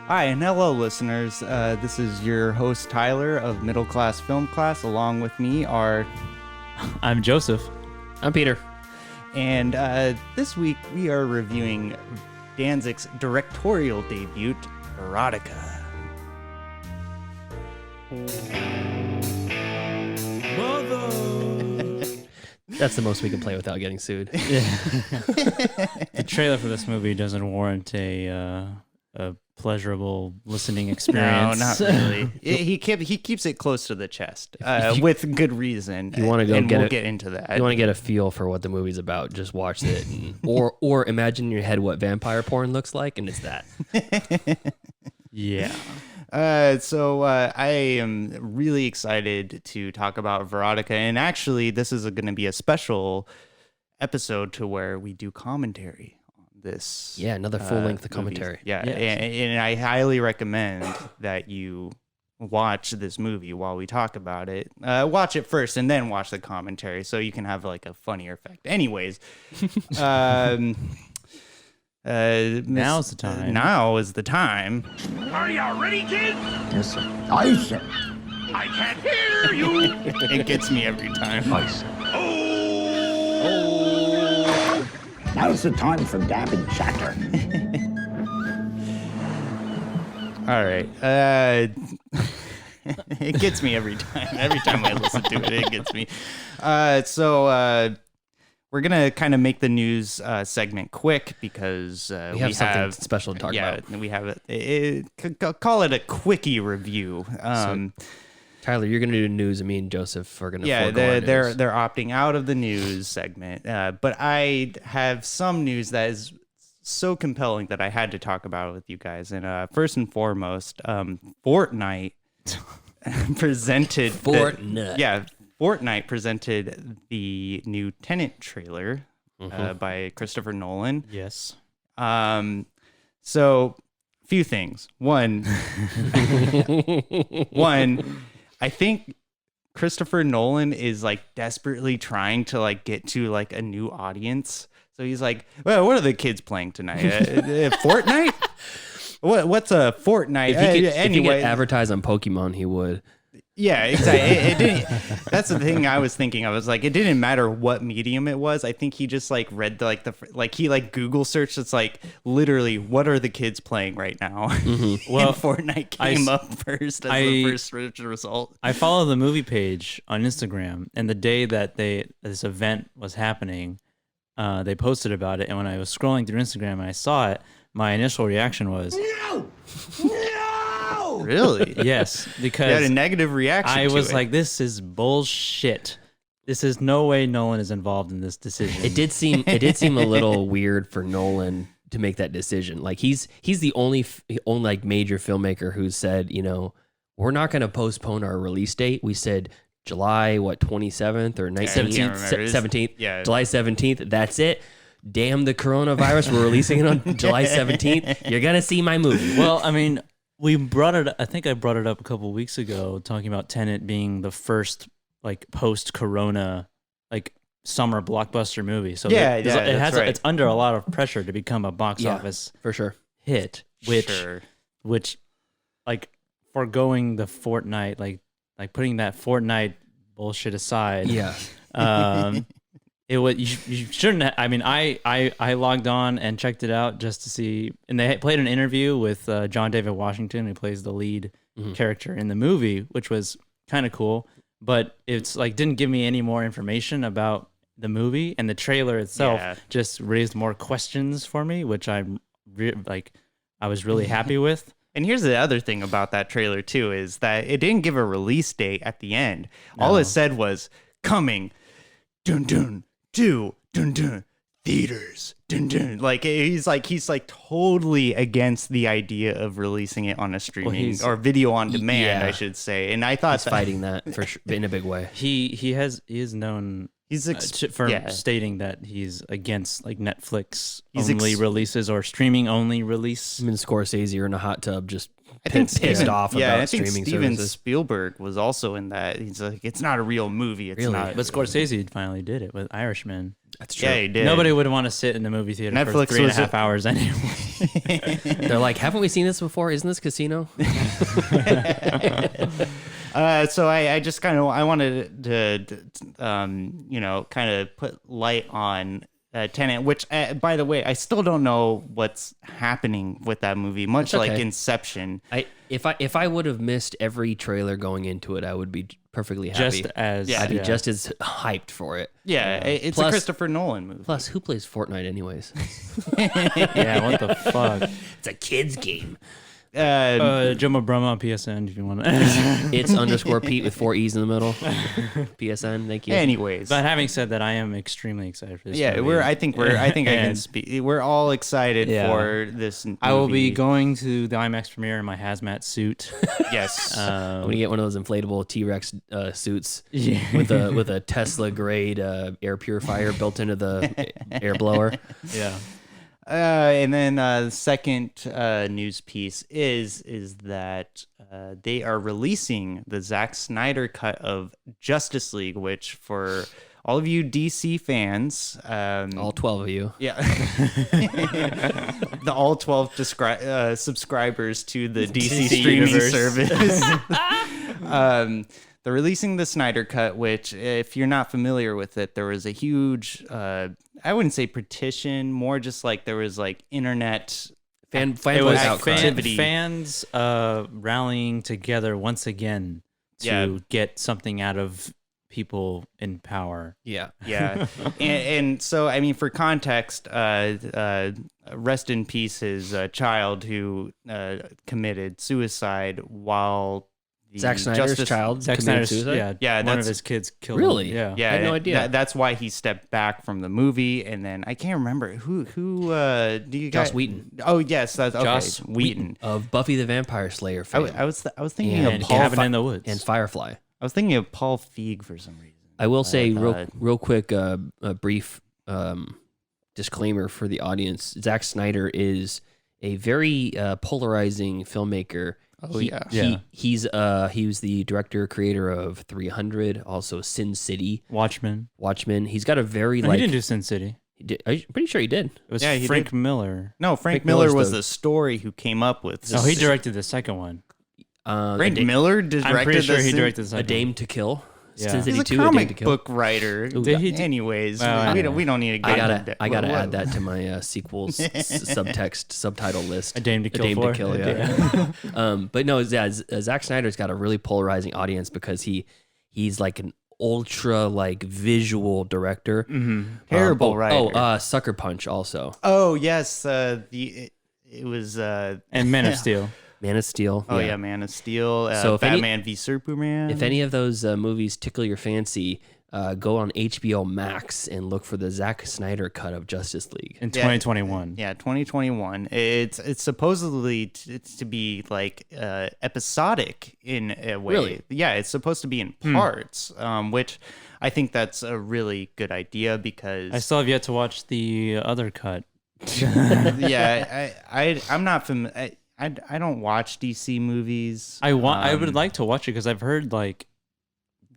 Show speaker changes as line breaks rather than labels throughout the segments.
Hi, and hello, listeners. This is your host, Tyler, of Middle Class Film Class. Along with me are...
I'm Joseph.
I'm Peter.
And this week, we are reviewing Danzig's directorial debut, Verotika.
That's the most we can play without getting sued.
The trailer for this movie doesn't warrant a pleasurable listening experience.
No, not really. He keeps it close to the chest, with good reason.
You want to go
and
get
we'll
it,
get into that.
You want to get a feel for what the movie's about, just watch it. Or imagine in your head what vampire porn looks like, and it's that.
Yeah.
So I am really excited to talk about Verotika, and actually this is going to be a special episode to where we do commentary on this.
Yeah, another full-length commentary.
Yeah,
Yes.
and I highly recommend that you watch this movie while we talk about it. Watch it first and then watch the commentary so you can have like a funnier effect. Anyways,
Now's the time.
Now is the time.
Are you ready, kids?
Yes, sir. Aye, sir.
I can't hear you.
It gets me every time.
Aye, sir.
Oh!
Now's the time for dabbing chatter.
All right. It gets me every time. Every time I listen to it, it gets me. So we're going to kind of make the news segment quick because
We have something special to talk about.
We have call it a quickie review.
Tyler, you're going to do news, and me and Joseph are going to
they're opting out of the news segment. But I have some news that is so compelling that I had to talk about it with you guys. And first and foremost, Fortnite presented Fortnite presented the new Tenet trailer by Christopher Nolan.
Yes.
So a few things. One, I think Christopher Nolan is like desperately trying to like get to like a new audience. So he's like, well, what are the kids playing tonight? Fortnite? What's a Fortnite?
If he could advertise on Pokemon, he would.
Yeah, exactly. It didn't. That's the thing I was thinking. I was like, it didn't matter what medium it was. I think he just like read he Google searched. It's like literally, what are the kids playing right now? Well, and Fortnite came up first as the first result.
I follow the movie page on Instagram, and the day that this event was happening, they posted about it. And when I was scrolling through Instagram and I saw it, my initial reaction was,
No!
Really?
yes, because
You had a negative reaction.
I was
to
like, this is bullshit. This is no way Nolan is involved in this decision.
It did seem a little weird for Nolan to make that decision. Like he's the only like major filmmaker who said, we're not going to postpone our release date. We said July 27th or 17th.
Yeah.
July 17th. That's it. Damn the coronavirus. We're releasing it on July 17th. You're going to see my movie.
Well, I mean, I think I brought it up a couple of weeks ago, talking about Tenet being the first like post-corona like summer blockbuster movie. So it's under a lot of pressure to become a box office
for sure
hit, which like foregoing the Fortnite, like putting that Fortnite bullshit aside.
Yeah.
You shouldn't. I mean, I logged on and checked it out just to see, and they played an interview with John David Washington, who plays the lead character in the movie, which was kind of cool. But it's like didn't give me any more information about the movie, and the trailer itself just raised more questions for me, which I was really happy with.
And here's the other thing about that trailer too, is that it didn't give a release date at the end. All it said was coming, dun dun, to dun dun theaters, dun dun. Like he's totally against the idea of releasing it on a streaming or video on demand, I should say. And I thought
he's fighting that for sure, in a big way.
He is known. He's stating that he's against like Netflix only releases or streaming only release.
I mean, Scorsese are in a hot tub just pissed off about streaming
Steven
services.
Spielberg was also in that. He's like, it's not a real movie. It's not.
But Scorsese finally did it with Irishman.
That's true.
Yeah, he did.
Nobody would want to sit in the movie theater
Netflix
for 3.5
was
hours anyway.
They're like, haven't we seen this before? Isn't this Casino?
So I just kind of I wanted to kind of put light on Tenet, which by the way I still don't know what's happening with that movie. Much
That's okay.
like Inception.
If I would have missed every trailer going into it, I would be perfectly happy. I'd be just as hyped for it.
Yeah, it's
Plus-
a Christopher Nolan movie.
Plus, who plays Fortnite anyways?
Yeah, what the fuck?
It's a kid's game.
Jumbo Brahma on PSN if you want to.
It's _Pete with 4 E's in the middle. PSN, thank you.
Anyways,
But having said that, I am extremely excited for this.
yeah,
movie.
I think I can
And
speak. We're all excited
Yeah.
for this. Movie.
I will be going to the IMAX premiere in my hazmat suit.
Yes.
I'm gonna get one of those inflatable T-Rex suits
Yeah.
with a Tesla grade air purifier built into the air blower.
Yeah.
And then the second news piece is that they are releasing the Zack Snyder cut of Justice League, which for all of you DC fans,
All 12 of you.
yeah, the all 12 subscribers to the DC streaming
universe.
service. They're releasing the Snyder Cut, which, if you're not familiar with it, there was a huge, I wouldn't say petition, more just like there was like internet
Fan
It was
outcry.
fans rallying together once again to
Yeah.
get something out of people in power.
Yeah.
Yeah. and so, I mean, for context, rest in peace his child who committed suicide while the
Zack Snyder's child
Zack
committed
Snyder's,
suicide?
yeah, one
that's-
of his kids killed
Really?
him. Yeah.
Yeah,
I had no idea.
That's why he stepped back from the movie, and then I can't remember who do you guys?
Joss Whedon.
Oh yes, that's okay.
Joss
Whedon.
Of Buffy the Vampire Slayer fame
I was thinking
And
of Paul.
Cabin in the Woods.
and Firefly.
I was thinking of Paul Feig for some reason.
I will say
thought-
real quick, a brief disclaimer for the audience. Zack Snyder is a very polarizing filmmaker.
Oh, yeah.
He was the director creator of 300, also Sin City,
Watchmen.
He's got a very
No,
like.
he didn't do Sin City.
I'm pretty sure he did.
It was
Yeah, he
Frank
did.
Miller.
No, Frank
Frank
Miller
Miller's
was
the-
the story who came up with.
Oh, he directed the second one.
Frank Miller directed.
I'm pretty sure
the
he
Sin-
directed the
A
second
Dame to Kill.
Yeah.
Sin City
He's a
2, A Dame to
comic
Kill.
book writer.
Did he do-
Anyways,
Well,
we don't need to get into that.
I gotta
What-
add that to my sequels subtitle list.
A Dame to Kill.
A Dame
for.
to Kill, yeah. But no, yeah, Zack Snyder's got a really polarizing audience because he's like an ultra like visual director.
Terrible writer.
Sucker Punch also.
Oh yes, it was.
And Man of Steel.
Man of Steel.
Oh yeah, Man of Steel.
So if any-
Batman v Superman.
If any of those movies tickle your fancy, go on HBO Max and look for the Zack Snyder cut of Justice League.
In 2021.
Yeah, 2021. It's supposedly to be like episodic in a way.
Really?
Yeah, it's supposed to be in parts, which I think that's a really good idea because
I still have yet to watch the other cut.
yeah, I'm not familiar. I don't watch DC movies.
I would like to watch it because I've heard like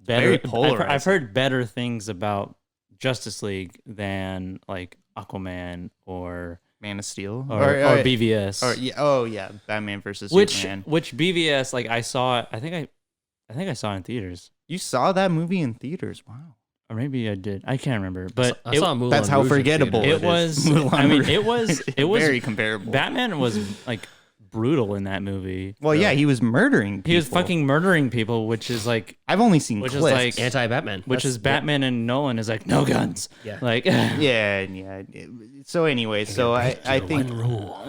Very
better.
polarizing.
I've heard better things about Justice League than like Aquaman or
Man of Steel
or BVS.
Or yeah, Batman versus
which
Superman.
BVS like I saw it. I think I saw it in theaters,
You saw that movie in theaters? Wow.
or maybe I did. I can't remember. But
I saw Moulin
That's how
Rouge in
forgettable
theaters.
it was.
Moulin
I mean,
Rouge.
it was
very comparable.
Batman was like brutal in that movie.
Well, yeah, he was murdering people.
He was fucking murdering people, which is like
I've only seen
which is
clips.
like-
Anti-Batman.
which is Batman and Nolan is like no guns.
Yeah.
Like
yeah. So anyway, so I think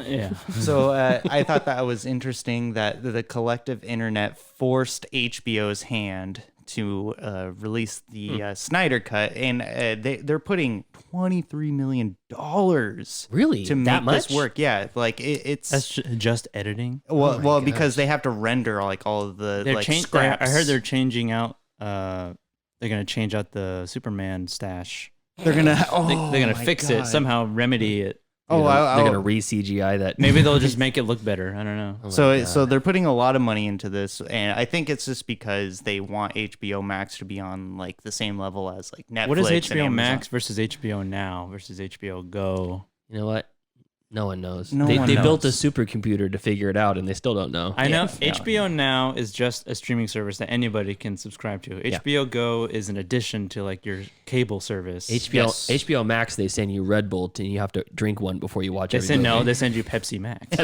yeah.
so I thought that was interesting that the collective internet forced HBO's hand to release the Snyder Cut, and they're putting $23 million
Really?
to
That
make this
much?
work. Yeah, like it's
That's just editing.
well because they have to render like all of the
They're
like
I heard
scraps.
they're changing out. They're gonna change out the Superman stash.
They're gonna
They're gonna fix it somehow, remedy it.
Oh,
they're gonna re-CGI that.
Maybe they'll just make it look better. I don't know.
So they're putting a lot of money into this, and I think it's just because they want HBO Max to be on like the same level as like Netflix.
What is
and
HBO
Amazon.
Max versus HBO Now versus HBO Go?
You know what? No one knows.
No
they
one
built a
knows.
supercomputer to figure it out, and they still don't know.
I know
Yeah.
HBO Now is just a streaming service that anybody can subscribe to. HBO Go is an addition to like your cable service.
HBO Max, they send you Red Bull, and you have to drink one before you watch.
They
every
send
movie.
they send you Pepsi Max.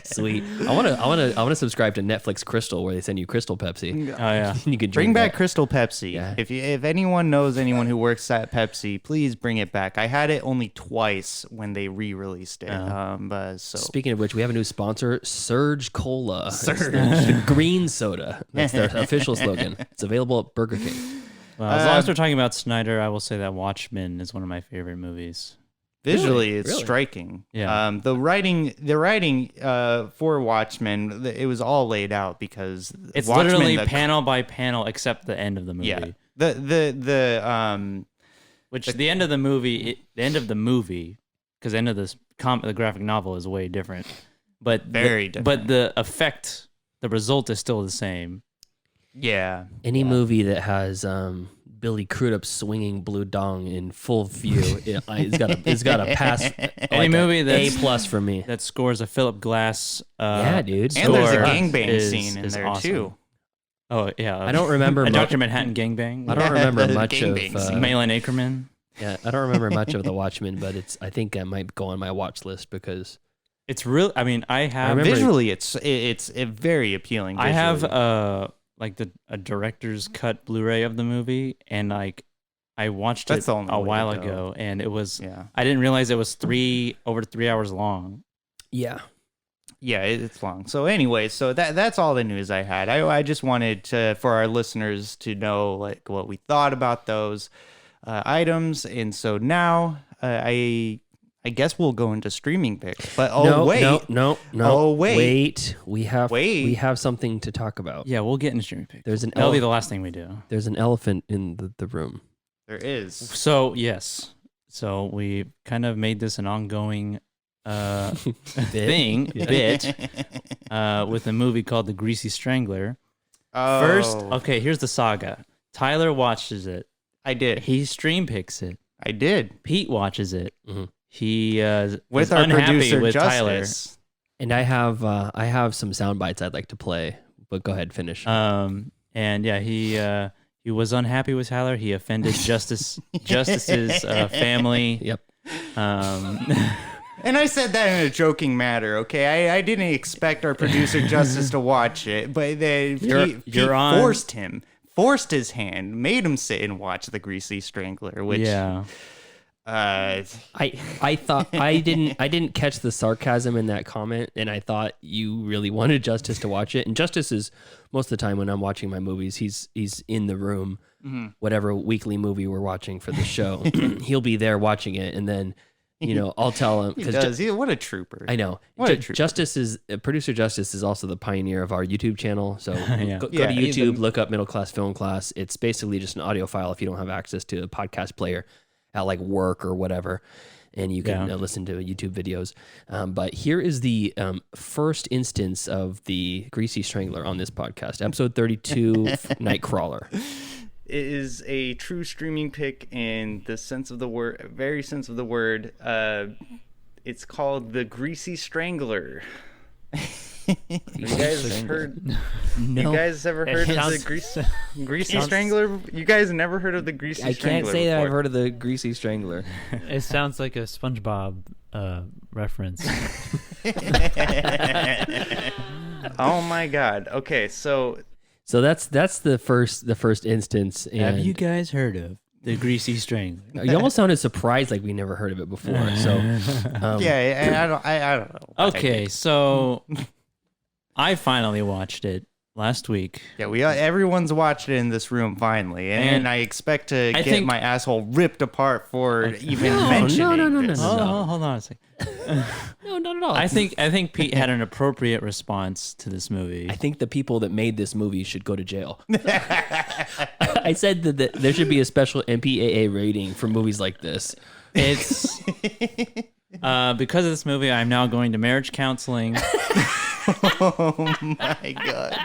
Sweet. I want to subscribe to Netflix Crystal, where they send you Crystal Pepsi.
Oh yeah.
You can
Bring
drink
back
that.
Crystal Pepsi.
Yeah.
If anyone knows anyone who works at Pepsi, please bring it back. I had it only twice when they re-released it. So
Speaking of which, we have a new sponsor, Surge Cola. Surge. The green soda. That's their official slogan. It's available at Burger King.
Well, as long as we're talking about Snyder, I will say that Watchmen is one of my favorite movies.
visually, it's
Really?
striking.
Yeah.
The writing for Watchmen, it was all laid out because
It's
Watchmen,
literally panel by panel, except the end of the movie.
Yeah. The
The end of the movie, because the end of the graphic novel is way different, but
Very different.
But the effect, the result is still the same.
yeah.
Any movie that has Billy Crudup swinging blue dong in full view, it's got a pass.
Any movie
A
that's
plus for me.
that scores a Philip Glass.
Yeah, dude.
And there's a
score
gangbang
is-
scene in
is
there
awesome.
too.
Oh yeah,
I don't remember
a
much.
Dr. Manhattan gangbang.
I don't remember
The
much of.
gangbang scene.
Malin Ackerman.
Yeah, I don't remember much of The Watchmen, but I think I might go on my watch list because
It's real. I mean, I have
remember-
Visually, it's very appealing.
I have
visually.
like a director's cut Blu-ray of the movie, and like I watched
That's
it
the only
a
way to
while
go.
ago, and it was
Yeah.
I didn't realize it was over 3 hours long.
yeah,
Yeah, it's long. So anyway, so that's all the news I had. I just wanted for our listeners to know like what we thought about those items, and so now I guess we'll go into streaming picks. But
no,
wait,
no.
Oh, wait.
We have something to talk about.
Yeah, we'll get into streaming picks.
There's an
That'll be the last thing we do.
There's an elephant in the room.
there is.
So yes, so we kind of made this an ongoing bit with a movie called The Greasy Strangler.
Oh,
First, okay, here's the saga. Tyler watches it.
I did.
He stream picks it.
I did
Pete watches it.
Mhm.
He
with
is
our
unhappy
producer
with
Justice.
And I have some sound bites I'd like to play, but go ahead, finish.
And yeah, he was unhappy with Tyler. He offended Justice's family.
Yep.
And I said that in a joking manner, okay? I didn't expect our producer Justice to watch it, but then Pete forced his hand, made him sit and watch The Greasy Strangler, which
Yeah.
I thought I didn't catch the sarcasm in that comment, and I thought you really wanted Justice to watch it. And Justice is most of the time when I'm watching my movies, he's in the room, whatever weekly movie we're watching for the show. He'll be there watching it, and then I'll tell him
he does. What a trooper.
I know.
What a trooper.
Producer Justice is also the pioneer of our YouTube channel. So
Yeah.
go
Yeah,
to
he's
YouTube, look up Middle Class Film Class. It's basically just an audio file if you don't have access to a podcast player at like work or whatever, and you can listen to YouTube videos. But here is the first instance of the Greasy Strangler on this podcast, episode 32, Nightcrawler.
It is a true streaming pick in the sense of the word, very sense of the word. It's called The Greasy Strangler. You guys heard?
No.
You guys ever heard of the Greasy Strangler? You guys never heard of the Greasy Strangler? before?
heard of the Greasy Strangler.
It sounds like a SpongeBob reference.
Oh my God. Okay, so
So that's the first instance. And
Have you guys heard of The Greasy Strangler?
you almost sounded surprised like we never heard of it before. So
yeah, and I don't know.
Okay, so I finally watched it last week.
Yeah, everyone's watched it in this room finally, and
And
I expect to
I
get
think-
my asshole ripped apart for even mentioning this.
Hold on a second.
no, not at all.
I think Pete had an appropriate response to this movie.
I think the people that made this movie should go to jail. I said that there should be a special MPAA rating for movies like this.
It's because of this movie, I'm now going to marriage counseling.
Oh my god.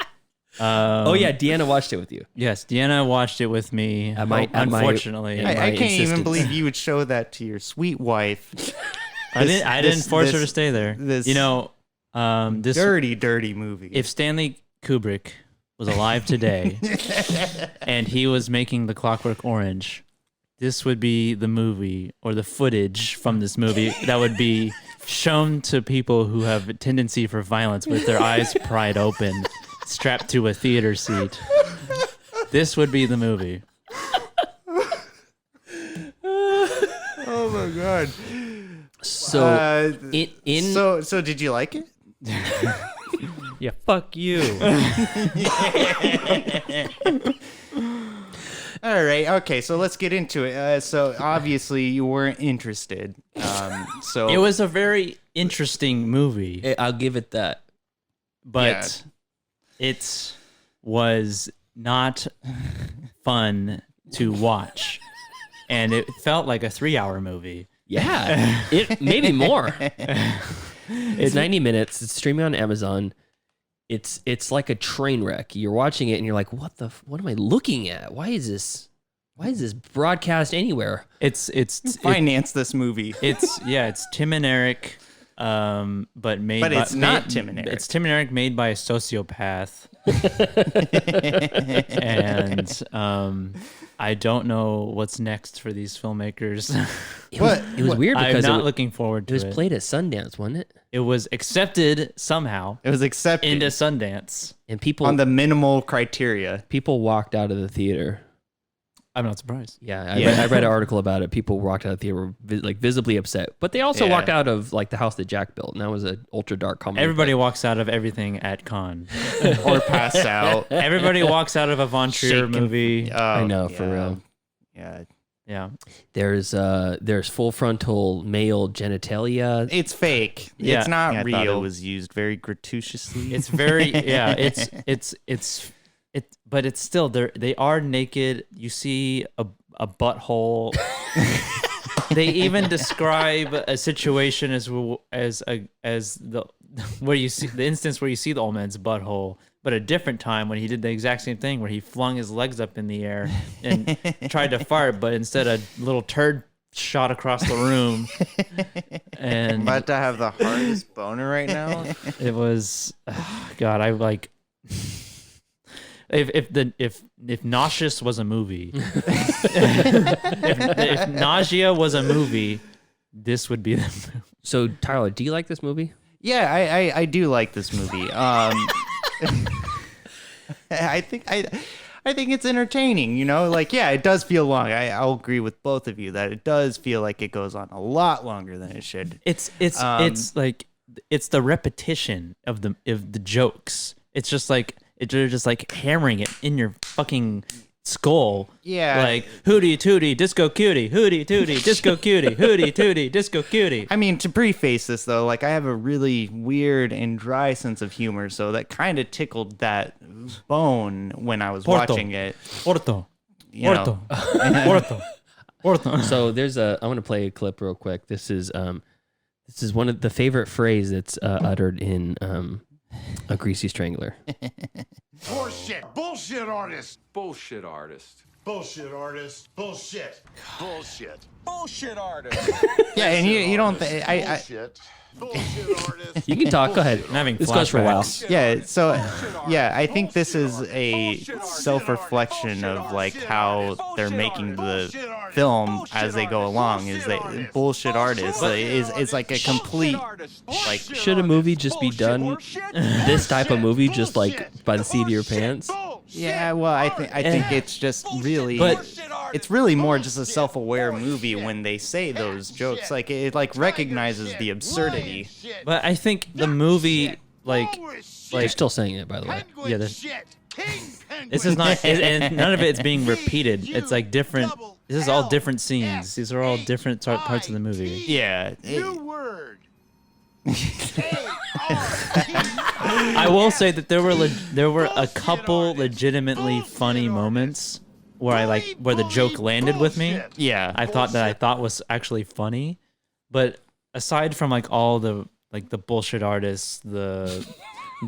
Oh yeah, Deanna watched it with you.
Yes, Deanna watched it with me. Unfortunately,
my
I can't even
insistence.
believe you would show that to your sweet wife.
I didn't force her to stay there.
This
This
dirty movie.
if Stanley Kubrick was alive today and he was making The Clockwork Orange, this would be the movie or the footage from this movie that would be shown to people who have a tendency for violence with their eyes pried open, strapped to a theater seat. This would be the movie.
oh my god.
So
So did you like it?
Yeah, fuck you.
All right. Okay. So let's get into it. So obviously you weren't interested. So
It was a very interesting movie,
I'll give it that.
but it was not fun to watch. And it felt like a 3-hour movie.
Yeah, it maybe more. It's 90 minutes. It's streaming on Amazon. It's like a train wreck. You're watching it and you're like, what am I looking at? Why is this broadcast anywhere?
It's
finance this movie.
it's Tim and Eric, but
it's not Tim and Eric.
It's Tim and Eric made by a sociopath, and I don't know what's next for these filmmakers.
It was weird
I'm
because
not looking forward to
it was
it.
played at Sundance, wasn't it?
It was accepted somehow
It was accepted
into Sundance.
And people
on the minimal criteria.
people walked out of the theater.
I'm not surprised.
Yeah, I read an article about it. People walked out of the theater were visibly upset, but they also walked out of like the house that Jack built, and that was an ultra dark comedy.
Everybody walks out of everything at con.
Or pass out.
Everybody walks out of a Von Trier
Shaken.
movie.
I know, for real.
Yeah.
Yeah.
There's full frontal male genitalia.
It's fake.
Yeah.
It's not
Yeah, I thought
real.
it
It was used very gratuitously.
It's very but it's still they are naked. You see a butthole. They even describe a situation as the where you see the instance where you see the old man's butthole, but a different time when he did the exact same thing where he flung his legs up in the air and tried to fart, but instead a little turd shot across the room. And
I'm about to have the hardest boner right now.
it was God, I like if Nauseous was a movie, if Nausea was a movie, this would be the movie.
So Tyler, do you like this movie?
Yeah, I do like this movie. I think it's entertaining, you know, like, yeah, it does feel long. I'll agree with both of you that it does feel like it goes on a lot longer than it should.
It's like it's the repetition of the jokes. It's just like they're just like hammering it in your fucking skull.
Yeah.
Like hootie tootie disco cutie, hootie tootie disco cutie, hootie tootie disco cutie.
I mean, to preface this though, like I have a really weird and dry sense of humor, so that kind of tickled that bone when I was watching it.
Orto.
You know.
Orto.
So I want to play a clip real quick. This is one of the favorite phrase that's uttered in a Greasy Strangler.
Bullshit. Bullshit artist.
Bullshit artist.
Bullshit artist. Bullshit. Bullshit. Bullshit artist.
Yeah, and you don't think
Bullshit. Bullshit artist.
You can talk. Go ahead.
I'm having
This goes for a while.
flashbacks.
Yeah, so yeah, I think this is a self-reflection of like how they're making the film as they go along. Is that bullshit artist is like a complete like
Should a movie just be done? This type of movie, just like by the seat of your pants.
yeah. Well, I think it's just really, it's really more just a self-aware movie when they say those jokes. Like it like recognizes the absurdity.
But I think the movie
You're still saying it, by the way.
yeah, this is not and none of it is being repeated. It's like different. This is all different scenes. These are all different parts of the movie.
Yeah.
New word.
I will say that there were a couple legitimately funny moments where where the joke landed with me.
Bullshit.
Yeah.
I thought was actually funny, but aside from like all the bullshit artists, the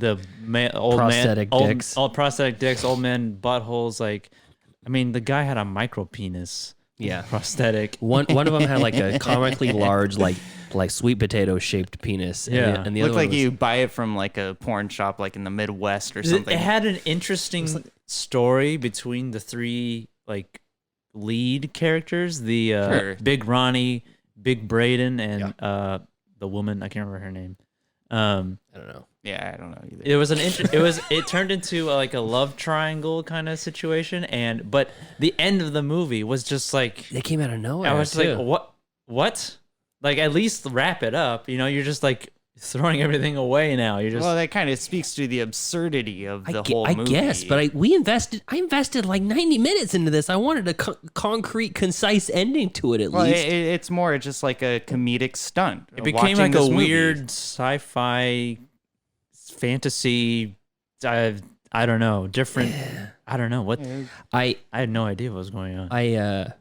old
Prosthetic
man,
dicks.
old prosthetic dicks, old men buttholes. Like, I mean, the guy had a micro penis.
Yeah.
Prosthetic.
One of them had like a comically large, like sweet potato shaped penis.
Yeah.
And the
Looked
other one
like
was,
you buy it from like a porn shop, like in the Midwest or
It
something.
had an interesting story between the three like lead characters, the
Sure.
Big Ronnie, Big Braden, and the woman, I can't remember her name.
I don't know.
Yeah, I don't know either.
It was it turned into like a love triangle kind of situation, but the end of the movie was just like,
They came out of nowhere.
I was
too.
like, what? Like, at least wrap it up. You know, you're just like throwing everything away now. You're just
Well, that kind of speaks to the absurdity of the whole
I
movie.
guess, but I invested like 90 minutes into this. I wanted a concrete, concise ending to it at
Well,
least.
it's more just like a comedic stunt.
it became
watching
like
this
a
movie.
weird sci-fi fantasy. I don't know, different. I don't know what.
I
I had no idea what was going on.
I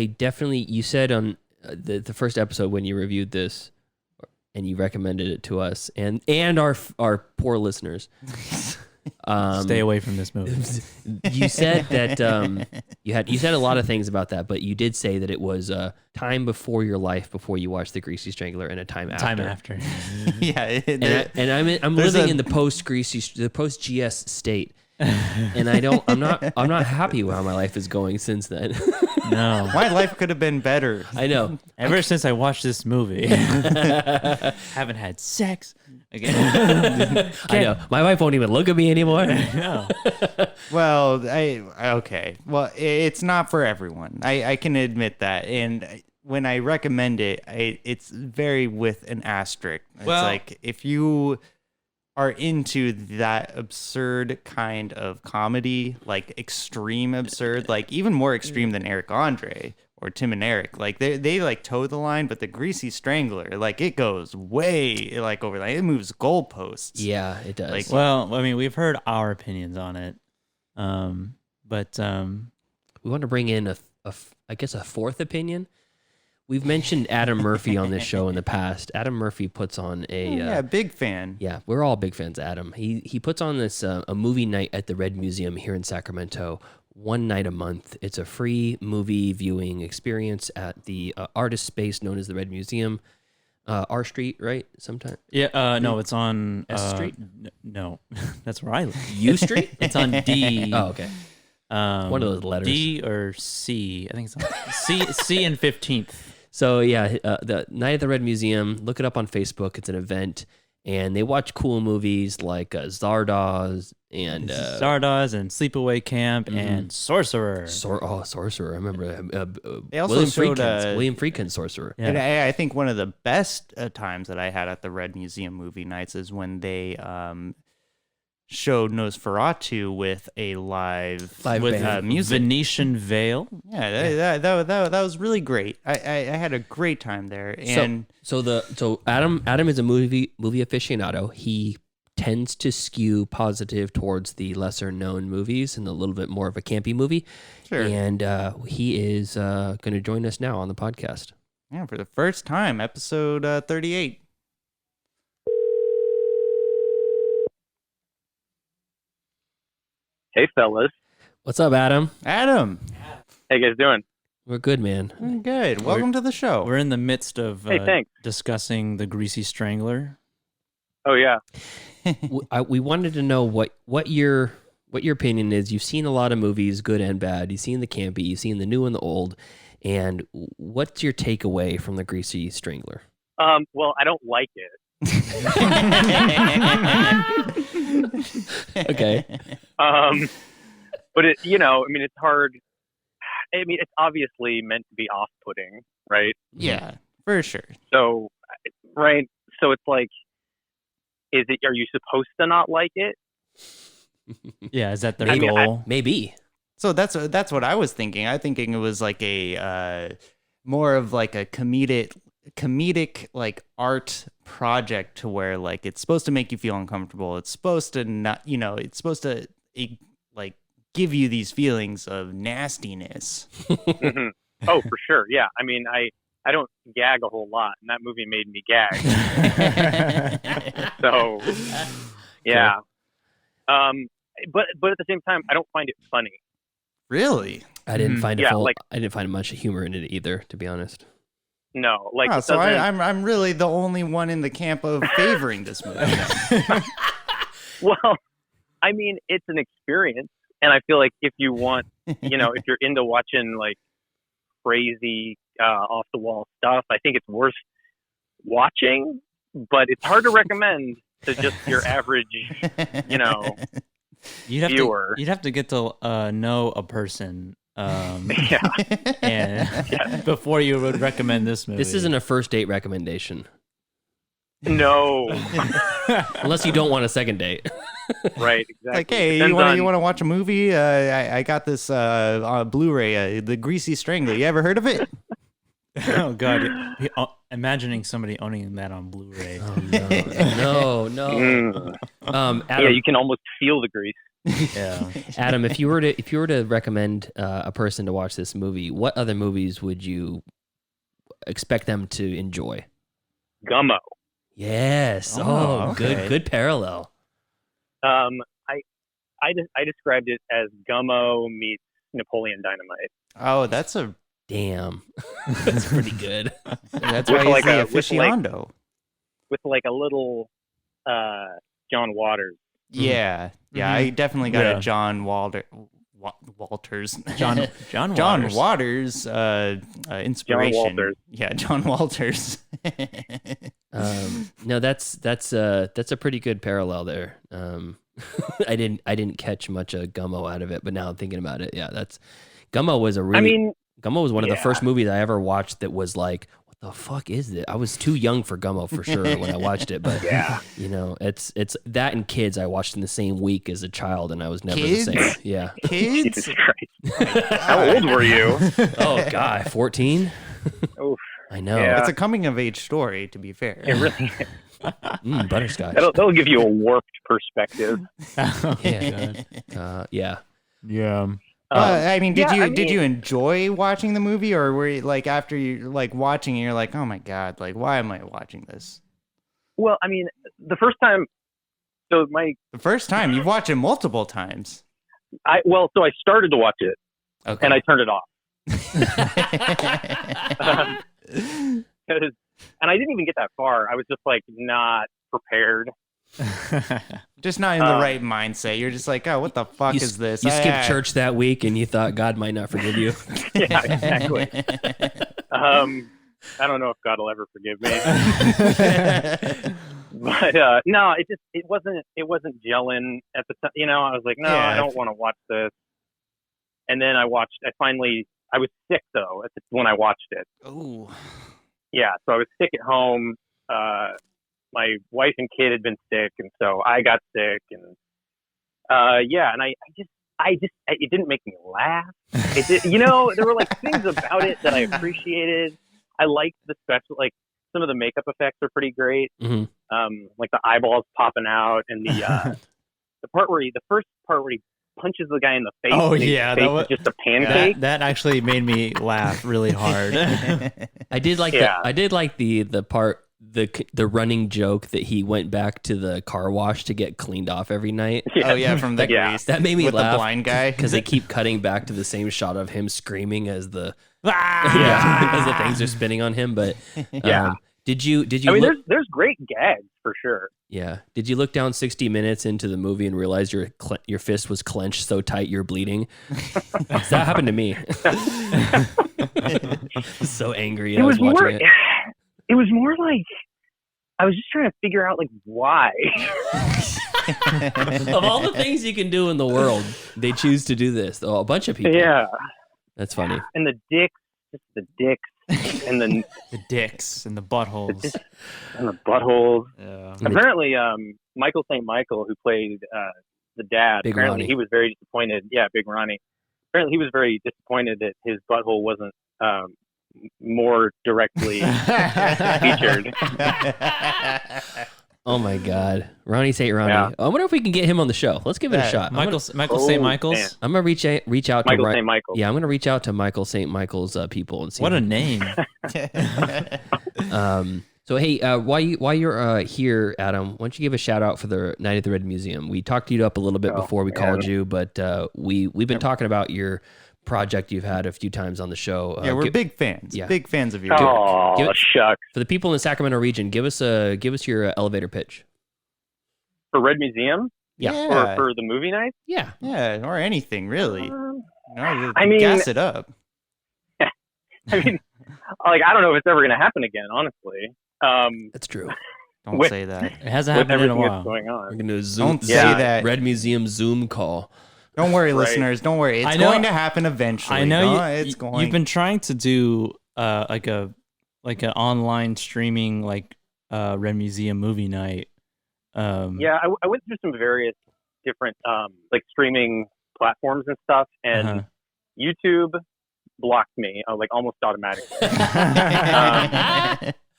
definitely, you said on the first episode when you reviewed this and you recommended it to us and our poor listeners.
Stay away from this movie.
You said that you said a lot of things about that, but you did say that it was a time before your life before you watched the Greasy Strangler and a time after.
Time after.
Yeah,
I'm
there's
living
a-
in the post GS state, and I'm not happy with how my life is going since then.
No.
my life could have been better.
I know.
Ever since I watched this movie, haven't had sex again.
I know. My wife won't even look at me anymore.
No.
Well, okay. Well, it's not for everyone. I can admit that. And when I recommend it, it's very with an asterisk. It's
Well-
like if you are into that absurd kind of comedy, like extreme absurd, like even more extreme than Eric Andre or Tim and Eric, like they like toe the line, but the Greasy Strangler, like it goes way like over, like it moves goalposts.
Yeah, it does.
Like-
Well, I mean, we've heard our opinions on it, but
we want to bring in I guess a fourth opinion. We've mentioned Adam Murphy on this show in the past. Adam Murphy puts on
Yeah, big fan.
yeah, we're all big fans of Adam. He puts on this a movie night at the Red Museum here in Sacramento, one night a month. It's a free movie viewing experience at the artist space known as the Red Museum, R Street, right? Sometime
yeah, no, it's on
S Street?
No, that's where I live.
U Street.
It's on D.
Oh, okay. One of those letters.
D or C. I think it's on C and 15th.
So yeah, the Night at the Red Museum. Look it up on Facebook. It's an event, and they watch cool movies like Zardoz and
Zardoz and Sleepaway Camp and Sorcerer.
Sorcerer. I remember
They also
William
showed,
Friedkin's William Friedkin's Sorcerer.
Yeah.
And I think one of the best times that I had at the Red Museum movie nights is when they showed Nosferatu with a live
with
band.
music.
Venetian Veil.
Yeah, that was really great. I had a great time there. And
So Adam is a movie aficionado. He tends to skew positive towards the lesser known movies and a little bit more of a campy movie.
Sure.
And he is going to join us now on the podcast.
yeah, for the first time, episode 38.
Hey, fellas.
What's up, Adam?
Adam,
How you guys doing?
We're good, man.
good. Welcome to the show.
We're in the midst of
Hey, thanks.
discussing the Greasy Strangler.
Oh, yeah.
We wanted to know what your opinion is. You've seen a lot of movies, good and bad. You've seen the campy, you've seen the new and the old. And what's your takeaway from the Greasy Strangler?
Well, I don't like it.
Okay.
But it, it's hard. I mean, it's obviously meant to be off-putting, right?
Yeah, for sure.
So, right. So it's like, are you supposed to not like it?
Yeah, is that their
I mean,
goal?
Maybe.
So that's what I was thinking. I thinking it was like a more of like a comedic like art project to where like it's supposed to make you feel uncomfortable. It's supposed to not, it's supposed to like give you these feelings of nastiness.
Mhm. Oh, for sure. Yeah. I mean, I don't gag a whole lot, and that movie made me gag. So, yeah. But at the same time, I don't find it funny.
Really?
I didn't find
Yeah,
I didn't find much humor in it either, to be honest.
No, like
Oh,
it
so
doesn't-
I'm really the only one in the camp of favoring this movie.
Well, I mean, it's an experience, and I feel like if you want, if you're into watching like crazy off the wall stuff, I think it's worth watching. But it's hard to recommend to just your average, viewer.
You'd have to get to know a person.
Yeah.
And before you would recommend this movie.
This isn't a first date recommendation.
No.
Unless you don't want a second date.
Right. Exactly.
Like, hey, you want to watch a movie? I got this on Blu-ray, the Greasy Strangler. You ever heard of it?
Oh God! Imagining somebody owning that on Blu-ray.
Oh, no.
Mm.
Adam,
Yeah, you can almost feel the grease.
Yeah.
Adam, if you were to recommend a person to watch this movie, what other movies would you expect them to enjoy?
Gummo.
Yes.
Oh, okay.
Good parallel.
I described it as Gummo meets Napoleon Dynamite.
Oh, that's a
Damn. That's pretty good.
that's
With
why he's
like
the
a- with
aficionado.
With like a little John Waters.
Yeah, I definitely got a John Walters.
John
John
Waters.
Waters inspiration.
John Walters.
Yeah, John Walters.
No, that's a pretty good parallel there. I didn't catch much of Gummo out of it, but now I'm thinking about it. Yeah, Gummo was Gummo was one of the first movies I ever watched that was like, what the fuck is this? I was too young for Gummo for sure when I watched it, but it's that and Kids I watched in the same week as a child, and I was never
Kids?
the same. Yeah.
Kids.
Jesus Christ. How old were you?
Oh God, 14.
Oof.
I know.
Yeah.
It's a coming of age story, to be fair.
It really
Butterscotch.
that'll give you a warped perspective.
Yeah. Yeah.
Yeah.
I mean, did
yeah,
you enjoy watching the movie, or were you like after you like watching it, you're like, oh my god, like why am I watching this?
Well, I mean, the first time. So
The first time you've watched it multiple times.
I started to watch it
Okay.
and I turned it off. And I didn't even get that far. I was just like not prepared.
Just not in the right mindset. You're just like, oh, what the fuck is this?
You skipped church that week and you thought God might not forgive you.
Yeah, exactly. I don't know if God will ever forgive me. But no, it wasn't gelling at the time. I was like, no,
Yeah.
I don't want to watch this. And then I was sick though when I watched it.
Oh.
Yeah, so I was sick at home. My wife and kid had been sick, and so I got sick, and and it didn't make me laugh. There were like things about it that I appreciated. I liked the special, like some of the makeup effects are pretty great.
Mm-hmm.
Like the eyeballs popping out, and the first part where he punches the guy in the face.
Oh,
and his
yeah,
face
that was
is just a pancake.
That actually made me laugh really hard.
I did like the part, the running joke that he went back to the car wash to get cleaned off every night.
Oh yeah, from the grease.
That made me
with
laugh.
the blind guy
because they keep cutting back to the same shot of him screaming as the
Ah!
as the things are spinning on him. But
Yeah.
did you?
I mean,
look,
there's great gags for sure.
yeah. Did you look down 60 minutes into the movie and realize your fist was clenched so tight you're bleeding? That happened to me. So angry. I was watching it.
It was more like I was just trying to figure out like why.
Of all the things you can do in the world, they choose to do this. Oh, a bunch of people.
Yeah,
That's funny.
and the dicks, and the
dicks and the buttholes.
and the buttholes.
Yeah.
Apparently, Michael St. Michael, who played the dad,
Big
apparently
Ronnie.
he was very disappointed. Yeah, Big Ronnie. Apparently, he was very disappointed that his butthole wasn't more directly featured.
Oh my God, Ronnie St. Ronnie.
Yeah.
I wonder if we can get him on the show. Let's give it a shot.
Michael
Oh,
St. Michael's.
man.
I'm gonna reach out
Michael
to
St. Michael.
Yeah, I'm gonna reach out to Michael St. Michael's people and see.
What a name.
So hey, while you're here, Adam, why don't you give a shout out for the Night at the Red Museum? We talked you up a little bit before we called you, but we've been talking about your project you've had a few times on the show.
Yeah, we're big fans.
yeah.
Big fans of your
Oh,
Give it-
shucks.
For the people in the Sacramento region, give us your elevator pitch.
For Red Museum?
Yeah.
Or for the movie night?
Yeah.
Yeah, or anything really.
I mean-
gas it up.
I mean, like, I don't know if it's ever going to happen again, honestly.
That's true.
Don't
with-
say that.
It hasn't
With
happened in a
everything
while.
that's going
We're
on.
gonna do a Zoom.
Don't say that.
Red Museum Zoom call.
Don't worry,
Right.
listeners. Don't worry. It's
I know-
going to happen eventually.
I know
No, it's going.
you've been trying to do like an online streaming Red Museum movie night.
Yeah, I went through some various different like streaming platforms and stuff, and
Uh-huh.
YouTube blocked me like almost automatically.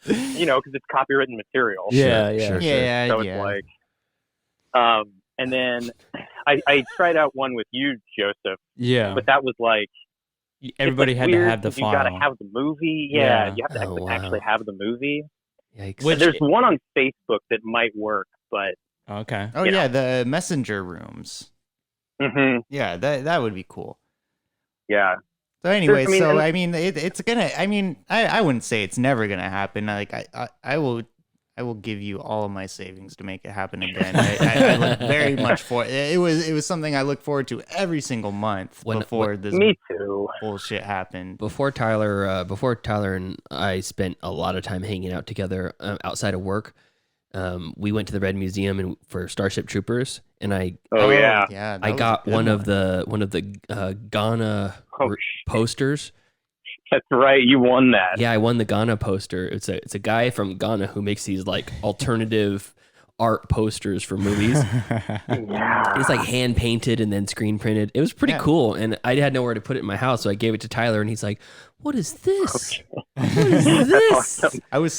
You know, because it's copywritten material.
Yeah,
Sure.
yeah,
So
yeah.
it's like, and then I tried out one with you, Joseph,
Yeah.
but that was like
Everybody
it's
had
weird
to have the
'cause
file.
You gotta have the movie. Yeah,
Yeah.
you have to
Oh, wow.
actually have the movie.
Yikes.
Which-
There's one on Facebook that might work, but
Okay.
Oh
you
yeah, the messenger rooms. Yeah, that would be cool.
yeah,
So anyway,
I mean,
it's gonna. I mean, I wouldn't say it's never gonna happen. Like I will give you all of my savings to make it happen again. I look very much for it. It was something I look forward to every single month before this
me too.
bullshit happened.
Before Tyler and I spent a lot of time hanging out together outside of work. We went to the Red Museum and for Starship Troopers, and I
Yeah.
yeah.
I got one of the Ghana
Oh,
posters.
That's right. You won that.
Yeah, I won the Ghana poster. It's a guy from Ghana who makes these like alternative art posters for movies.
Yeah.
It's like hand painted and then screen printed. It was pretty cool, and I had nowhere to put it in my house, so I gave it to Tyler, and he's like, "What is this? What is this?"
Awesome.
I was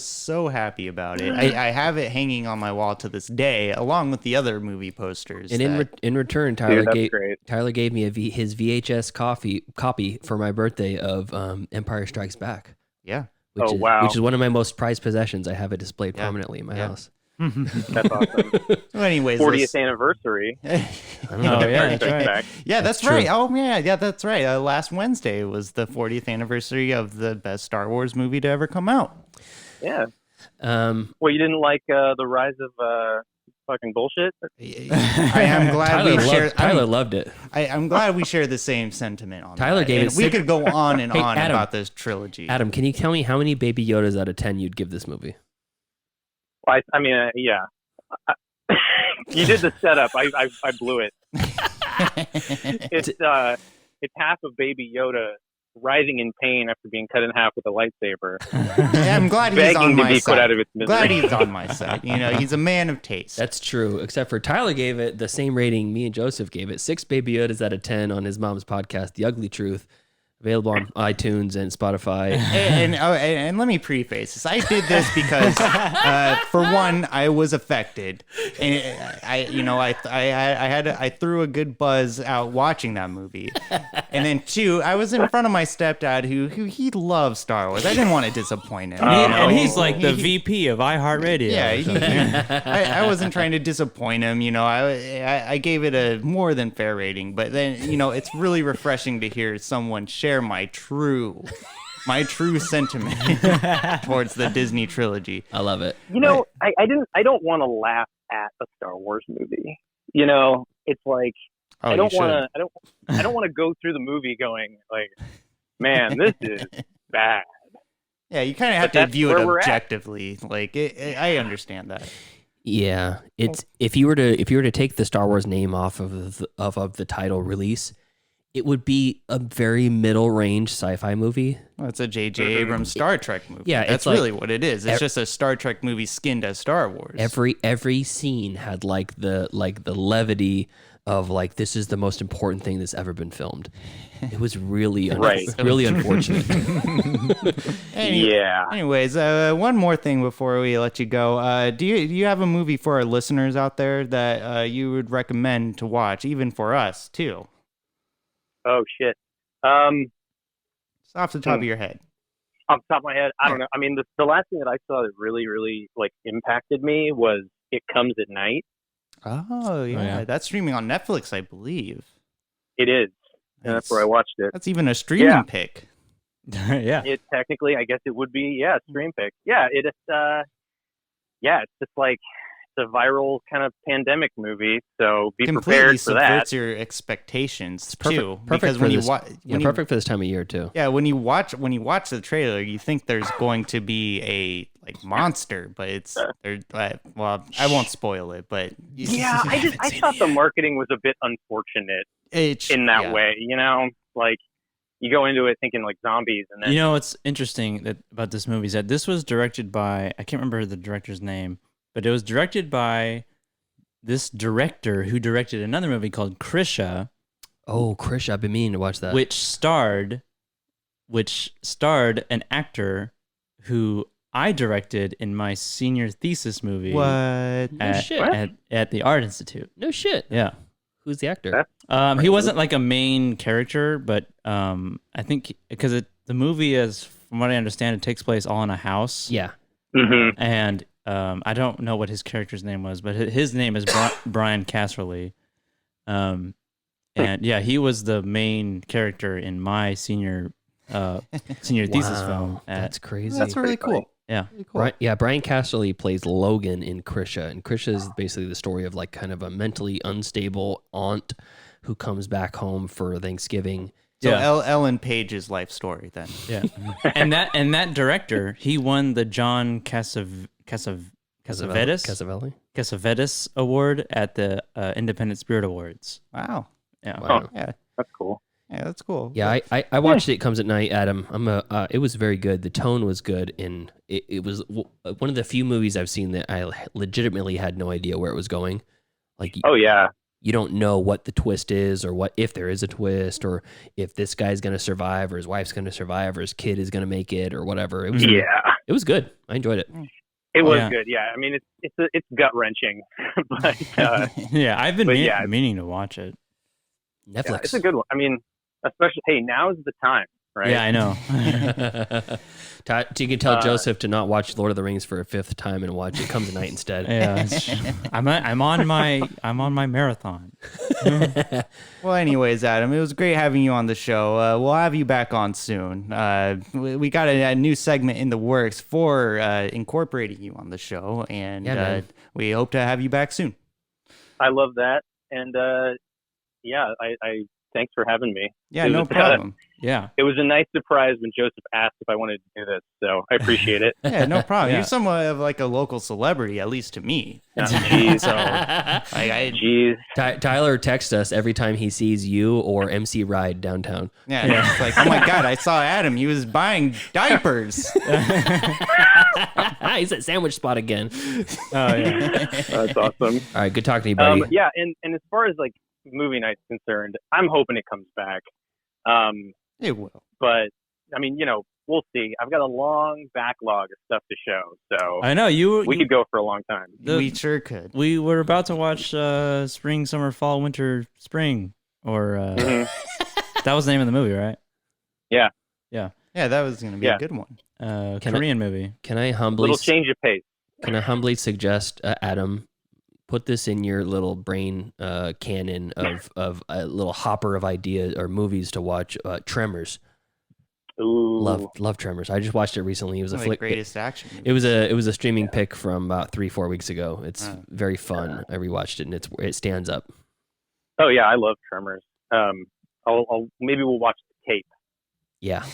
so happy about it. I have it hanging on my wall to this day, along with the other movie posters.
And
that-
in return,
Dude, that's great.
Tyler gave me his VHS copy for my birthday of Empire Strikes Back.
yeah.
Which
Oh,
is,
wow.
Which is one of my most prized possessions. I have it displayed
Yeah.
permanently in my
Yeah.
house.
That's awesome.
So anyways,
40th anniversary.
I don't know.
Oh, yeah,
Strikes
that's right.
Back.
Yeah, that's
true.
right. Oh, yeah, that's right. Last Wednesday was the 40th anniversary of the best Star Wars movie to ever come out.
Yeah.
Um,
Well, you didn't like the rise of fucking bullshit?
I am glad we share.
Tyler loved it.
I'm glad we share the same sentiment on
Tyler
that.
gave
And
it
we
six-
could go on and
Hey,
on
Adam.
about this trilogy.
Adam, can you tell me how many Baby Yodas out of 10 you'd give this movie?
Well, I mean, yeah. You did the setup. I blew it. It's half of Baby Yoda writhing in pain after being cut in half with a lightsaber,
Yeah, I'm glad he's
begging
on
to
my
be
side.
put out of its misery.
Glad he's on my side. You know, he's a man of taste.
That's true, except for Tyler gave it the same rating me and Joseph gave it. 6 Baby Yodas out of 10 on his mom's podcast, The Ugly Truth. Available on iTunes and Spotify.
And let me preface this. I did this because, for one, I was affected, and I threw a good buzz out watching that movie, and then two, I was in front of my stepdad who he loves Star Wars. I didn't want to disappoint him.
And he's like the VP of iHeartRadio.
Yeah, I wasn't trying to disappoint him. You know, I gave it a more than fair rating, but then it's really refreshing to hear someone share my true sentiment towards the Disney trilogy.
I love it.
You know, I don't want to laugh at a Star Wars movie. You know, it's like
Oh,
I don't
you should.
want to. I don't want to go through the movie going like, man, this is bad.
Yeah, you kind of have
But
to
that's
view it
where we're at.
objectively. Like, I understand that.
Yeah, it's if you were to take the Star Wars name off of the title release, it would be a very middle range sci-fi movie.
Well, it's a J.J. Abrams Star Trek movie.
Yeah,
that's
it's like-
really what it is. It's just a Star Trek movie skinned as Star Wars.
Every scene had like the levity of like this is the most important thing that's ever been filmed. It was really
Right.
really unfortunate.
Yeah.
Anyways, one more thing before we let you go. Do you have a movie for our listeners out there that you would recommend to watch, even for us too?
Oh shit.
Just off the top of your head.
Off the top of my head, I don't know. I mean, the last thing that I saw that really, really like impacted me was It Comes at Night.
Oh yeah, that's streaming on Netflix, I believe.
It is. And that's where I watched it.
That's even a streaming pick.
Yeah.
It technically, I guess it would be, a stream pick. Yeah, it's just like it's a viral kind of pandemic movie. So be
Completely
prepared for that.
subverts your expectations too.
Perfect
Because
for
when you
this,
watch,
perfect for this time of year too.
yeah, when you watch the trailer, you think there's going to be a monster, but it's well, I won't spoil it, but
Yeah, I thought the marketing was a bit unfortunate in that way. You know, like you go into it thinking like zombies, and then
You know what's interesting about this movie is that this was directed by, I can't remember the director's name, but it was directed by this director who directed another movie called Krisha.
Oh, Krish, I've been meaning to watch that.
which starred an actor who I directed in my senior thesis movie
what?
at the Art Institute.
No shit.
Yeah.
Who's the actor?
He wasn't like a main character, but I think because the movie is, from what I understand, it takes place all in a house.
Yeah.
Mm-hmm.
And I don't know what his character's name was, but his name is Brian Casserly. And yeah, he was the main character in my senior thesis film.
That's crazy.
That's really cool.
Yeah.
Right. Yeah, Brian Casserly plays Logan in Krisha, and Krisha is basically the story of like kind of a mentally unstable aunt who comes back home for Thanksgiving.
So
Yeah.
Ellen Page's life story then.
Yeah. and that director, he won the John Cassavetes Award at the Independent Spirit Awards.
Wow.
Yeah.
Wow.
Yeah.
That's cool.
Yeah, that's cool.
Yeah, I watched It Comes at Night, Adam. It was very good. The tone was good, and it was one of the few movies I've seen that I legitimately had no idea where it was going. Like,
Oh yeah.
you don't know what the twist is, or what if there is a twist, or if this guy's gonna survive, or his wife's gonna survive, or his kid is gonna make it, or whatever. It was good. I enjoyed it.
It was
Yeah.
good. Yeah. I mean, it's gut wrenching, but
Yeah, I've been
But yeah.
meaning to watch it.
Netflix.
yeah, it's a good one. I mean, especially now's the time, right?
Yeah, I know.
So you can tell Joseph to not watch Lord of the Rings for a fifth time and watch It Comes at Night instead.
Yeah, I'm on my marathon.
Well, anyways, Adam, it was great having you on the show. We'll have you back on soon. We got a new segment in the works for incorporating you on the show, and
Yeah, man.
we hope to have you back soon.
I love that, and I thanks for having me.
Yeah,
It
no
was,
problem.
Yeah.
It was a nice surprise when Joseph asked if I wanted to do this, so I appreciate it.
Yeah, no problem.
Yeah.
You're somewhat of like a local celebrity, at least to me.
Jeez.
So,
Jeez.
Tyler texts us every time he sees you or MC Ride downtown.
yeah, it's like, oh my God, I saw Adam. He was buying diapers.
He's at Sandwich Spot again.
Oh yeah.
That's awesome.
All right, good talking to you, buddy.
Yeah, and as far as like movie night's concerned, I'm hoping it comes back.
It will.
But I mean, we'll see. I've got a long backlog of stuff to show, so
I know
we could go for a long time.
We sure could.
We were about to watch Spring, Summer, Fall, Winter, Spring, or that was the name of the movie, right?
Yeah.
Yeah.
Yeah, that was going to be a good one.
Korean movie.
Can I humbly
Little change of pace.
Can I humbly suggest, Adam, put this in your little brain canon of a little hopper of ideas or movies to watch? Tremors.
Ooh.
Love Tremors. I just watched it recently. It was
One
a
of the
flick.
greatest action movies.
It was a streaming pick from about 3-4 weeks ago. It's very fun. I rewatched it and it stands up.
Oh yeah, I love Tremors. I'll maybe we'll watch the tape.
Yeah.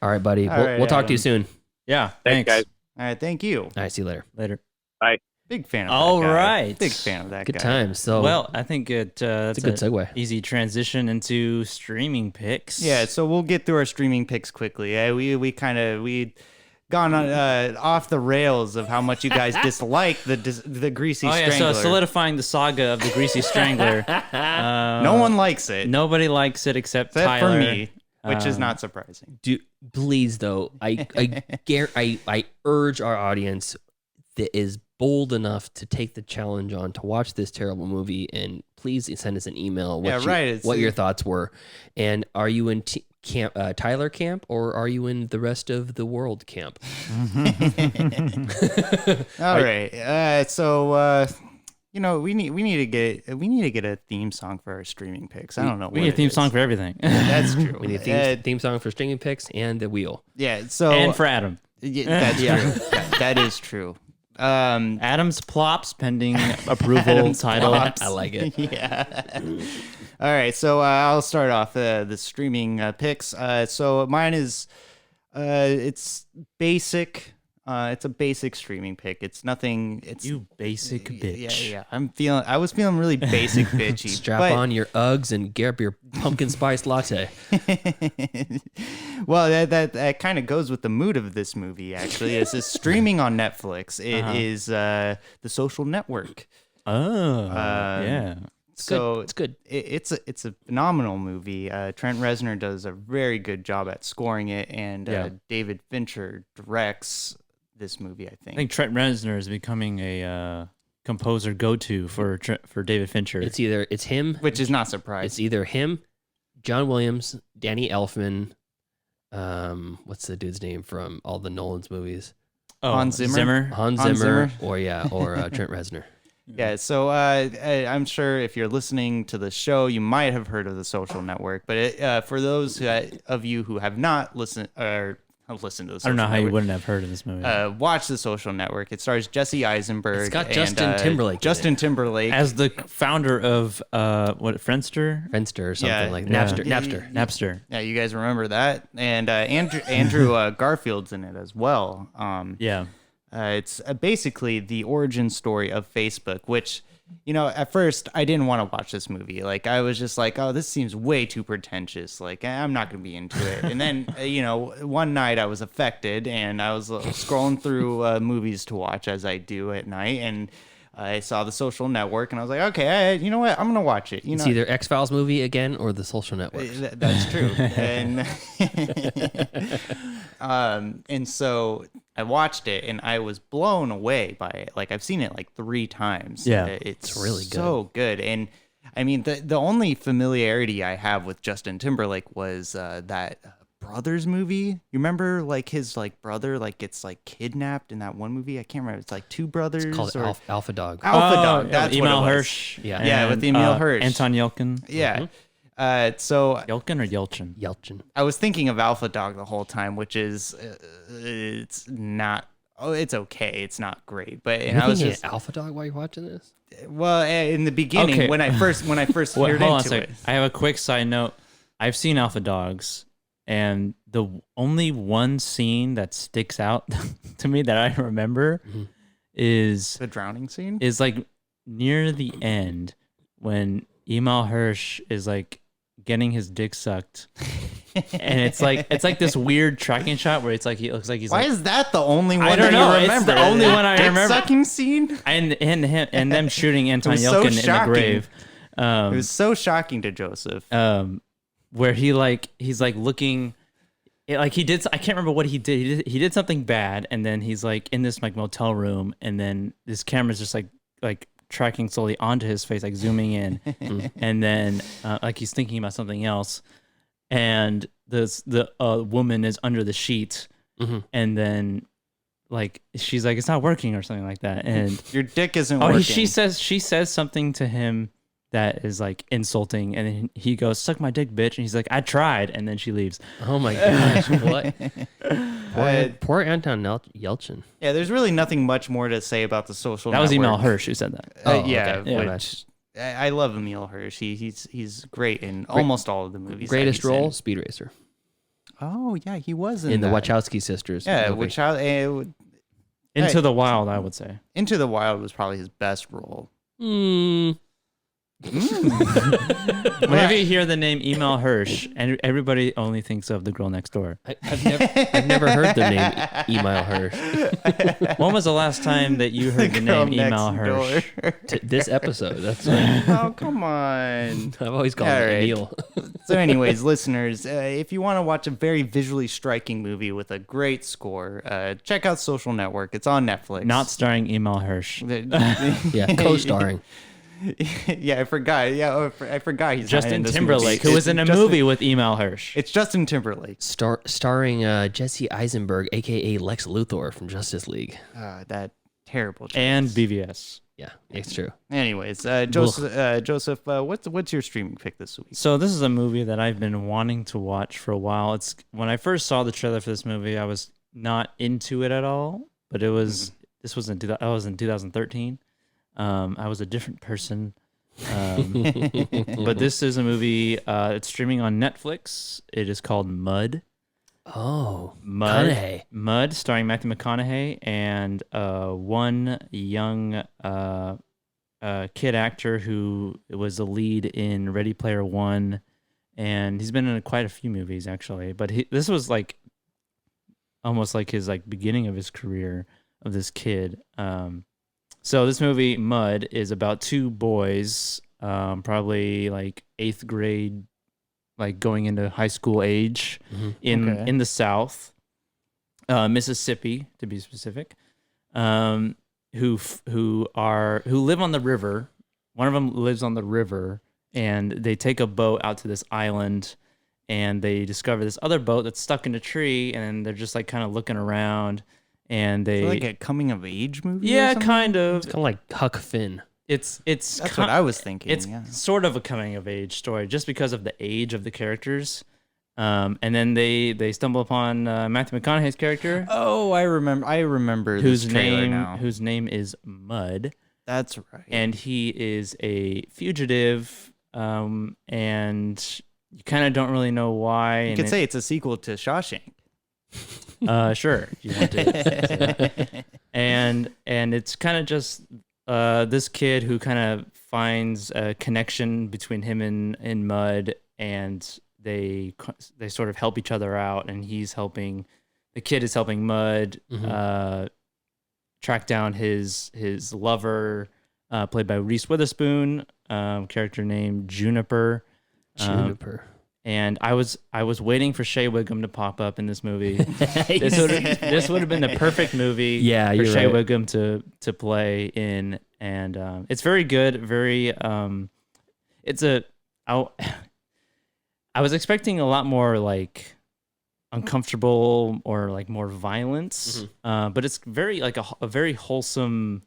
All right, buddy.
All right,
We'll talk to you
Adam.
soon.
Yeah.
Thanks, guys.
All right, thank you.
All right, see you later.
Later.
Big fan of
All
that guy.
right.
Big fan of that
Good
guy.
times. So
Well, I think that's
it's a good segue.
easy transition into streaming picks.
Yeah, so we'll get through our streaming picks quickly. We gone off the rails of how much you guys dislike the Greasy
Oh yeah,
Strangler.
so solidifying the saga of the Greasy Strangler.
No one likes it
Nobody likes it except
except
Tyler.
for me, which is not surprising.
Please though, I urge our audience that is bold enough to take the challenge on to watch this terrible movie, and please send us an email what your thoughts were. And are you in camp Tyler camp, or are you in the rest of the world camp?
All right. So we need to get a theme song for our streaming picks. I don't know.
We need a theme song for everything.
That's true.
We need a theme song for Stringing Picks and the wheel.
Yeah. So
And for Adam.
that's true. That is true.
Adam's plops pending approval title.
Plops.
I like it.
Yeah. All right, so I'll start off the streaming picks. So mine is it's basic. It's a basic streaming pick. It's nothing. It's
You basic bitch.
Yeah. I was feeling really basic bitchy.
Strap on your Uggs and get up your pumpkin spice latte.
Well, that kind of goes with the mood of this movie. Actually, it's streaming on Netflix. It is The Social Network.
Oh, yeah.
So
It's good.
It's a phenomenal movie. Trent Reznor does a very good job at scoring it, and David Fincher directs this movie. I
I think Trent Reznor is becoming a composer go-to for David Fincher.
It's him,
which is not surprising.
It's either him, John Williams, Danny Elfman. What's the dude's name from all the Nolan's movies?
Hans Zimmer.
Hans Zimmer. Or Trent Reznor.
Yeah, so I'm sure if you're listening to the show, you might have heard of The Social Network. But for those of you who have not listened or have listened to The Social Network,
I don't know how you wouldn't have heard of this movie.
Watch The Social Network. It stars Jesse Eisenberg.
It's got
and,
Justin Timberlake.
Justin Timberlake.
As the founder of Friendster?
Friendster or something like
Yeah.
that. Napster.
Yeah, you guys remember that? And Andrew Garfield's in it as well.
Yeah.
It's basically the origin story of Facebook, which, at first I didn't want to watch this movie. Like, I was just like, oh, this seems way too pretentious. Like, I'm not going to be into it. And then, one night I was affected and I was scrolling through movies to watch as I do at night. And I saw The Social Network and I was like, okay, you know what? I'm going to watch it.
It's either X-Files movie again or The Social Network.
That's true. And so I watched it and I was blown away by it. Like, I've seen it like 3 times.
Yeah.
It's
really good.
so good. And I mean, the only familiarity I have with Justin Timberlake was that Brothers movie. You remember like his brother gets kidnapped in that one movie? I can't remember. It's like Two Brothers.
It's called Alpha Dog.
Alpha Dog. That's what
Emil
it was.
Hirsch.
Yeah.
Yeah, with Emil Hirsch.
Anton Yelkin.
Yeah. So
Yelkin or Yelchin?
Yelchin.
I was thinking of Alpha Dog the whole time, which is it's not. Oh, it's okay. It's not great, but
I
was just
Alpha Dog while you're watching this.
well in the beginning
Okay.
when I first
Wait,
heard
hold on a
into
second.
it.
I have a quick side note. I've seen Alpha Dogs, and the only one scene that sticks out to me that I remember is
The drowning scene.
like near the end when Emil Hirsch is like getting his dick sucked. And it's like this weird tracking shot where it's like he looks like he's
Why
like,
is that the only one
I don't
that
know.
you
It's
remember?
the only one I
Dick
remember.
sucking scene.
and them shooting Anton
was so
Yelkin in the
shocking.
grave.
It was so shocking to Joseph.
Where he's looking like he did. I can't remember what he did. He did something bad, and then he's like in this like motel room, and then this camera's just like tracking slowly onto his face, like zooming in, and then like he's thinking about something else, and the woman is under the sheet, and then like she's like it's not working or something like that, and
Your dick isn't working.
she says something to him that is like insulting, and then he goes, "Suck my dick, bitch," and he's like, "I tried," and then she leaves.
Oh my gosh! What? Poor Anton Yelchin.
Yeah, there's really nothing much more to say about The Social
That was
Network.
Emil Hirsch who said that.
Yeah,
okay. Yeah.
which I love Emil Hirsch. He's great in almost all of the movies. that
Greatest
he's in.
role, Speed Racer.
Oh yeah, he was in
In the
that.
Wachowski sisters.
Yeah,
movie.
Into the Wild, I would say.
Into the Wild was probably his best role.
Whenever you hear the name Emil Hirsch, and everybody only thinks of the girl next door.
I've never heard the name Emil Hirsch.
When was the last time that you heard the
Girl
name Emil
next
Hirsch?
This episode. That's why
Oh, come on.
I've always called
All
it
right.
Emil.
So, anyways, listeners, if you want to watch a very visually striking movie with a great score, check out Social Network. It's on Netflix.
Not starring Emil Hirsch.
Yeah, co-starring.
Yeah, I forgot. Yeah, I forgot he's not in
Justin
this
Timberlake,
movie.
who was in a
Justin-
movie with Emil Hirsch.
It's Justin Timberlake.
Starring Jesse Eisenberg, aka Lex Luthor from Justice League.
That terrible. Choice.
And BVS.
Yeah, it's true.
Anyways, Joseph, what's your streaming pick this week?
So this is a movie that I've been wanting to watch for a while. It's when I first saw the trailer for this movie, I was not into it at all. But it was this was in 2013. I was a different person. But this is a movie. It's streaming on Netflix. It is called Mud.
Oh,
Mud. Mud, starring Matthew McConaughey and one young kid actor who was the lead in Ready Player One, and he's been in quite a few movies actually. But this was like almost like his beginning of his career of this kid. So this movie, Mud, is about two boys, probably like 8th grade, like going into high school age in the South, Mississippi to be specific, who live on the river. One of them lives on the river, and they take a boat out to this island, and they discover this other boat that's stuck in a tree, and they're just like kind of looking around. And they
Like a coming of age movie?
yeah,
or something?
kind of.
it's kind of like Huck Finn.
It's
That's what I was thinking.
It's
yeah.
sort of a coming of age story, just because of the age of the characters. And then they stumble upon Matthew McConaughey's character,
Oh, I remember
whose
this trailer
name
now.
is Mud,
That's right.
and he is a fugitive. And you kind of don't really know why.
you could say it's a sequel to Shawshank.
Sure, if you want to. and it's kind of just this kid who kind of finds a connection between him and Mud, and they sort of help each other out, and the kid is helping Mud track down his lover, played by Reese Witherspoon, character named Juniper.
Juniper.
And I was waiting for Shea Wiggum to pop up in this movie. This would have been the perfect movie
Yeah,
for
you're
Shea
right.
Wiggum to play in, and it's very good. Very I was expecting a lot more like uncomfortable or like more violence, but it's very like a very wholesome,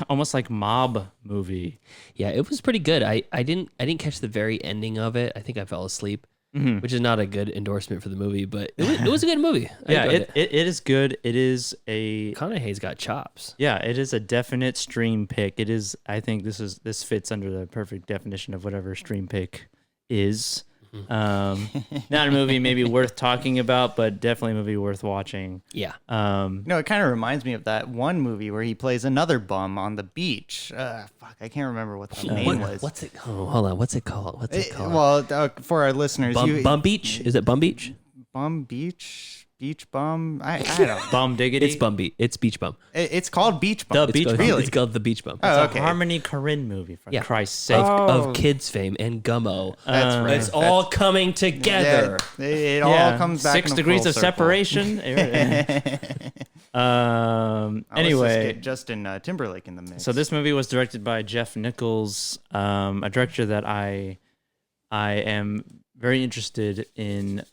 almost like mob movie.
Yeah, it was pretty good. I didn't catch the very ending of it. I think I fell asleep,
Mhm.
which is not a good endorsement for the movie, but it was a good movie. I
Yeah,
enjoyed
it is good. It is a
McConaughey's got chops.
Yeah, it is a definite stream pick. It is. I think this fits under the perfect definition of whatever stream pick is. Not a movie maybe worth talking about, but definitely a movie worth watching.
Yeah.
No, it kind of reminds me of that one movie where he plays another bum on the beach. Fuck, I can't remember what the name was.
What's it? Oh, hold on. What's it called? What's it called?
Well, for our listeners,
Bum Beach? Is it Bum Beach?
Bum Beach? Beach Bum? I don't know.
Bum diggity.
It's Bum Beach. It's Beach Bum.
It's called Beach Bum.
The
It's
Beach
called,
Bum.
Really?
It's called the Beach Bum.
Oh,
It's a
okay.
Harmony Korine movie, for
Yeah.
Christ's sake.
Of Kids fame and Gummo.
That's right.
It's all coming together.
Yeah, it all comes back
6
in a
degrees
full
of
circle.
separation. Anyway,
Let's just get Justin Timberlake in the mix.
so this movie was directed by Jeff Nichols, a director that I am very interested in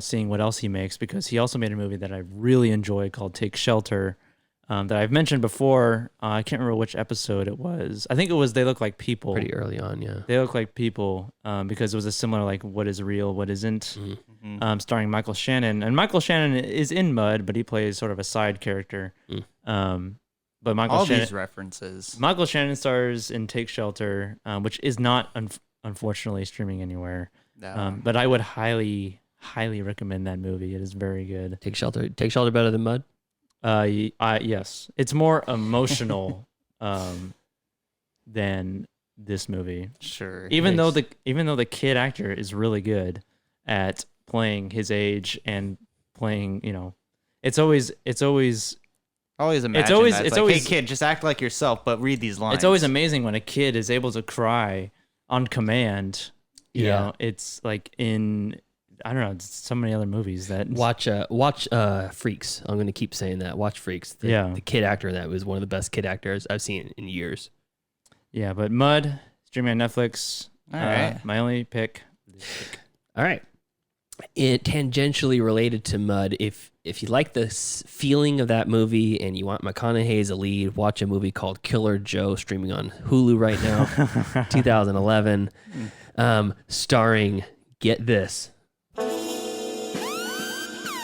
seeing what else he makes, because he also made a movie that I really enjoy called Take Shelter, that I've mentioned before. I can't remember which episode it was. I think it was They Look Like People.
Pretty early on, yeah.
They Look Like People, because it was a similar like what is real, what isn't, starring Michael Shannon. And Michael Shannon is in Mud, but he plays sort of a side character. But Michael
all
Shannon,
these references.
Michael Shannon stars in Take Shelter, which is not unfortunately streaming anywhere.
No.
But I would highly recommend that movie. It is very good.
Take Shelter. Take Shelter better than Mud?
Yes, it's more emotional than this movie.
Sure.
Even though the kid actor is really good at playing his age and playing, it's always
always imagine
It's always-
that.
it's
like,
always-
hey kid, just act like yourself, but read these lines.
it's always amazing when a kid is able to cry on command. You know, it's like in, I don't know, so many other movies that
Watch Freaks. I'm going to keep saying that. Watch Freaks. The kid actor in that was one of the best kid actors I've seen in years.
Yeah, but Mud, streaming on Netflix.
All right.
My only pick.
All right. It tangentially related to Mud. If you like the feeling of that movie and you want McConaughey as a lead, watch a movie called Killer Joe, streaming on Hulu right now, 2011, starring, get this,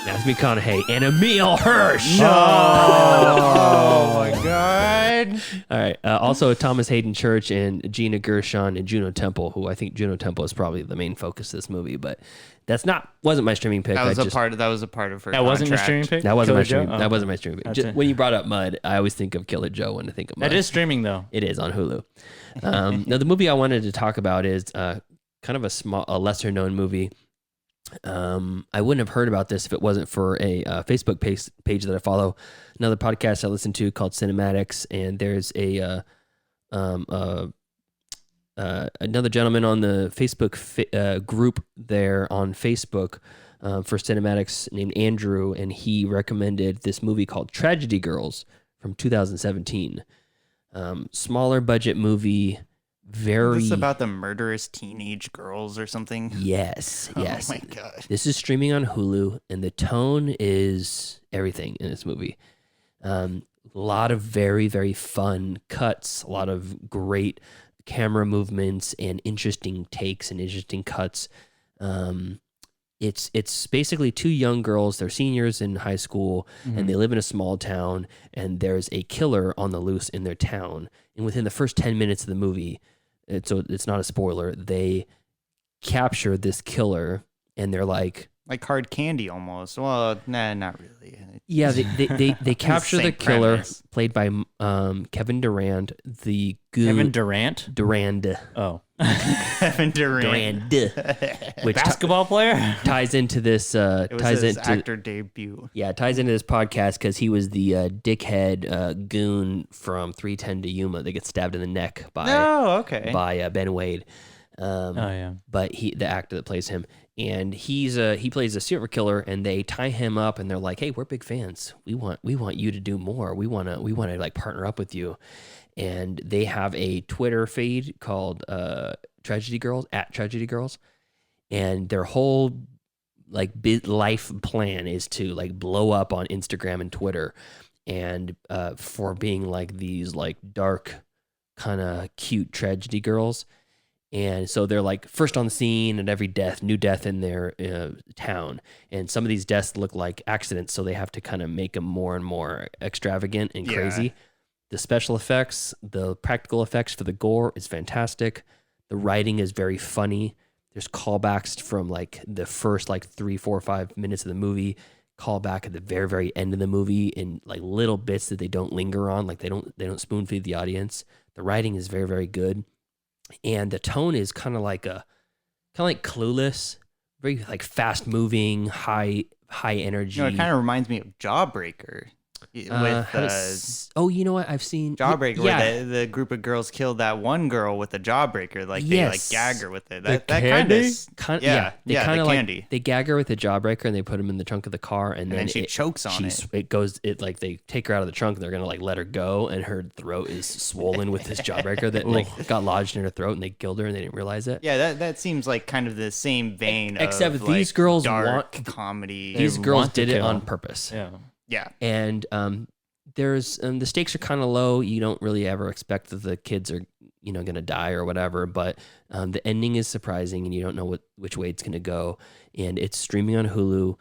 Matthew McConaughey and Emile Hirsch.
Oh my god.
All right. Also, Thomas Hayden Church and Gina Gershon and Juno Temple, who I think Juno Temple is probably the main focus of this movie, but wasn't my streaming pick.
That was a part of her
That wasn't your
contract.
streaming pick?
That wasn't my
Killer Joe?
streaming. That wasn't my streaming pick.
That's
Just,
it.
when you brought up Mud, I always think of Killer Joe when I think of Mud.
That is streaming, though.
It is on Hulu. Now, the movie I wanted to talk about is kind of a lesser known movie. I wouldn't have heard about this if it wasn't for a Facebook page that I follow. Another podcast I listen to called Cinematics, and there's another gentleman on the Facebook group there on Facebook for Cinematics named Andrew, and he recommended this movie called Tragedy Girls from 2017. Smaller budget movie. Very.
Is this about the murderous teenage girls or something?
Yes.
Oh my god.
This is streaming on Hulu, and the tone is everything in this movie. A lot of very, very fun cuts, a lot of great camera movements and interesting takes and interesting cuts. It's basically two young girls. They're seniors in high school, and they live in a small town, and there's a killer on the loose in their town. And within the first 10 minutes of the movie, so it's not a spoiler, they capture this killer, and they're like
Hard Candy almost. Well, nah, not really.
yeah, they capture the
Same
killer,
premise.
played by Kevin Durand, the goon.
Kevin Durant?
Durand.
Oh.
Kevin Durant.
Which
Basketball player?
ties into this.
It was
ties
his
into
actor debut.
Yeah, it ties into this podcast because he was the dickhead goon from 310 to Yuma that gets stabbed in the neck by Ben Wade. But the actor that plays him, and he plays a serial killer, and they tie him up, and they're like, "Hey, we're big fans. We want you to do more. We want to like partner up with you." And they have a Twitter feed called Tragedy Girls @TragedyGirls, and their whole like life plan is to like blow up on Instagram and Twitter, and for being like these like dark, kind of cute tragedy girls. And so they're like first on the scene at every new death in their town. And some of these deaths look like accidents, so they have to kind of make them more and more extravagant and crazy. The special effects, the practical effects for the gore is fantastic. The writing is very funny. There's callbacks from like the first like 3, 4, 5 minutes of the movie, callback at the very, very end of the movie, in like little bits that they don't linger on, like they don't spoon feed the audience. The writing is very, very good. And the tone is kind of like Clueless, very like fast moving, high energy.
It kind of reminds me of Jawbreaker. With
you know what? I've seen
Jawbreaker, where the group of girls killed that one girl with a jawbreaker, like they like gag her with it. That kind of
they kind of
candy.
Like they gag her with a jawbreaker, and they put him in the trunk of the car, and then
she chokes on it.
It like they take her out of the trunk, and they're gonna like let her go, and her throat is swollen with this jawbreaker that like got lodged in her throat, and they killed her, and they didn't realize it.
Yeah, that seems like kind of the same vein.
Except
of,
these
like,
girls
dark comedy.
These girls
want to
did it
kill.
on purpose.
Yeah.
And there's the stakes are kind of low. You don't really ever expect that the kids are going to die or whatever, but the ending is surprising, and you don't know which way it's going to go. And it's streaming on Hulu.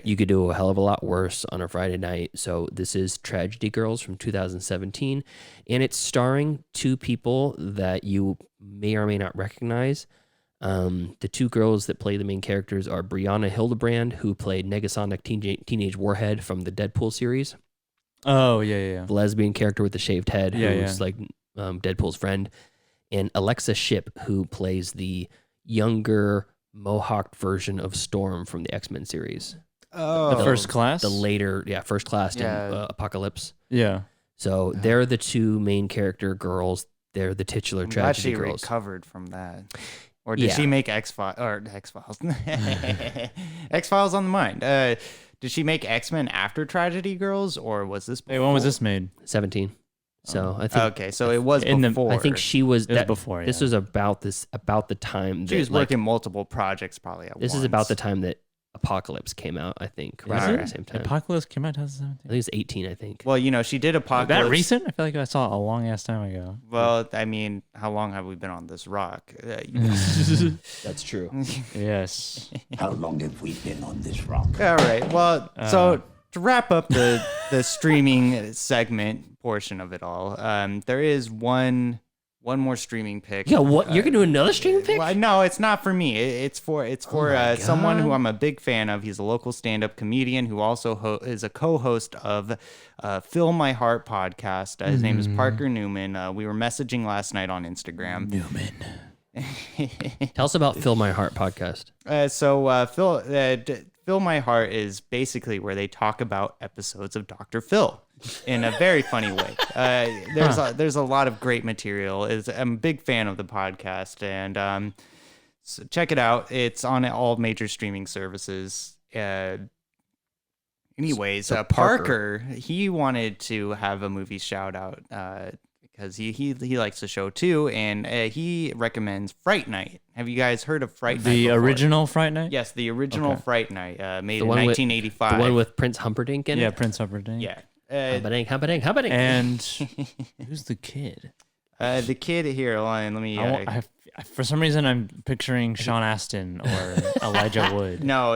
You could do a hell of a lot worse on a Friday night. So this is Tragedy Girls from 2017, and it's starring two people that you may or may not recognize. The two girls that play the main characters are Brianna Hildebrand, who played Negasonic Teenage Warhead from the Deadpool series.
Oh, yeah.
The lesbian character with the shaved head, who's like Deadpool's friend. and Alexa Shipp, who plays the younger mohawked version of Storm from the X-Men series.
Oh,
The First Class?
The later, First Class
Yeah.
and Apocalypse.
Yeah.
So they're the two main character girls. They're the titular
I'm glad
tragedy
she
girls.
recovered from that. Or did
Yeah.
she make X-Files? X-Files on the mind. Did she make X-Men after Tragedy Girls, or was this before?
Hey, when was this made?
17. So I think
Okay, so it was
In the-
before.
I think she was
It was before,
This
yeah.
was about the time
she
that,
was working multiple projects probably at
This
once.
is about the time that Apocalypse came out, I think, right
Is
around
it?
the same time.
Apocalypse came out in
I
2017.
think it was 18, I think.
Well, she did Apocalypse.
That recent? I feel like I saw it a long ass time ago.
Well, I mean, how long have we been on this rock?
That's true.
Yes.
How long have we been on this rock?
All right. Well, so to wrap up the streaming segment portion of it all, there is one more streaming pick.
Yeah, what? You're going to do another stream pick?
Well, no, it's not for me. It's for someone who I'm a big fan of. He's a local stand-up comedian who also is a co-host of Fill My Heart podcast. His name is Parker Newman. We were messaging last night on Instagram.
Tell us about Fill My Heart podcast.
Fill My Heart is basically where they talk about episodes of Dr. Phil in a very funny way. There's a lot of great material. I'm a big fan of the podcast, and so check it out. It's on all major streaming services. Anyways,
So
Parker, he wanted to have a movie shout out because he likes the show too, and he recommends Fright Night. Have you guys heard of Fright Night?
The
before?
original Fright Night?
Yes, the original
Okay.
Fright Night, made
The
in
one with-
1985.
The one with Prince Humperdinck in
Yeah,
it?
Prince Humperdinck.
Yeah.
Humperdinck.
And who's the kid?
The kid here, hold on, let me.
For some reason, I'm picturing Sean Astin or Elijah Wood.
No,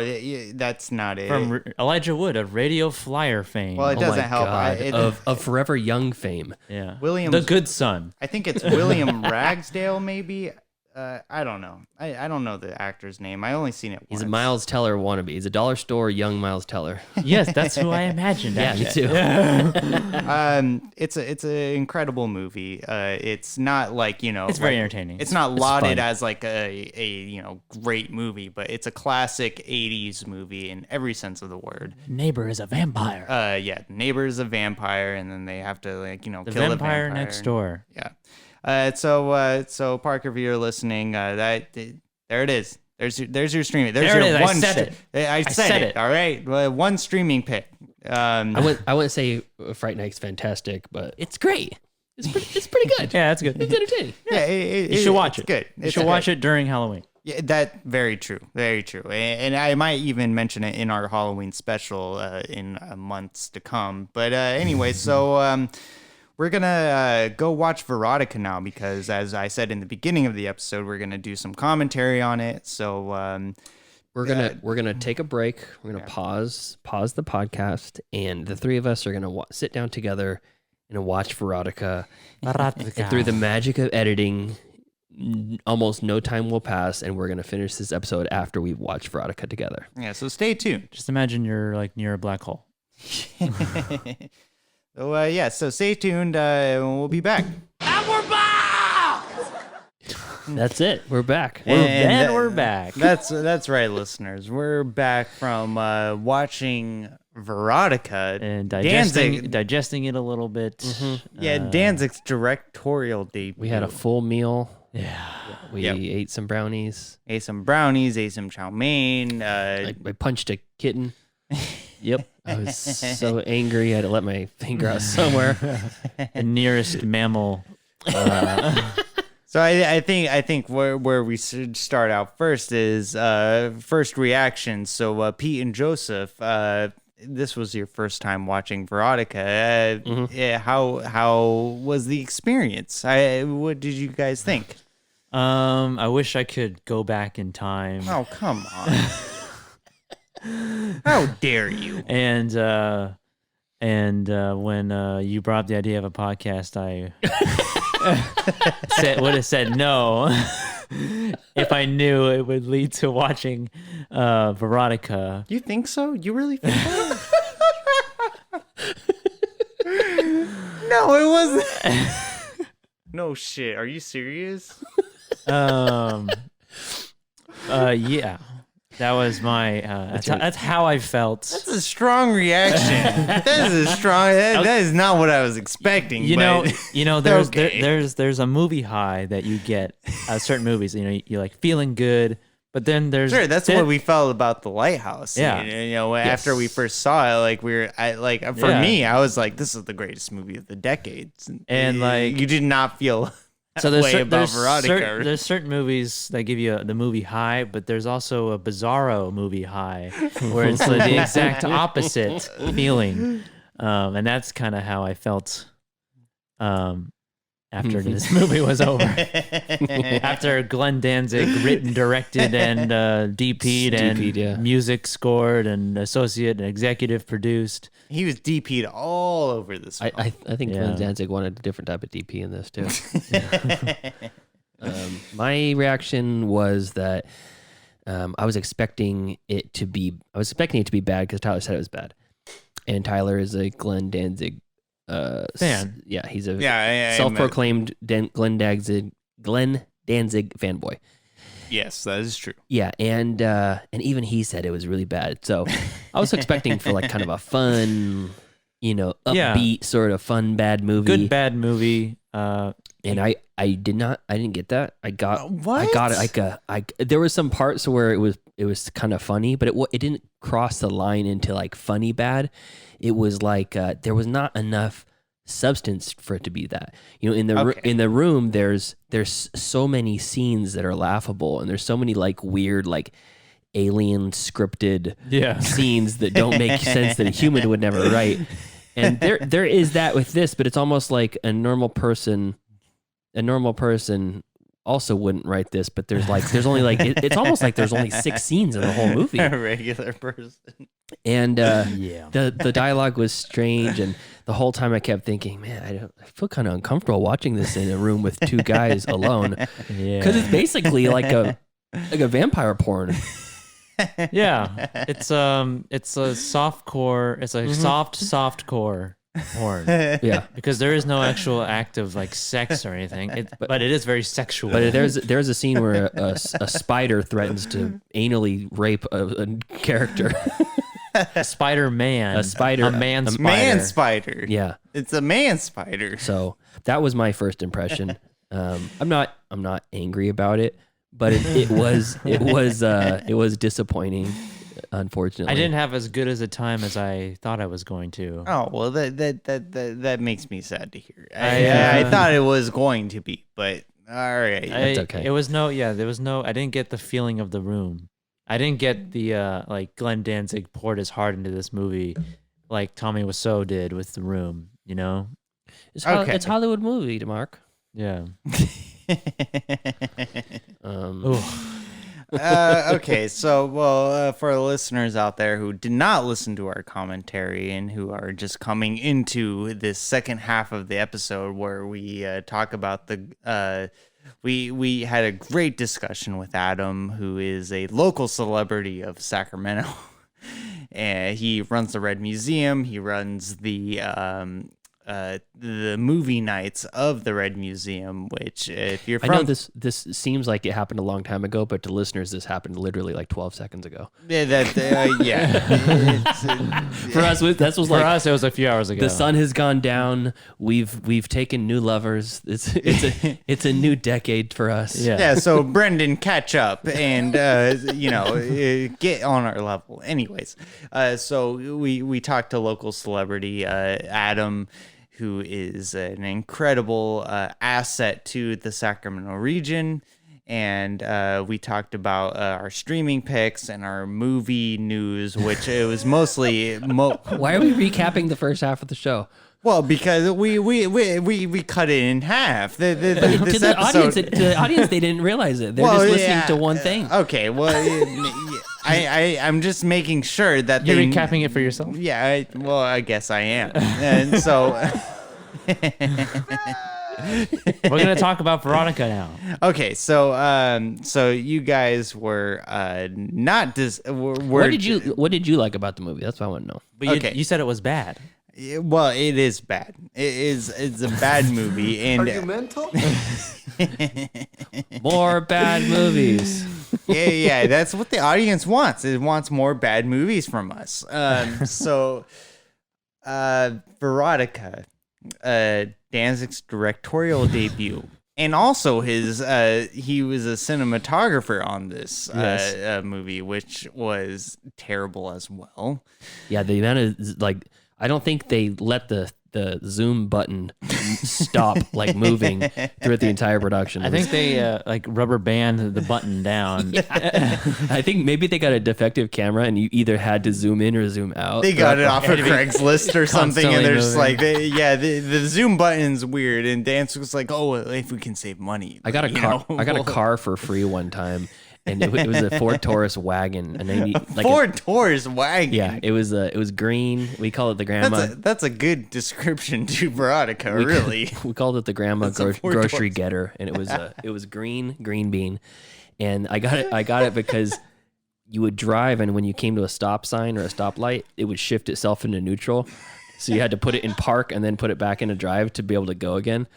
that's not it.
From Elijah Wood of Radio Flyer fame.
Well, it
Oh
doesn't
my
help.
God. Of Forever Young fame.
Yeah.
Williams-
The Good Son.
I think it's William Ragsdale, maybe. I don't know. I don't know the actor's name. I only seen it once.
He's a Miles Teller wannabe. He's a dollar store young Miles Teller.
Yes, that's who I imagined.
Yeah, me
actually.
too.
It's an incredible movie. It's not like
It's very entertaining.
It's not lauded
fun.
as like a great movie, but it's a classic '80s movie in every sense of the word.
Neighbor is a vampire.
Yeah, neighbor's a vampire, and then they have to
the
kill
vampire
a vampire
next door.
Yeah. So Parker, if you're listening, there it is. There's your streaming. There's
There it
your
is. I
one.
said it.
I said it. All right. Well, one streaming pick.
I wouldn't say Fright Night's fantastic, but it's great. It's pretty good.
Yeah, that's good.
It's entertaining.
Yeah,
You should watch
it's
it.
Good.
You should watch it during Halloween.
Yeah, that very true. Very true. And I might even mention it in our Halloween special in months to come. But anyway, so we're gonna go watch Verotika now because, as I said in the beginning of the episode, we're gonna do some commentary on it. So
We're gonna take a break. We're gonna pause the podcast, and the three of us are gonna sit down together and watch Verotika. And through the magic of editing, almost no time will pass, and we're gonna finish this episode after we've watched Verotika together.
yeah, so stay tuned.
Just imagine you're like near a black hole.
So so stay tuned. We'll be back.
That's it. We're back.
We're back.
That's right, listeners. We're back from watching Verotika
And
Danzig.
digesting it a little bit.
Yeah, Danzig's directorial debut.
We had a full meal.
Yeah.
We ate some brownies.
ate some brownies, ate some chow mein.
I punched a kitten. Yep. I was so angry I had to let my finger out somewhere.
The nearest mammal.
So I think where we should start out first is first reaction. So Pete and Joseph, this was your first time watching Verotika. Yeah, how was the experience? What did you guys think?
I wish I could go back in time.
Oh, come on. How dare you?
And when you brought up the idea of a podcast, I would have said no if I knew it would lead to watching Verotika.
You think so? You really think so? No, it wasn't. No shit. Are you serious?
Yeah. That was my. That's how I felt.
That's a strong reaction. That is a strong. That is not what I was expecting.
There's
okay.
there's a movie high that you get certain movies. You're like feeling good, but then there's
Sure, that's what we felt about The Lighthouse.
Yeah.
After we first saw it, like me, I was like, this is the greatest movie of the decade.
And, like-
you did not feel
So
that
there's,
way
cer-
about
there's,
Verotika.
there's certain movies that give you the movie high, but there's also a bizarro movie high where it's like the exact opposite feeling. And that's kind of how I felt after this movie was over. After Glenn Danzig written, directed, and DP'd and
yeah.
music scored and associate and executive produced.
He was DP'd all over this film.
I think
Yeah.
Glenn Danzig wanted a different type of DP in this too. My reaction was that I was expecting it to be bad because Tyler said it was bad, and Tyler is a Glenn Danzig
Fan.
Yeah, he's a
Yeah,
self-proclaimed Glenn Danzig fanboy.
Yes, that is true.
Yeah, and even he said it was really bad. So I was expecting for like kind of a fun, upbeat sort of fun bad movie.
Good bad movie.
And I didn't get that. I got
What?
I got it like there was some parts where it was kind of funny, but it didn't cross the line into like funny bad. It was like there was not enough substance for it to be that. In the room there's so many scenes that are laughable, and there's so many like weird like alien scripted scenes that don't make sense that a human would never write. And there is that with this, but it's almost like a normal person also wouldn't write this, but there's only like it's almost like there's only 6 scenes in the whole movie.
A regular person.
And the dialogue was strange, and the whole time I kept thinking, man, I feel kind of uncomfortable watching this in a room with 2 guys alone, because it's basically like a vampire porn.
Yeah, it's a softcore. It's a softcore porn.
Yeah,
Because there is no actual act of like sex or anything, but it is very sexual.
but there's a scene where a spider threatens to anally rape a character.
a Spider-Man,
A spider-
a man
a
spider.
Man spider.
Yeah,
It's a man spider.
so that was my first impression. I'm not angry about it, but it was disappointing. Unfortunately,
I didn't have as good as a time as I thought I was going to.
Oh well, that makes me sad to hear. I thought it was going to be, but all right.
That's okay.
There was no. I didn't get the feeling of the room. I didn't get the like Glenn Danzig poured his heart into this movie, like Tommy Wiseau did with The Room.
It's
Okay.
it's Hollywood movie, DeMarc.
Yeah.
Okay, so for the listeners out there who did not listen to our commentary and who are just coming into this second half of the episode where we talk about we had a great discussion with Adam, who is a local celebrity of Sacramento. And he runs the Red Museum. He runs the movie nights of the Red Museum, which if you're
I
from
know this seems like it happened a long time ago, but to listeners, this happened literally like 12 seconds ago.
yeah.
For us, that was
For
like
us, it was a few hours ago.
the sun has gone down. We've taken new lovers. It's a new decade for us.
Yeah.
So Brendan, catch up and get on our level. Anyways, so we talked to local celebrity Adam, who is an incredible asset to the Sacramento region. And we talked about our streaming picks and our movie news, which it was mostly...
Why are we recapping the first half of the show?
Well, because we cut it in half.
To the audience, they didn't realize it. They're just listening to one thing.
Okay, well, I'm just making sure that
You're
they
recapping it for yourself?
Yeah, I guess I am. And so
We're gonna talk about Verotika now.
okay, so you guys were not
What did you like about the movie? That's what I want to know.
But
Okay.
you said it was bad.
Well, it is bad. It's a bad movie, and
Are you mental?
More bad movies.
yeah, that's what the audience wants. It wants more bad movies from us. Verotika, Danzig's directorial debut, and also his he was a cinematographer on this movie, which was terrible as well.
Yeah, the amount of like, I don't think they let the zoom button stop like moving throughout the entire production.
I think they like rubber band the button down.
I think maybe they got a defective camera and you either had to zoom in or zoom out.
They got it off of Craigslist or something, and they're just like,
moving.
the zoom button's weird. And Danzig was like, oh, well, if we can save money,
I got a car. I got a car for free one time, and it was a Ford Taurus wagon,
Ford Taurus wagon.
Yeah, it was green. We call it the grandma.
That's a good description to Verotika, really.
We called it the grandma
Ford
grocery
Taurus.
getter, and it was green bean, and I got it because you would drive, and when you came to a stop sign or a stoplight, it would shift itself into neutral, so you had to put it in park and then put it back into drive to be able to go again.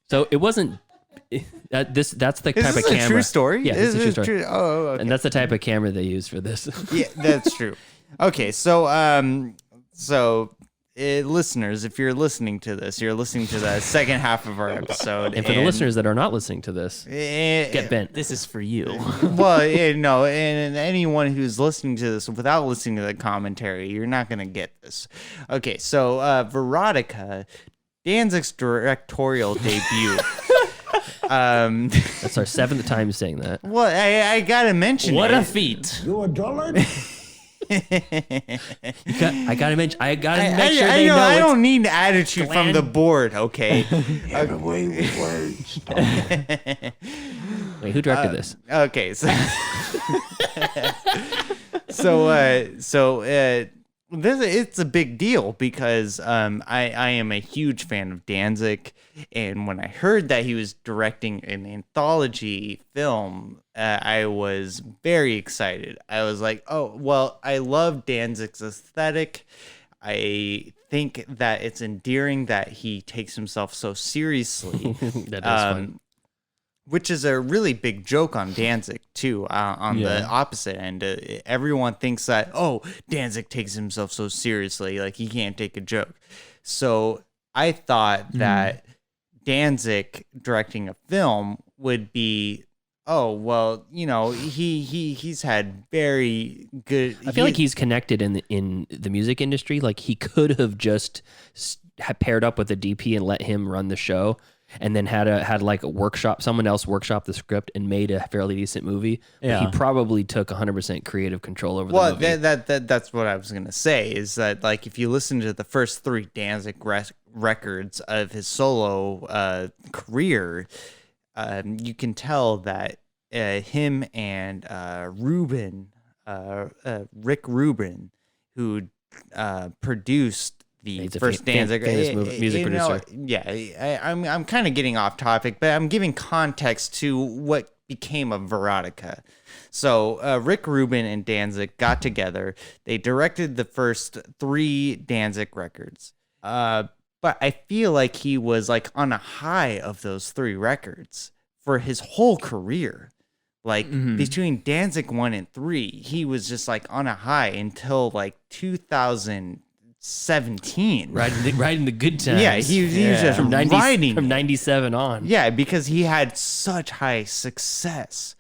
So it wasn't. That's the type of camera.
Is this a true story?
Yeah, it's a true story.
True? Oh, okay.
And that's the type of camera they use for this.
Yeah, that's true. Okay, so listeners, if you're listening to this, you're listening to the second half of our episode.
And for the listeners that are not listening to this, get bent.
This is for you.
Well, no, and anyone who's listening to this without listening to the commentary, you're not gonna get this. Okay, so Verotika, Danzig's directorial debut.
That's our 7th time saying that.
Well, I gotta mention
What
it.
a feat.
You a dullard?
I gotta make sure
I
they know.
I
it's-
don't need attitude from the board, okay?
Get away with words.
Wait, who directed this?
Okay, this it's a big deal because I am a huge fan of Danzig, and when I heard that he was directing an anthology film, I was very excited. I was like, oh well, I love Danzig's aesthetic. I think that it's endearing that he takes himself so seriously.
That is fun.
Which is a really big joke on Danzig, too, on the opposite end. Everyone thinks that, oh, Danzig takes himself so seriously, like he can't take a joke. So I thought that Danzig directing a film would be, oh, well, he's had very good...
I feel like he's connected in the music industry. Like he could have just paired up with a DP and let him run the show, and then had like a workshop, someone else workshop the script and made a fairly decent movie. But
Yeah.
he probably took 100% creative control over the movie.
Well, that's what I was gonna say. Is that like if you listen to the first 3 Danzig records of his solo career, you can tell that him and Rick Rubin, who produced the
He's a
first Danzig
famous music producer.
I'm kind of getting off topic, but I'm giving context to what became of Verotika. So Rick Rubin and Danzig got together. They directed the first 3 Danzig records. But I feel like he was like on a high of those 3 records for his whole career. Like between Danzig 1 and 3, he was just like on a high until like 2017.
Riding the good times.
Yeah, he was just
from
riding.
from 97 on.
Yeah, because he had such high success.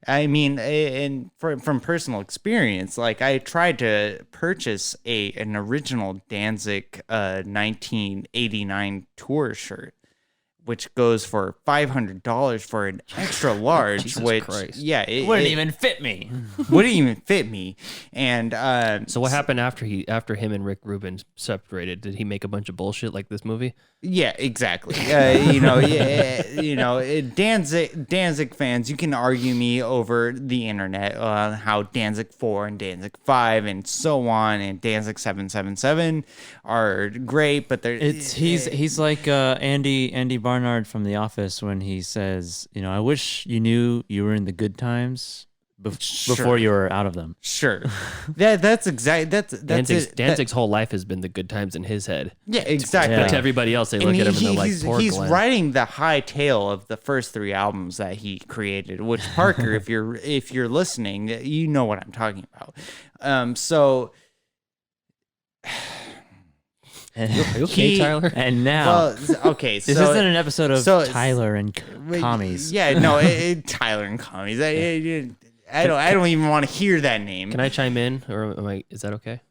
I mean, and from personal experience, like I tried to purchase an original Danzig 1989 tour shirt, which goes for $500 for an extra large.
Jesus
which
Christ.
yeah, it
Wouldn't even fit me.
wouldn't even fit me. And
So what happened after him and Rick Rubin separated? Did he make a bunch of bullshit like this movie?
Yeah, exactly. Danzig fans, you can argue me over the internet on how Danzig 4 and Danzig 5 and so on, and Danzig 777 are great, but they're
He's like Andy Barnard from The Office when he says, I wish you knew you were in the good times before you were out of them.
Sure. That's
Danzig's whole life has been the good times in his head.
Yeah, exactly.
But to everybody else, they look at him and they're like, poor
he's
Glenn.
writing the high tale of the first 3 albums that he created, which Parker, if you're listening, you know what I'm talking about. So
Are you okay, Tyler?
And now,
well, okay, so
this isn't an episode of Tyler and commies.
Yeah, no, Tyler and commies. I don't even want to hear that name.
Can I chime in, or is that okay?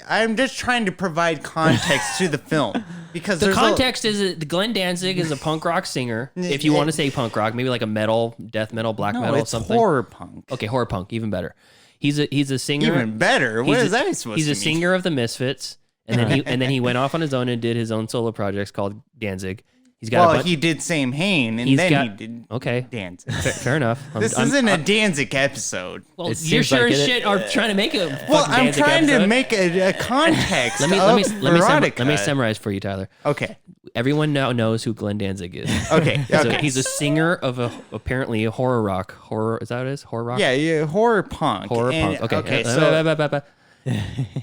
I'm just trying to provide context to the film because
The context is that Glenn Danzig is a punk rock singer. If you want to say punk rock, maybe like a metal, death metal, black metal,
it's
something.
horror punk.
Okay, horror punk, even better. He's a singer.
Even better. What is that supposed to mean?
He's a singer of the Misfits, and then he went off on his own and did his own solo projects called Danzig. He's got
he did Samhain, and
He's
then
got-
he did
okay.
Danzig.
Fair enough.
This isn't a Danzig episode.
Well,
It
you
seems
sure
like
as
it.
shit are trying to make a
Well,
fucking
I'm
Danzig
trying to
episode.
make a context.
Let me
Verotika.
let me summarize for you, Tyler.
Okay.
Everyone now knows who Glenn Danzig is.
Okay.
So
Okay.
he's a singer of apparently a horror rock. Is that what it is? Horror rock?
Yeah, horror punk.
Horror
And-
punk. Okay.
So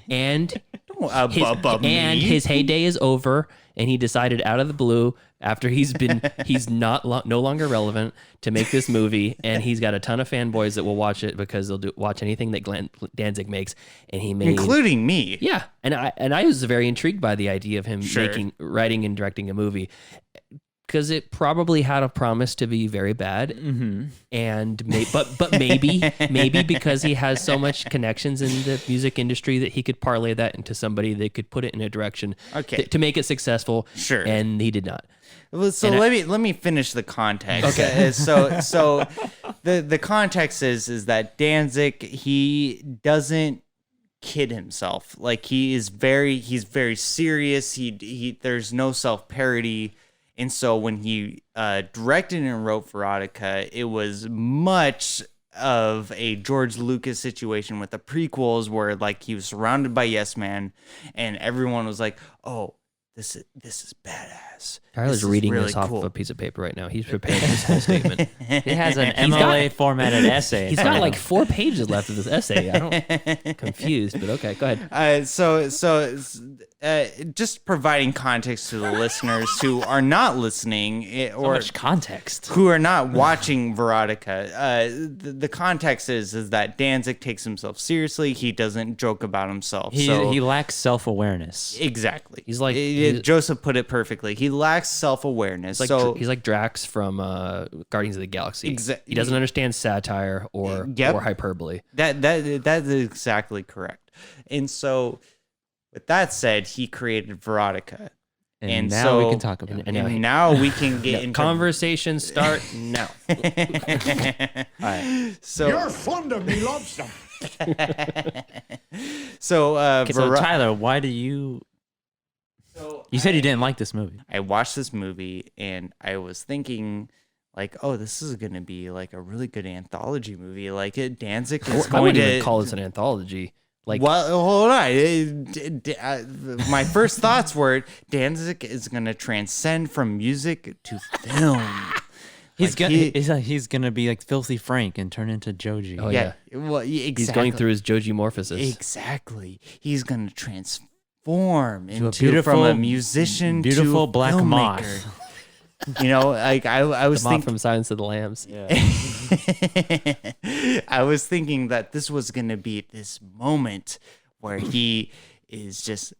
and
above me.
his heyday is over, and he decided out of the blue after he's no longer relevant to make this movie, and he's got a ton of fanboys that will watch it because they'll watch anything that Glenn Danzig makes, and he made
including me.
yeah, and I was very intrigued by the idea of him
Sure.
writing and directing a movie. Because it probably had a promise to be very bad, and but maybe because he has so much connections in the music industry that he could parlay that into somebody that could put it in a direction
Okay.
to make it successful.
Sure.
And he did not.
Well, so let me finish the context.
Okay.
So the context is that Danzig, he doesn't kid himself. Like he's very serious. He there's no self-parody. And so when he directed and wrote Verotika, it was much of a George Lucas situation with the prequels where like he was surrounded by yes man and everyone was like, oh, this is badass.
Tyler's
This is
reading
really
this off
cool.
of a piece of paper right now. He's preparing his whole statement.
He has an MLA formatted essay.
He's got like 4 pages left of this essay. I'm confused, but okay, go ahead.
Just providing context to the listeners who are not listening
So
or
much context.
who are not watching Verotika. The context is that Danzig takes himself seriously. He doesn't joke about himself.
He lacks self-awareness.
Exactly.
He's like-
Joseph put it perfectly. He lacks self-awareness.
He's like Drax from Guardians of the Galaxy. He doesn't understand satire or hyperbole.
That is exactly correct. And so, with that said, he created Verotika.
And now we can talk about it.
And now we can get into
Conversations start now.
All right. So
You're fond of me, lobster.
so
So Tyler, why do you? You said you didn't like this movie.
I watched this movie and I was thinking, like, oh, this is gonna be like a really good anthology movie. Like, Danzig is
I
going
wouldn't
to
even call this an anthology. Like,
well, hold on. My first thoughts were Danzig is gonna transcend from music to film.
He's gonna be like Filthy Frank and turn into Joji.
oh yeah,
Well, exactly.
he's going through his Joji morphosis.
Exactly. He's gonna transform
To a
into
beautiful-
from a musician
beautiful
to a
black
filmmaker.
moth.
You know, like I was
The moth
thinking.
from Silence of the Lambs.
I was thinking that this was gonna be this moment where he is just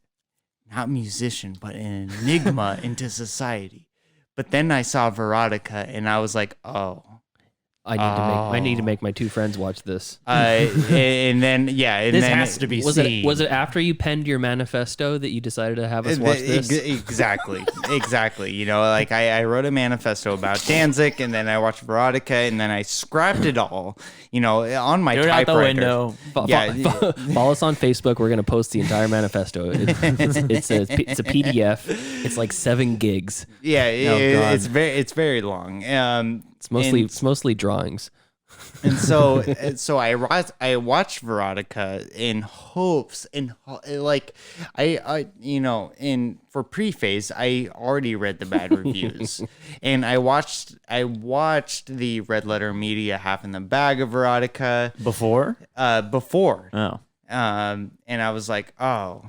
not musician, but an enigma into society. But then I saw Verotika, and I was like, oh.
I need to make my 2 friends watch this.
And then
This has to be
Was
seen.
it after you penned your manifesto that you decided to have us watch this?
Exactly. You know, like I wrote a manifesto about Danzig, and then I watched Verotika, and then I scrapped it all, you know, on my
Threw it out
typewriter.
the window.
Yeah.
Follow us on Facebook. We're gonna post the entire manifesto. It's a PDF. It's like 7 gigs.
Yeah,
God.
it's very long.
It's mostly drawings.
And so I watched Verotika in hopes like I for preface I already read the bad reviews, and I watched the Red Letter Media Half in the Bag of Verotika
Before?
before.
Oh.
And I was like, I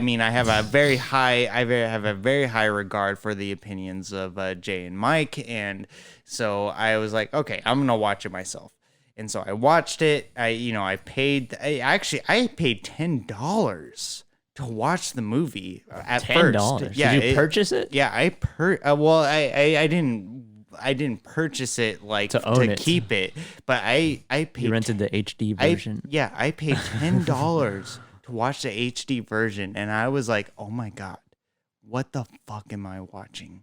mean, I have a very high regard for the opinions of Jay and Mike, and so I was like, okay, I'm gonna watch it myself. And so I watched it. I paid $10 to watch the movie at
$10.
first. Yeah,
Did you purchase it?
Yeah, I didn't purchase it like
To own it.
keep it, but I paid.
You rented the HD version.
I paid $10 to watch the HD version, and I was like, "Oh my god, what the fuck am I watching?"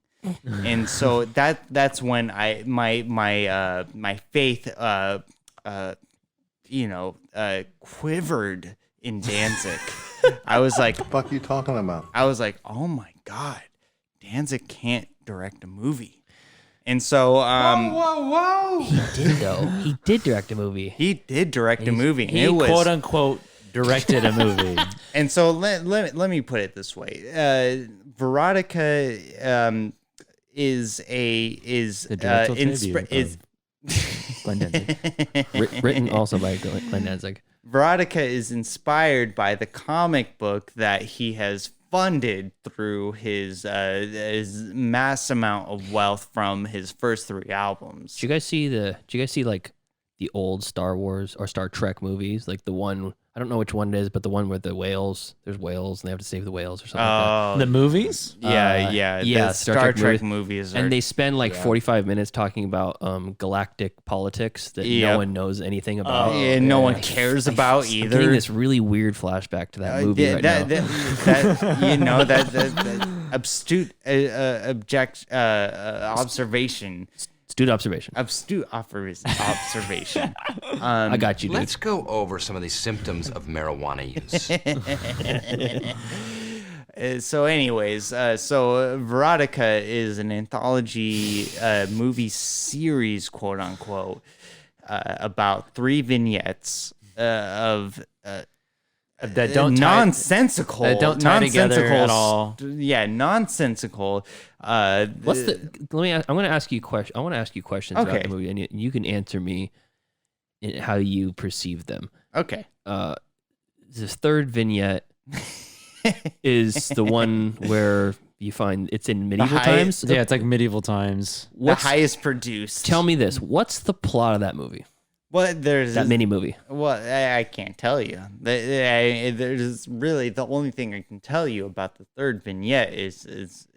And so that's when my faith quivered in Danzig. I was like,
The fuck you talking about?
I was like, "Oh my god, Danzig can't direct a movie." And so
He did though. He did direct a movie.
he did direct a movie, and
He
it was
quote unquote directed a movie.
And so let me put it this way: Verotika is
The directorial debut
is
Glenn Danzig.
Written also by Glenn Danzig.
Verotika is inspired by the comic book that he has funded through his mass amount of wealth from his first 3 albums.
Did you guys see like the old Star Wars or Star Trek movies? Like the one, I don't know which one it is, but the one with the whales. There's whales and they have to save the whales or something like
The movies?
yeah.
yeah,
The
Star
Star
Trek
Trek movies
that.
are,
And they spend like 45 minutes talking about galactic politics that no one knows anything about.
no one cares about
I'm
either.
getting this really weird flashback to that movie right now.
that astute observation.
Astute observation.
Astute observation.
I got you, dude.
Let's go over some of these symptoms of marijuana use.
So anyways, Verotika is an anthology movie series, quote unquote, about 3 vignettes of
That don't
nonsensical.
That don't tie together at all.
Yeah, nonsensical.
What's the? Let me. I'm going to ask you question. I want to ask you questions about
Okay.
the movie, and you can answer me in how you perceive them.
Okay.
This third vignette is the one where you find it's in medieval times.
Yeah, it's like medieval times.
The highest produced.
Tell me this: what's the plot of that movie?
Well, there's
That mini movie.
Well, I can't tell you. There's really the only thing I can tell you about the third vignette is it's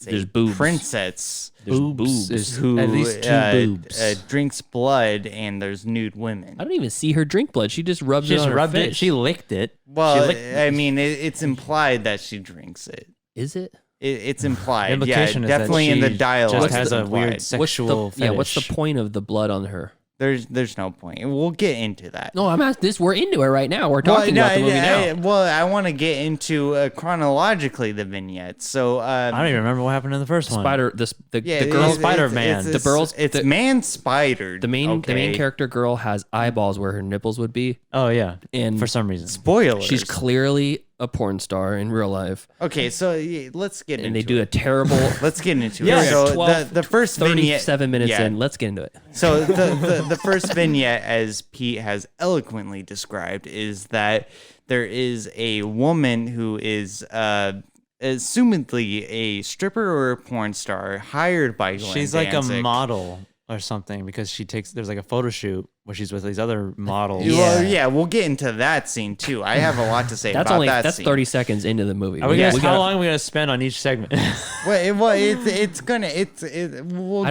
There's
a
boobs.
princess
There's boobs.
There's
who
at least 2 boobs.
drinks blood, and there's nude women.
I don't even see her drink blood. She just rubs
She
it
just
on her
rubbed
face.
it. She licked it.
Well,
She licked-
I mean, it's implied that she drinks it.
Is it?
It's implied.
Implication
yeah,
is that
definitely in the
she
dialogue.
just has
it's
a weird
implied.
sexual fetish.
What's the point of the blood on her?
There's no point. We'll get into that.
No, I'm asking this. We're into it right now. We're talking about the movie now.
I want to get into chronologically the vignettes. So
I don't even remember what happened in the first one.
The
yeah,
girl,
Spider-Man.
the girls,
It's man spidered.
the main
okay?
character girl has eyeballs where her nipples would be,
Oh yeah,
and
for some reason.
Spoilers.
she's clearly a porn star in real life.
Okay, so let's get
And
into
they do
it.
a terrible.
Let's get into
Yeah,
it. So
12,
the first vignette,
37 minutes
yeah.
in. Let's get into it.
So the first vignette, as Pete has eloquently described, is that there is a woman who is assumedly a stripper or a porn star hired by Glenn
She's like a
Danzig.
model or something because there's like a photo shoot where she's with these other models.
Well, yeah, we'll get into that scene too. I have a lot to say
That's
about
only
that
that's
scene.
30 seconds into the movie.
How long are we gonna spend on each segment?
We'll
I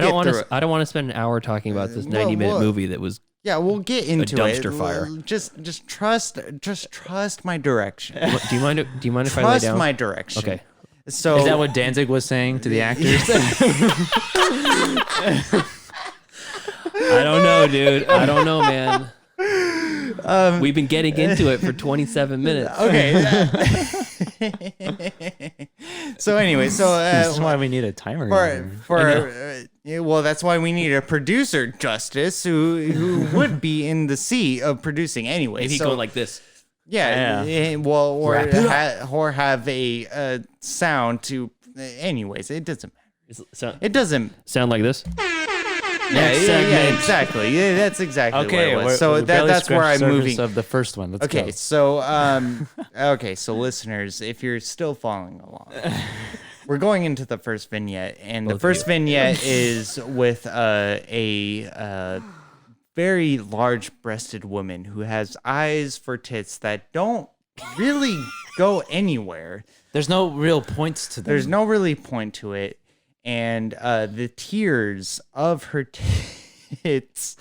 get
don't want
through
to. I don't want to spend an hour talking about this 90-minute
well,
movie that was.
Yeah, we'll get into
dumpster
it.
fire.
Just trust my direction.
Do you mind? Do you mind if I lay
Trust
down?
my direction.
Okay.
So
Is that what Danzig was saying to the actors?
I don't know, dude. I don't know, man. We've been getting into it for 27 minutes.
Okay. So anyway,
This is why we need a timer.
for Yeah, well, that's why we need a producer, Justice, who would be in the seat of producing anyway.
Maybe going like this.
Yeah. Well, or have a sound to. Anyways, it doesn't matter. It doesn't
sound like this.
Yeah, exactly. Yeah, that's exactly what it was. So that's where I'm moving.
Of the first one. Let's go.
So listeners, if you're still following along, we're going into the first vignette, and the first vignette is with a very large-breasted woman who has eyes for tits that don't really go anywhere.
There's no real points to them.
There's no really point to it. And the tears of her tits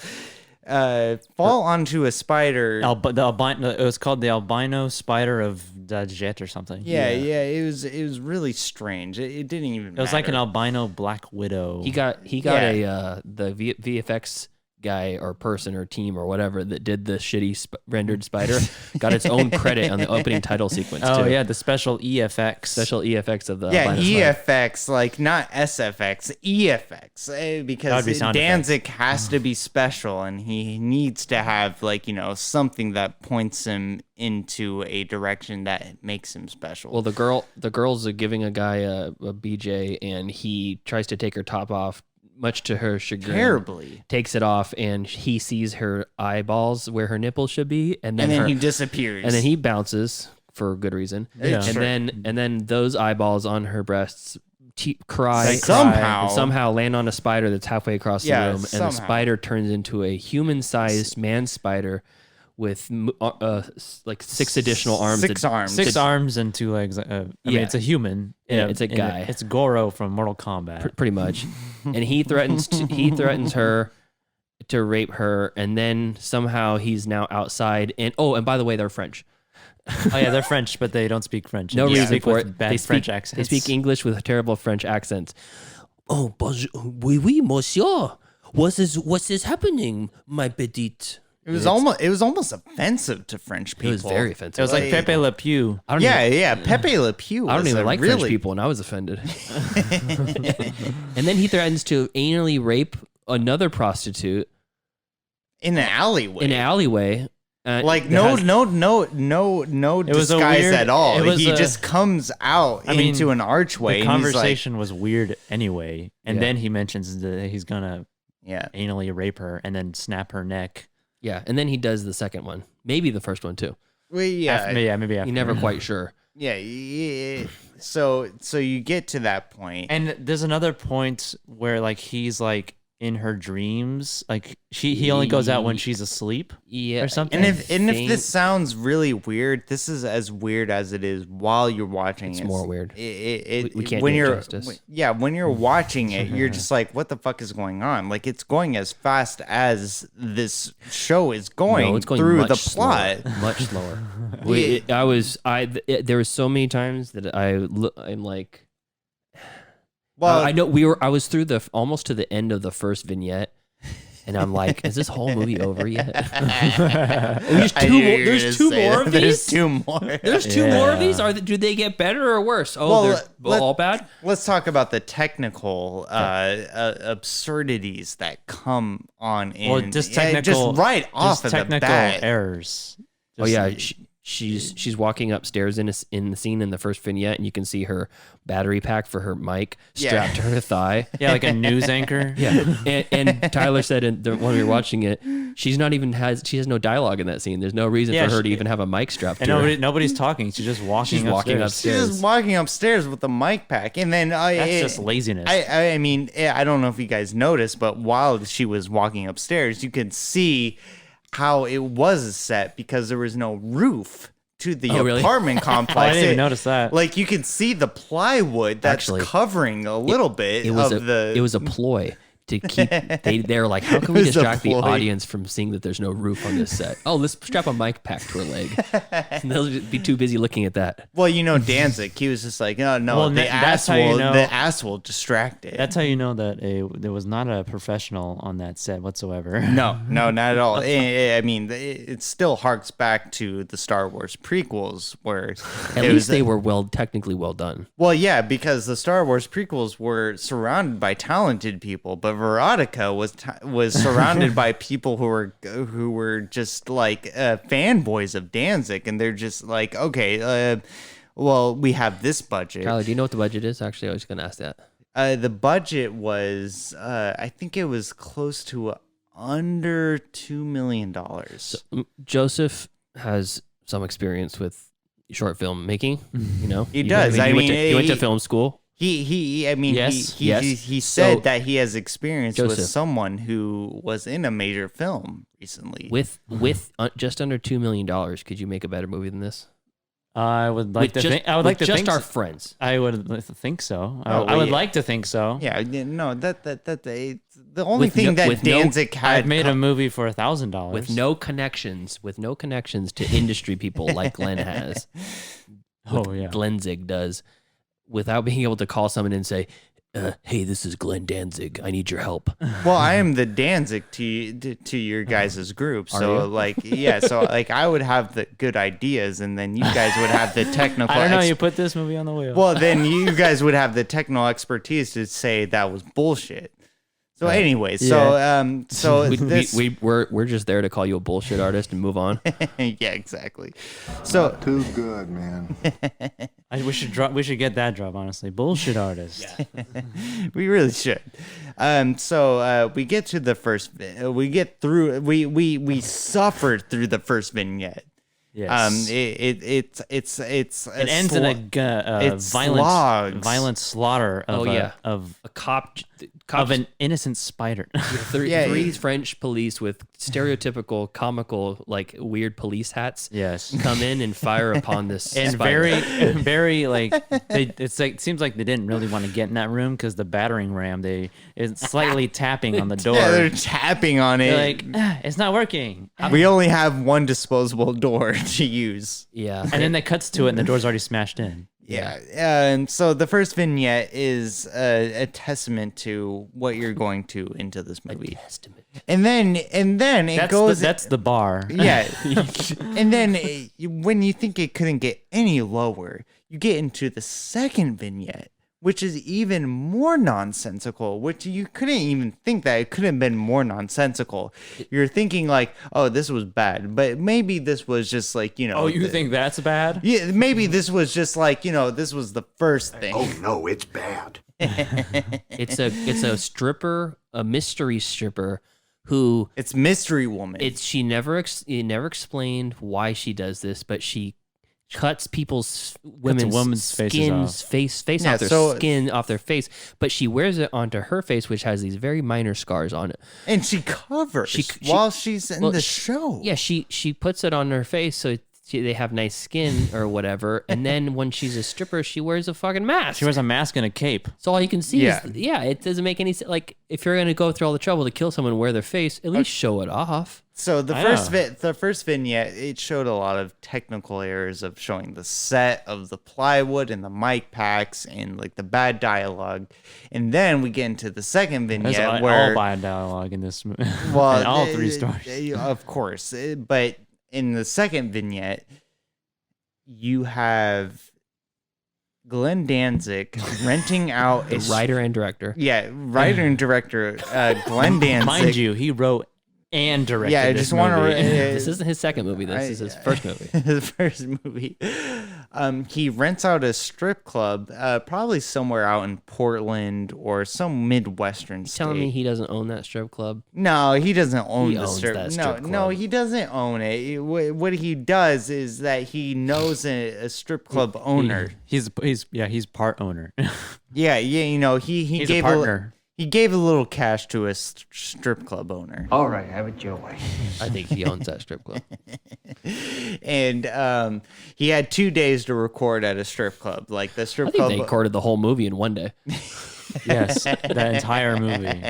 fall onto a spider.
It was called the albino spider of Dajet or something.
Yeah. It was really strange. It didn't even matter.
It was like an albino black widow.
He got the VFX guy or person or team or whatever that did the shitty rendered spider got its own credit on the opening title sequence too.
Oh yeah, the special EFX
of the
EFX, like not SFX, EFX, because Danzig has to be special and he needs to have something that points him into a direction that makes him special.
Well, the girls are giving a guy a BJ and he tries to take her top off. Much to her chagrin,
terribly
takes it off, and he sees her eyeballs where her nipples should be, and then
he disappears,
and then he bounces for good reason, and then those eyeballs on her breasts cry somehow land on a spider that's halfway across the room, and the spider turns into a human-sized man spider with like 6 additional arms.
6
arms and 2 legs. It's a human.
Yeah, it's a guy.
It's Goro from Mortal Kombat.
Pretty much. And he threatens her to rape her, and then somehow he's now outside. And by the way, they're French.
Oh yeah, they're French, but they don't speak French.
No reason for it.
Bad French accents.
They speak English with terrible French accents. Oh, bonjour, oui, monsieur. What's this happening, my petite?
It was almost offensive to French people.
It was very offensive.
It was like Pepe Le Pew.
Pepe Le Pew.
I don't even like French people, and I was offended. And then he threatens to anally rape another prostitute
in an alleyway. No disguise at all. He just comes out into an archway.
The conversation was weird anyway, and then he mentions that he's gonna anally rape her and then snap her neck.
Yeah, and then he does the second one, maybe the first one too.
Well,
maybe after.
You're never quite sure.
Yeah. So you get to that point,
and there's another point where he's in her dreams, he only goes out when she's asleep, or something.
And if this sounds really weird, this is as weird as it is while you're watching.
It's more weird.
We can't do it justice. When you're watching it, you're just like, what the fuck is going on? It's going as fast as this show is going,
it's going
through the plot.
Much slower. There were so many times that I'm like. Well, I know I was through almost to the end of the first vignette, and I'm like, is this whole movie over yet? There's 2 more of these.
There's 2 more.
There's 2 more of these. Do they get better or worse? They're all bad.
Let's talk about the technical absurdities that come on in.
Well, just right off of the bat.
Errors. She's walking upstairs in the scene in the first vignette, and you can see her battery pack for her mic strapped to her thigh.
Yeah, like a news anchor.
Yeah, and Tyler said when we were watching it, she has no dialogue in that scene. There's no reason for her to even have a mic strapped to her.
Nobody's talking. She's just walking upstairs.
She's just walking upstairs with the mic pack, and then
that's just laziness.
I mean, I don't know if you guys noticed, but while she was walking upstairs, you could see how it was a set because there was no roof to the apartment complex.
I didn't even notice that.
You could see the plywood that's covering a little bit
It was a ploy to keep. They're like, how can we distract the audience from seeing that there's no roof on this set? Oh, let's strap a mic pack to her leg. And they'll just be too busy looking at that.
Well, Danzig, he was just like, no, the ass will distract it.
That's how you know that there was not a professional on that set whatsoever.
No, not at all. I mean, it still harks back to the Star Wars prequels, where
at least they were technically well done.
Well, yeah, because the Star Wars prequels were surrounded by talented people, but Verotika was surrounded by people who were just like fanboys of Danzig, and they're just like, okay, well, we have this budget.
Tyler, do you know what the budget is? Actually, I was going to ask that.
The budget was, I think it was close to under $2 million.
So, Joseph has some experience with short film making. You know,
He does.
He went to film school.
He
Yes.
said
So,
that he has experience with
Joseph.
someone who was in a major film recently.
With just under $2 million, could you make a better movie than this?
I would like to think. I would like to
just
think
our
so.
friends.
I would think so.
Oh,
I would
yeah.
like to think so.
Yeah, no, the only
With
thing
no-
that
with no-
Danzig had
I've made a movie for $1,000
With no connections to industry people like Glenn has.
Oh yeah.
Glenzig does, without being able to call someone and say, "Hey, this is Glenn Danzig. I need your help."
Well, I am the Danzig to your guys' group.
Are
So
you?
like, yeah, so like I would have the good ideas, and then you guys would have the technical.
I don't know. You put this movie on the wheel.
Well, then you guys would have the technical expertise to say that was bullshit. So, anyways, so this,
we're just there to call you a bullshit artist and move on.
yeah, exactly. So
Too good, man.
we should get that drop. Honestly, bullshit artist.
we really should. So we get to the first. We get through. We suffered through the first vignette.
Yes.
It
ends in a violent slaughter of
a cop
of an innocent spider.
Three French police with stereotypical comical like weird police hats.
Yes.
Come in and fire upon this
And
spider.
very like it seems like they didn't really want to get in that room because the battering ram it's slightly tapping on the door.
Yeah, they're tapping on it.
They're like, it's not working.
We only have one disposable door to use.
Yeah.
And then it cuts to it and the door's already smashed in.
Yeah. And so the first vignette is a testament to what you're going to into this movie. And then it goes.
That's the bar.
Yeah. And then when you think it couldn't get any lower, you get into the second vignette, which is even more nonsensical, which you couldn't even think that it could have been more nonsensical. You're thinking like, oh, this was bad, but maybe this was just like, you know.
Oh, you think that's bad?
Yeah, maybe this was just like, you know, this was the first thing.
Oh no, it's bad.
It's a stripper, a mystery stripper who
It's Mystery Woman.
she never explained why she does this, but she cuts women's
faces
face
Yeah,
off their
so-
skin off their face, but she wears it onto her face, which has these very minor scars on it.
And she covers while she's in the show.
Yeah, she puts it on her face so they have nice skin or whatever, and then when she's a stripper, she wears a fucking mask.
She wears a mask and a cape.
So all you can see
Yeah.
it doesn't make any sense. Like, if you're gonna go through all the trouble to kill someone and wear their face, at least show it off.
So the
I
first vignette, it showed a lot of technical errors of showing the set of the plywood and the mic packs and like the bad dialogue. And then we get into the second
There's
vignette
all
where
bad dialogue in this movie.
well,
in all three stories.
Of course. But in the second vignette, you have Glenn Danzig renting out
The writer and director.
Yeah, writer and director Glenn Danzig.
Mind you, he wrote and directed.
Yeah, I
this
just want to.
movie.
This isn't his second movie. This is his first movie.
His first movie. He rents out a strip club, probably somewhere out in Portland or some Midwestern state.
Telling me he doesn't own that strip club?
No, he doesn't own
He
the
owns
strip.
that
No,
strip
no,
club.
he doesn't own it. What he does is that he knows a strip club owner.
He's part owner.
Yeah, you know, he
He's
gave
a partner.
He gave a little cash to a strip club owner.
All right, have it your way.
I think he owns that strip club.
And he had 2 days to record at a strip club. Like the strip
I think
club.
they recorded the whole movie in one day.
Yes, that entire movie.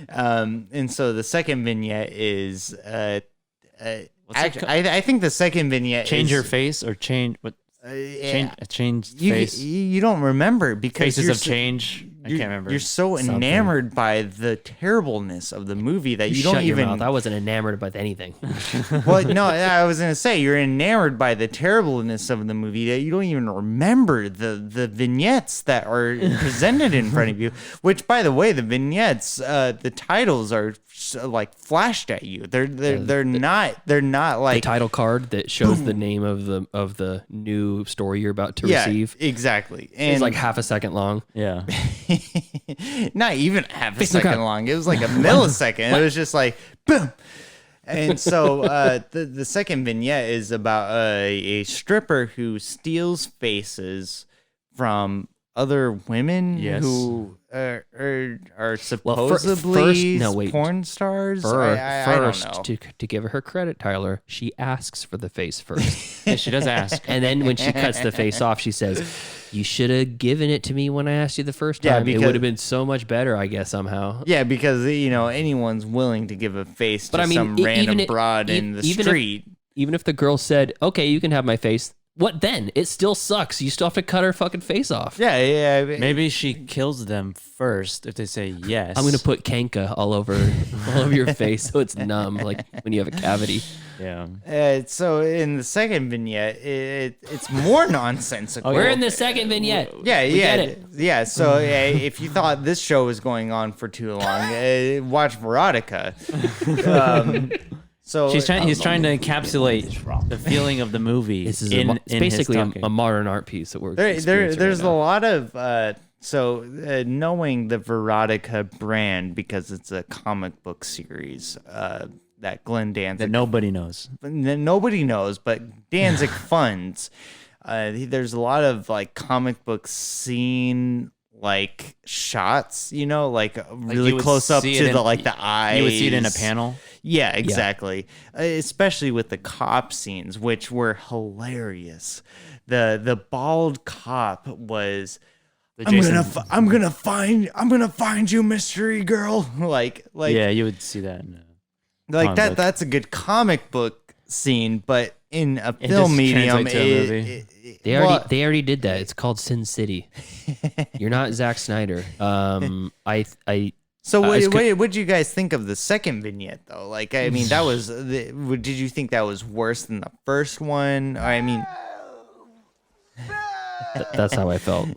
And so the second vignette is
What's it
I think the second vignette
Change
is,
your face or change what?
yeah.
Change
You
face.
you don't remember because
Faces
you're
of change. I can't remember.
You're so enamored by the terribleness of the movie that you don't
Shut your
even.
mouth. I wasn't enamored by anything.
Well, no, I was gonna say you're enamored by the terribleness of the movie that you don't even remember the vignettes that are presented in front of you. Which, by the way, the vignettes, the titles are like flashed at you. They're not like
The title card that shows the name of the new story you're about to receive.
Exactly. And
It's like half a second long.
Yeah.
not even half a
Face no
second
cut.
long. It was like a millisecond. It was just like boom. And so the second vignette is about a stripper who steals faces from other women
Yes.
who are supposedly porn stars. I don't know.
to give her credit, Tyler, she asks for the face first.
Yeah, she does ask.
And then when she cuts the face off, she says, "You should have given it to me when I asked you the first
Yeah,
time. It
because-
would have been so much better, I guess, somehow."
Yeah, because anyone's willing to give a face to
But I mean,
some random
even it-
broad in the
even if-
street.
Even if the girl said, "Okay, you can have my face," what then? It still sucks. You still have to cut her fucking face off.
Yeah.
Maybe she kills them first if they say yes.
I'm gonna put Kanka all over your face so it's numb, like when you have a cavity.
Yeah.
So in the second vignette, it's more nonsensical.
We're in the second vignette.
Yeah,
We
yeah,
get it.
yeah. So if you thought this show was going on for too long, watch Verotika. So
He's trying to encapsulate the feeling of the movie.
This is
in
it's basically
his talking.
a modern art piece that we're
there's
experiencing
a
right now.
lot of knowing the Verotika brand because it's a comic book series that Glenn Danzig
that nobody knows.
nobody knows, but Danzig funds. There's a lot of like comic book scene like shots, like really
you would
close up
see
to
it in-
the eyes.
You would see it in a panel.
Yeah, exactly. Especially with the cop scenes, which were hilarious. The bald cop was. I'm gonna find you, mystery girl. like
Yeah, you would see that.
like
comic
that.
book.
That's a good comic book scene, but in a
It
film
just
medium,
translates to a movie.
They already did that. It's called Sin City. You're not Zack Snyder.
So
I was
what did you guys think of the second vignette though? Like, I mean, that was. Did you think that was worse than the first one? I mean,
that's how I felt.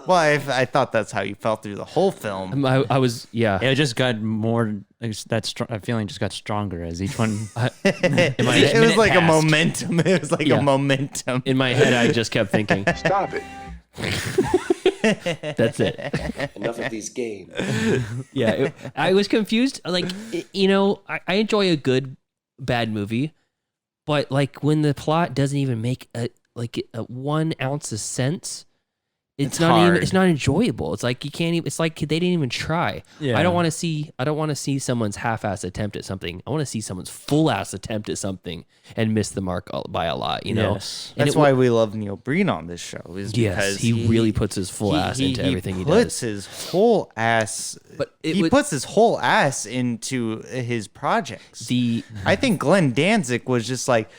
well, I thought that's how you felt through the whole film.
I was
It just got more. That feeling just got stronger as each one.
It was like a
passed.
momentum. It was like
Yeah.
a momentum.
in my head. I just kept thinking,
Stop it.
"That's it."
Enough of these games.
Yeah, I was confused. Like, I enjoy a good bad movie, but like when the plot doesn't even make a 1 ounce of sense, it's not
hard.
even. It's not enjoyable. It's like you can't even. It's like they didn't even try.
Yeah.
I don't want to see someone's half-ass attempt at something. I want to see someone's full-ass attempt at something and miss the mark by a lot.
Yes.
And
That's why we love Neil Breen on this show. Is
Yes,
because
he really puts his full ass into everything he
puts
does.
his whole ass.
But
he puts his whole ass into his projects.
The
I think Glenn Danzig was just like,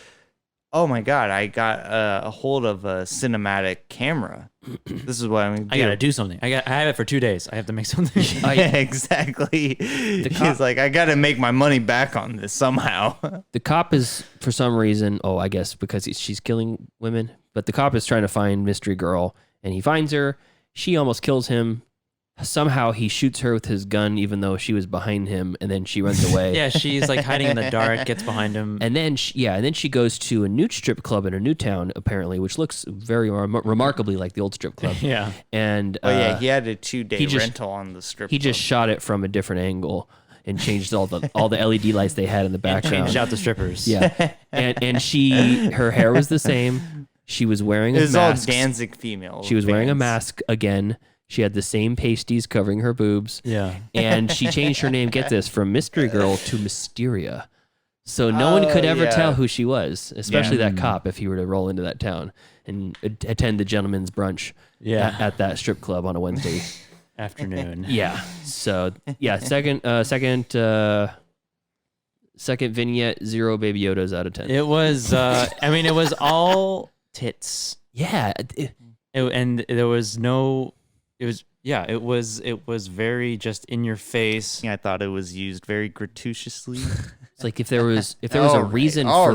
oh my god, I got a hold of a cinematic camera. This is what I'm gonna do.
I gotta do something. I have it for 2 days. I have to make something.
Exactly. He's like, I gotta make my money back on this somehow.
The cop is, for some reason, I guess because she's killing women, but the cop is trying to find Mystery Girl, and he finds her. She almost kills him. Somehow he shoots her with his gun, even though she was behind him, and then she runs away.
Yeah, she's like hiding in the dark, gets behind him.
And then she goes to a nude strip club in a new town, apparently, which looks very remarkably like the old strip club.
Yeah.
And
he had a 2-day
he just-
rental on the strip.
he just shot it from a different angle and changed all the LED lights they had in the background.
Changed out the strippers.
Yeah, and her hair was the same. She was wearing
It
a
was all
mask.
Danzig female.
She was wearing a
bands.
mask again. She had the same pasties covering her boobs.
Yeah.
And she changed her name, get this, from Mystery Girl to Mysteria. So no one could ever tell who she was, especially that cop if he were to roll into that town and attend the gentleman's brunch at that strip club on a Wednesday
afternoon.
Yeah. So, yeah, second vignette, 0 Baby Yodas out of 10.
It was, it was all tits.
Yeah.
And there was no, it was Yeah, it was very just in your face.
I thought it was used very gratuitously.
It's like if there was a reason for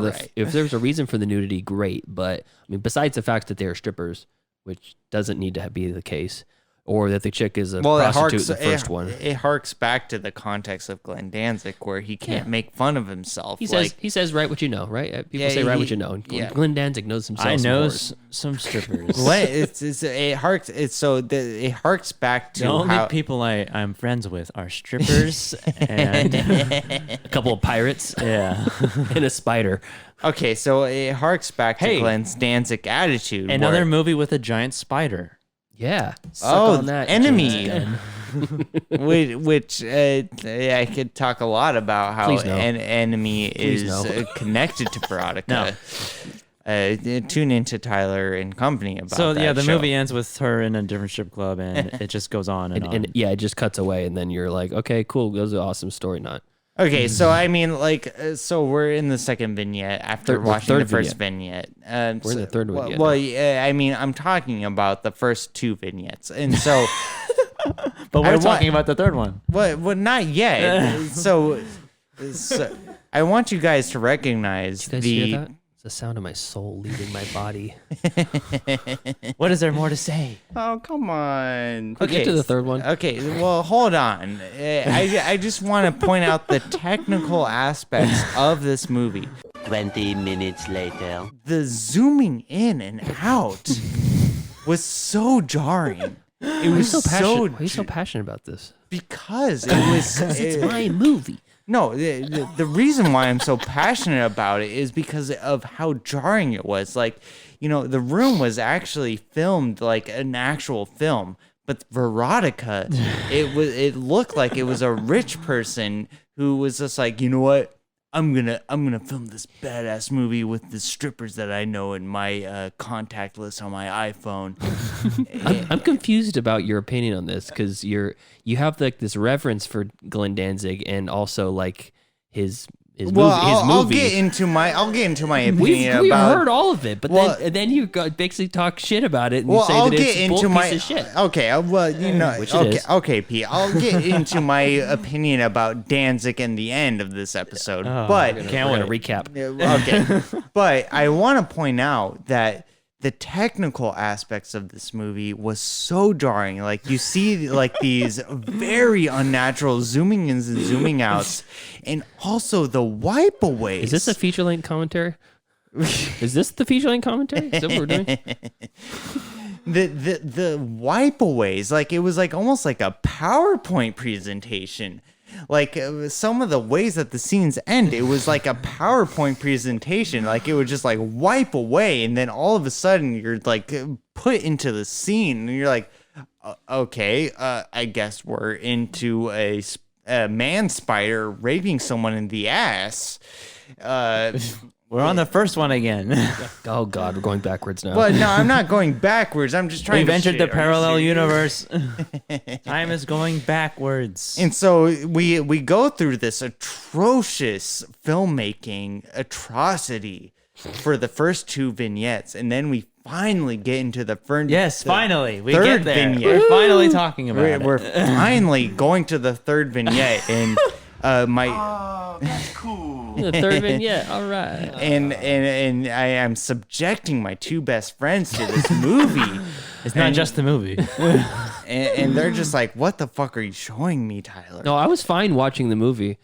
the nudity, great. But I mean, besides the fact that they are strippers, which doesn't need to be the case, or that the chick is a prostitute in the first one.
It harks back to the context of Glenn Danzig, where he can't make fun of himself.
He says, "Write what you know," right? People say, "Write what you know." Glenn Danzig knows himself.
I know some strippers.
Glenn, it harks back to
the only
how
people I'm friends with are strippers and
a couple of pirates,
yeah,
and a spider.
Okay, so it harks back to Glenn's Danzig attitude.
Another movie with a giant spider.
Yeah.
On that, Enemy. which I could talk a lot about how an Enemy is connected to Verotika. Tune into Tyler and Company about that.
So the movie ends with her in a different strip club, and it just goes on and on.
And it just cuts away, and then you're like, okay, cool, that was an awesome story, not.
Okay, so I mean, so we're in the second vignette after watching the first vignette.
We're in the third vignette.
Well, I mean, I'm talking about the first two vignettes, and so.
But we're talking about the third one.
Well, not yet. so I want you guys to recognize
Did you guys hear that? It's the sound of my soul leaving my body.
What is there more to say?
Oh, come on.
Okay, get to the third one.
Okay, well, hold on. I just want to point out the technical aspects of this movie.
20 minutes later.
The zooming in and out was so jarring. It was
Why are you so passionate about this?
Because it was...
it's my movie.
No, the reason why I'm so passionate about it is because of how jarring it was. Like, the room was actually filmed like an actual film, but Verotika, it looked like it was a rich person who was just like, you know what? I'm gonna film this badass movie with the strippers that I know in my contact list on my iPhone.
I'm confused about your opinion on this because you have like this reverence for Glenn Danzig and also like his movie.
I'll get into my opinion
We've
about.
heard all of it, but then you basically talk shit about it and you say
I'll
that
get
it's
into
piece of shit.
Okay, well,
Which it is.
Okay, Pete. I'll get into my opinion about Danzig and the end of this episode, but
we're gonna recap.
Okay, but I want to point out that the technical aspects of this movie was so jarring. Like, you see like these very unnatural zooming ins and zooming outs, and also the wipe aways.
Is this a feature-length commentary? Is this the feature-length commentary? Is that what we're doing?
The wipe aways, like it was like almost like a PowerPoint presentation. Like some of the ways that the scenes end, it was like a PowerPoint presentation. Like it would just like wipe away, and then all of a sudden you're like put into the scene, and you're like, okay, I guess we're into a man spider raping someone in the ass.
We're on the first one again.
Oh God, we're going backwards now.
But no, I'm not going backwards. I'm just trying.
We've
to
entered the parallel universe. Time is going backwards.
And so we go through this atrocious filmmaking atrocity for the first two vignettes, and then we finally get into the first.
Yes, finally we
third
get there.
vignette.
We're finally talking about it.
We're finally going to the third vignette, and
That's cool.
The third vignette, all right.
And I am subjecting my two best friends to this movie.
It's not just the movie.
and they're just like, what the fuck are you showing me, Tyler?
No, I was fine watching the movie.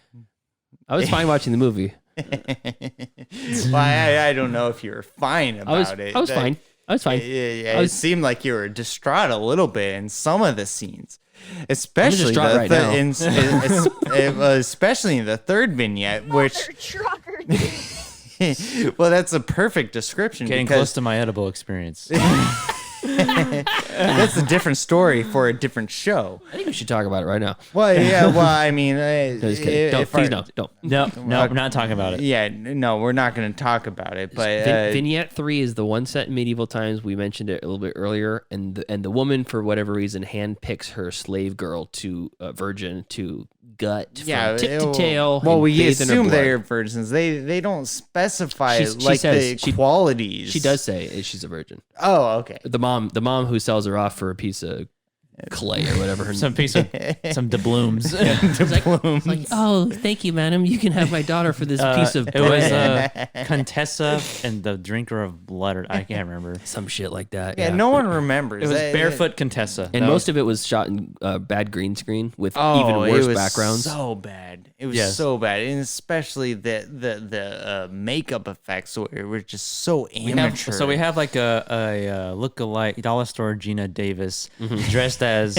Well, I don't know if you were fine about it.
I was fine.
It seemed like you were distraught a little bit in some of the scenes. Especially especially in the third vignette, which well, that's a perfect description.
Getting close to my edible experience.
That's a different story for a different show.
I think we should talk about it right now.
Well, yeah. Well, I mean,
please don't.
No, we're not talking about it.
Yeah, no, we're not going to talk about it. But
vignette 3 is the one set in medieval times. We mentioned it a little bit earlier, and the woman, for whatever reason, handpicks her slave girl to virgin to gut from tip to tail.
Well, we assume they're virgins. They don't specify the qualities.
She does say she's a virgin.
Oh, okay.
The mom who sells her off for a piece of Clay or whatever.
Some piece of some doubloons.
It's like, oh, thank you, madam. You can have my daughter for this piece of
It was
bread.
Contessa and the Drinker of Blood. Or I can't remember.
Some shit like that.
Yeah, no one remembers.
It was Barefoot Contessa.
And most of it was shot in bad green screen with even worse
it was
backgrounds.
So bad. It was so bad, and especially the makeup effects were just so amateur.
So we have like a look-alike dollar store Gina Davis dressed as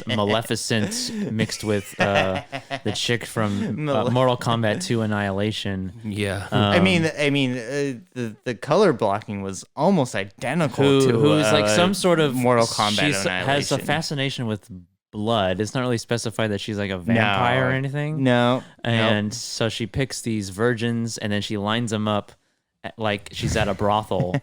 Maleficent mixed with the chick from Mortal Kombat 2 Annihilation.
Yeah.
I mean, the color blocking was almost identical to
who's like some sort of
Mortal Kombat
She
Annihilation.
has a fascination with blood. It's not really specified that she's like a vampire or anything.
No.
And so she picks these virgins and then she lines them up like she's at a brothel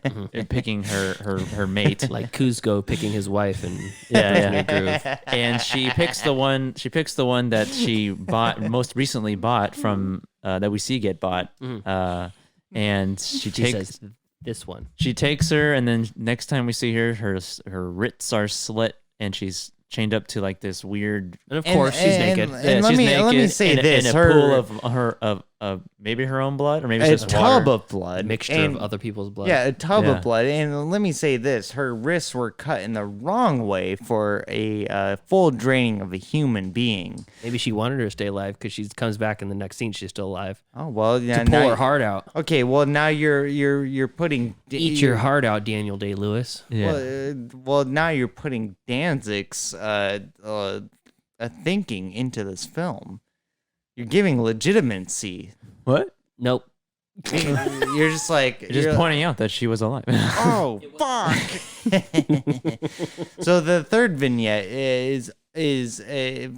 picking her mate.
Like Kuzco picking his wife and
yeah. Groove. And she picks the one that she most recently bought from that we see get bought. And she
says this one.
She takes her, and then next time we see her, her wrists are slit, and she's chained up to like this weird.
And of course, she's naked.
And let me say this:
in a pool of maybe her own blood, or maybe it's just
tub
water.
of blood,
a mixture of other people's blood.
Yeah, a tub of blood. And let me say this: her wrists were cut in the wrong way for a full draining of a human being.
Maybe she wanted her to stay alive because she comes back in the next scene. She's still alive.
Oh well, yeah.
To pull her heart out.
Okay, well now you're putting
eat your heart out, Daniel Day-Lewis.
Yeah.
Well, now you're putting Danzig's thinking into this film. You're giving legitimacy.
What?
Nope.
You're just like
You're just pointing out that she was alive.
Oh fuck! So the third vignette is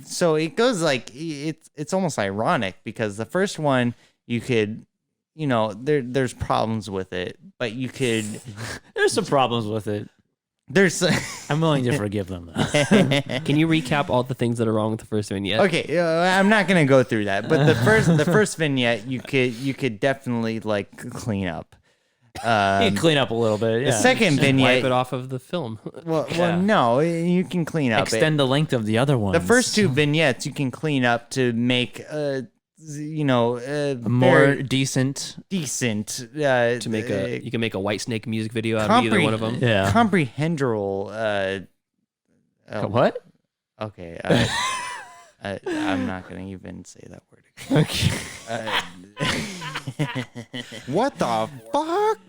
so it goes like it's almost ironic because the first one you could, there's problems with it, but you could
There's some problems with it. I'm willing to forgive them.
Can you recap all the things that are wrong with the first vignette?
Okay, I'm not gonna go through that, but the first vignette you could definitely like clean up.
You clean up a little bit.
The second vignette,
wipe it off of the film.
Well, no, you can clean up.
Extend the length of the other ones.
The first two vignettes you can clean up to make
more decent
to make you can make a Whitesnake music video out of either one of them.
Yeah,
comprehensible.
What?
Okay, I'm not gonna even say that word again. What the fuck?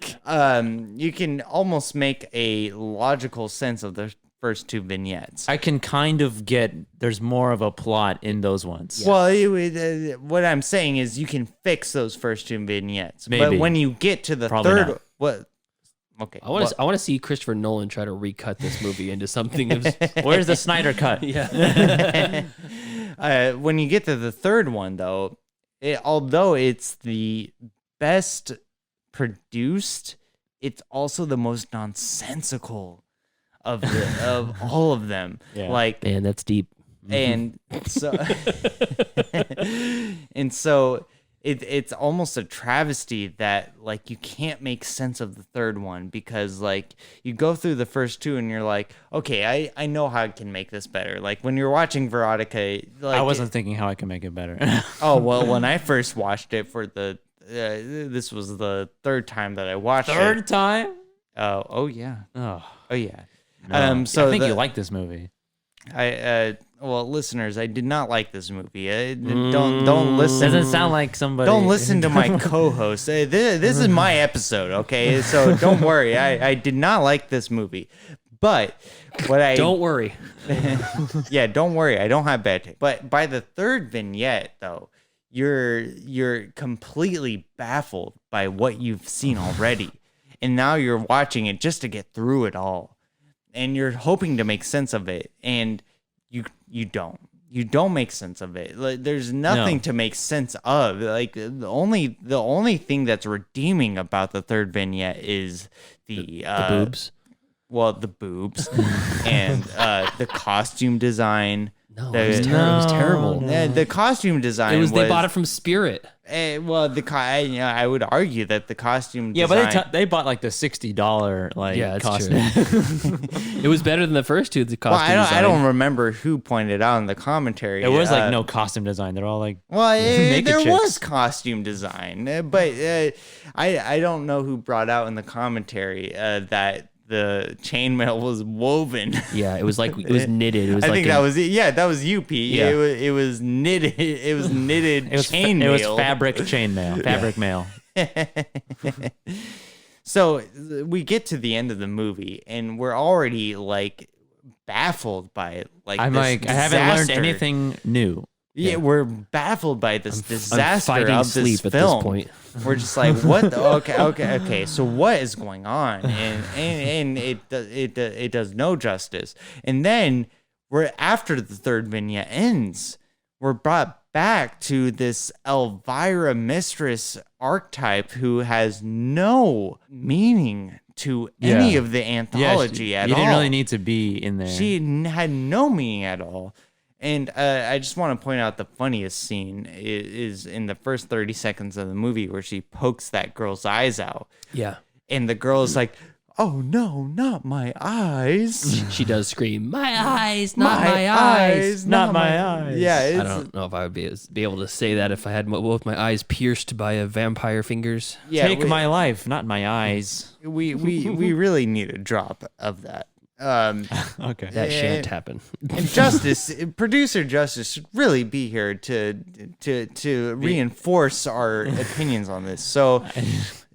You can almost make a logical sense of the first two vignettes.
I can kind of get there's more of a plot in those ones.
Well, what I'm saying is you can fix those first two vignettes.
Maybe.
But when you get to the
Probably
third,
not.
what? Okay,
I want to see Christopher Nolan try to recut this movie into something.
Where's the Snyder Cut?
Yeah.
When you get to the third one, though, although it's the best produced, it's also the most nonsensical of all of them.
Yeah.
Like,
man, that's deep.
And so, it's almost a travesty that like you can't make sense of the third one because like you go through the first two and you're like, okay, I know how I can make this better. Like when you're watching Verotika, like
I wasn't thinking how I can make it better.
Oh well, when I first watched it for this was the third time that I watched it.
Third time?
Oh yeah.
Oh
yeah.
No.
So
I think you like this movie.
Well, listeners, I did not like this movie. Don't listen.
Doesn't sound like somebody.
Don't listen to my co-host. This is my episode, okay? So don't worry. I did not like this movie, but
don't worry.
Yeah, don't worry. I don't have bad taste. But by the third vignette, though, you're completely baffled by what you've seen already, and now you're watching it just to get through it all. And you're hoping to make sense of it, and you don't make sense of it. Like, there's nothing to make sense of. Like the only thing that's redeeming about the third vignette is the
boobs.
Well, the boobs and the costume design.
No, it was terrible.
The costume design
They bought it from Spirit.
I would argue that the costume
Yeah,
design,
but they bought like the $60 like costume.
It was better than the first two. The costume design.
I don't remember who pointed out in the commentary.
There was like no costume design. They're all like,
there was costume design, but I don't know who brought out in the commentary that the chainmail was woven.
Yeah, it was knitted. It was
that was you, Pete. Yeah. It was knitted. It was knitted chainmail.
It was fabric chainmail. Fabric mail.
So we get to the end of the movie and we're already like baffled by it. Like
I'm like, I haven't learned anything new.
Yeah, we're baffled by this disaster
I'm
of this
sleep
film.
at this point.
We're just like, what? Okay. So what is going on? And it does no justice. And then after the third vignette ends, we're brought back to this Elvira mistress archetype who has no meaning to any of the anthology at all.
You didn't really need to be in there.
She had no meaning at all. And I just want to point out the funniest scene is in the first 30 seconds of the movie where she pokes that girl's eyes out.
Yeah.
And the girl is like, oh, no, not my eyes.
She does scream, my eyes, not my eyes.
Not my eyes.
Yeah.
I don't know if I would be able to say that if I had both my eyes pierced by a vampire fingers.
Yeah,
Take my life, not my eyes.
We really need a drop of that.
Okay.
That shan't happen.
And producer Justice should really be here to reinforce our opinions on this. So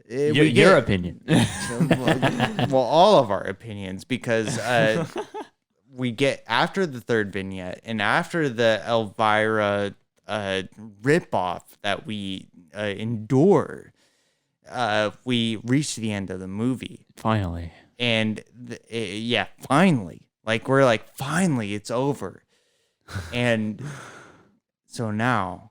your opinion.
Well, all of our opinions, because we get after the third vignette and after the Elvira ripoff that we endure, we reach the end of the movie.
Finally.
And finally, like we're like, finally, it's over. And so now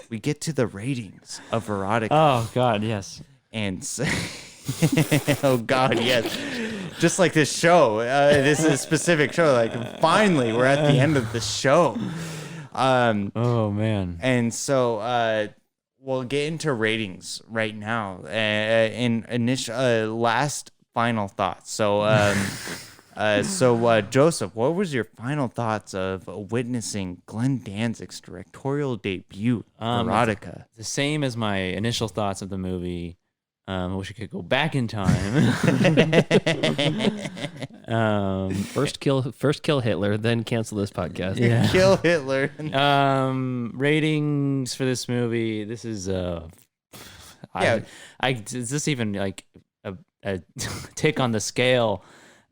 we get to the ratings of Verotika.
Oh God, yes.
And oh God, yes. Just like this show, this is a specific show. Like finally, we're at the end of the show.
Oh man.
And so we'll get into ratings right now. In initial last. Final thoughts. So, Joseph, what was your final thoughts of witnessing Glenn Danzig's directorial debut, Verotika?
The same as my initial thoughts of the movie. I wish I could go back in time.
First kill Hitler, then cancel this podcast.
Yeah. Kill Hitler.
Ratings for this movie. This is is this even like a tick on the scale?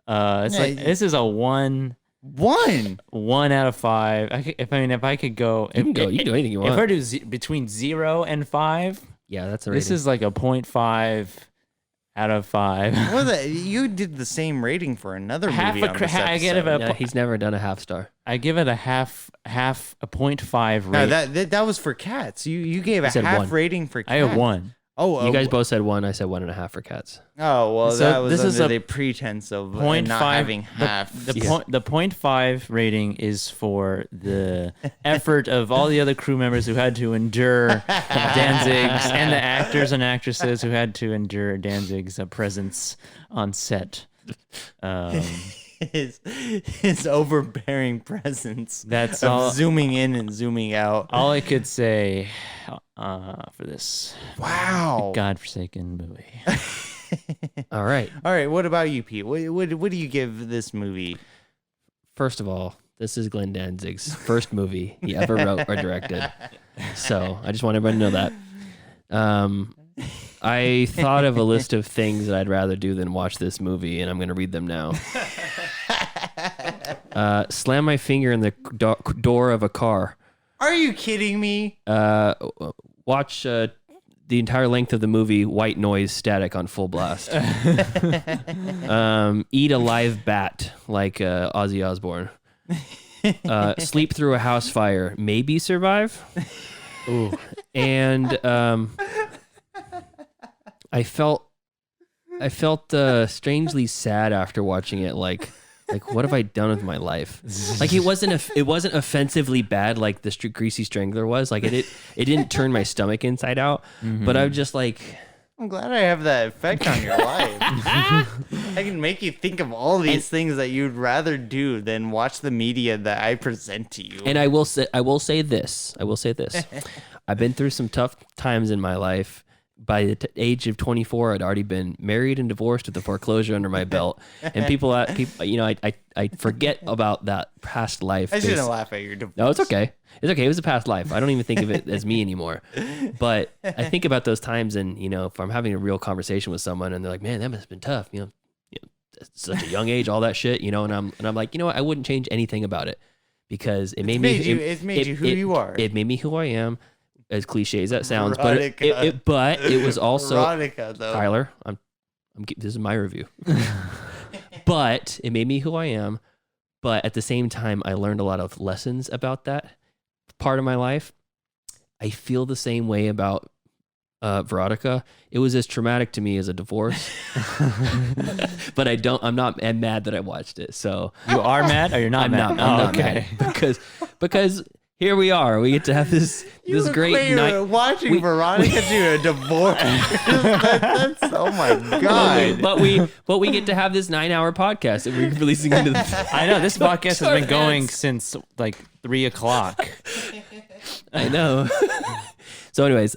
It's like this is a 1 out of 5. If I could go,
you can do anything you want.
If I do between 0 and 5,
yeah, that's a rating.
This is like a 0.5 out of 5.
Well, you did the same rating for another movie on this episode.
I give it
he's never done a half star.
I give it a half a 0.5 rating.
No, that was for Cats. You gave a half rating for Cats.
I have 1.
Oh, you guys both said 1. I said 1.5 for Cats.
Oh well,
so
that was
this
under
is a
the pretense of
0.5,
not having half.
The 0.5 rating is for the effort of all the other crew members who had to endure Danzig's and the actors and actresses who had to endure Danzig's presence on set.
His overbearing presence.
That's
of
all.
Zooming in and zooming out.
All I could say for this godforsaken movie.
All right.
What about you, Pete? What do you give this movie?
First of all, this is Glenn Danzig's first movie he ever wrote or directed. So I just want everybody to know that. I thought of a list of things that I'd rather do than watch this movie, and I'm going to read them now. Slam my finger in the door of a car.
Are you kidding me?
Watch the entire length of the movie White Noise Static on full blast. Eat a live bat like Ozzy Osbourne. Sleep through a house fire. Maybe survive. Ooh. And I felt strangely sad after watching it, like Like, what have I done with my life? Like, it wasn't offensively bad like the Greasy Strangler was. Like, it didn't turn my stomach inside out. But I'm just like,
I'm glad I have that effect on your life. I can make you think of all these things that you'd rather do than watch the media that I present to you.
and I will say this. I've been through some tough times in my life. By the age of 24, I'd already been married and divorced with a foreclosure under my belt. And people, I forget about that past life.
I shouldn't laugh at your divorce.
No, it's okay. It's okay. It was a past life. I don't even think of it as me anymore. But I think about those times, and if I'm having a real conversation with someone, and they're like, "Man, that must have been tough," such a young age, all that shit, and I'm like, what? I wouldn't change anything about it because it made me who you are. It made me who I am. As cliche as that sounds,
Verotika.
but it was also
Verotika, though.
Tyler. This is my review. But it made me who I am. But at the same time, I learned a lot of lessons about that part of my life. I feel the same way about Verotika. It was as traumatic to me as a divorce. But I'm mad that I watched it. So
You are mad, or you're not mad?
I'm not mad because here we are. We get to have this great night.
Watching Veronika do a divorce. That's oh my god!
But we get to have this 9-hour podcast that we're releasing into.
I know this podcast has been going since like 3 o'clock.
I know. So, anyways,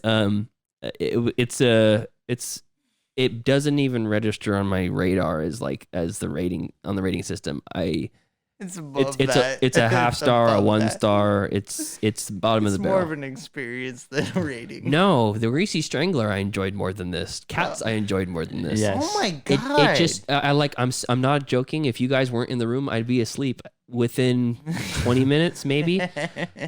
it doesn't even register on my radar as the rating on the rating system. It's above that. It's a half star, a 1 star. It's the bottom of the barrel.
It's more of an experience than a rating.
No, the Greasy Strangler I enjoyed more than this. Cats I enjoyed more than this.
Yes.
Oh my god!
It just I'm not joking. If you guys weren't in the room, I'd be asleep within 20 minutes maybe.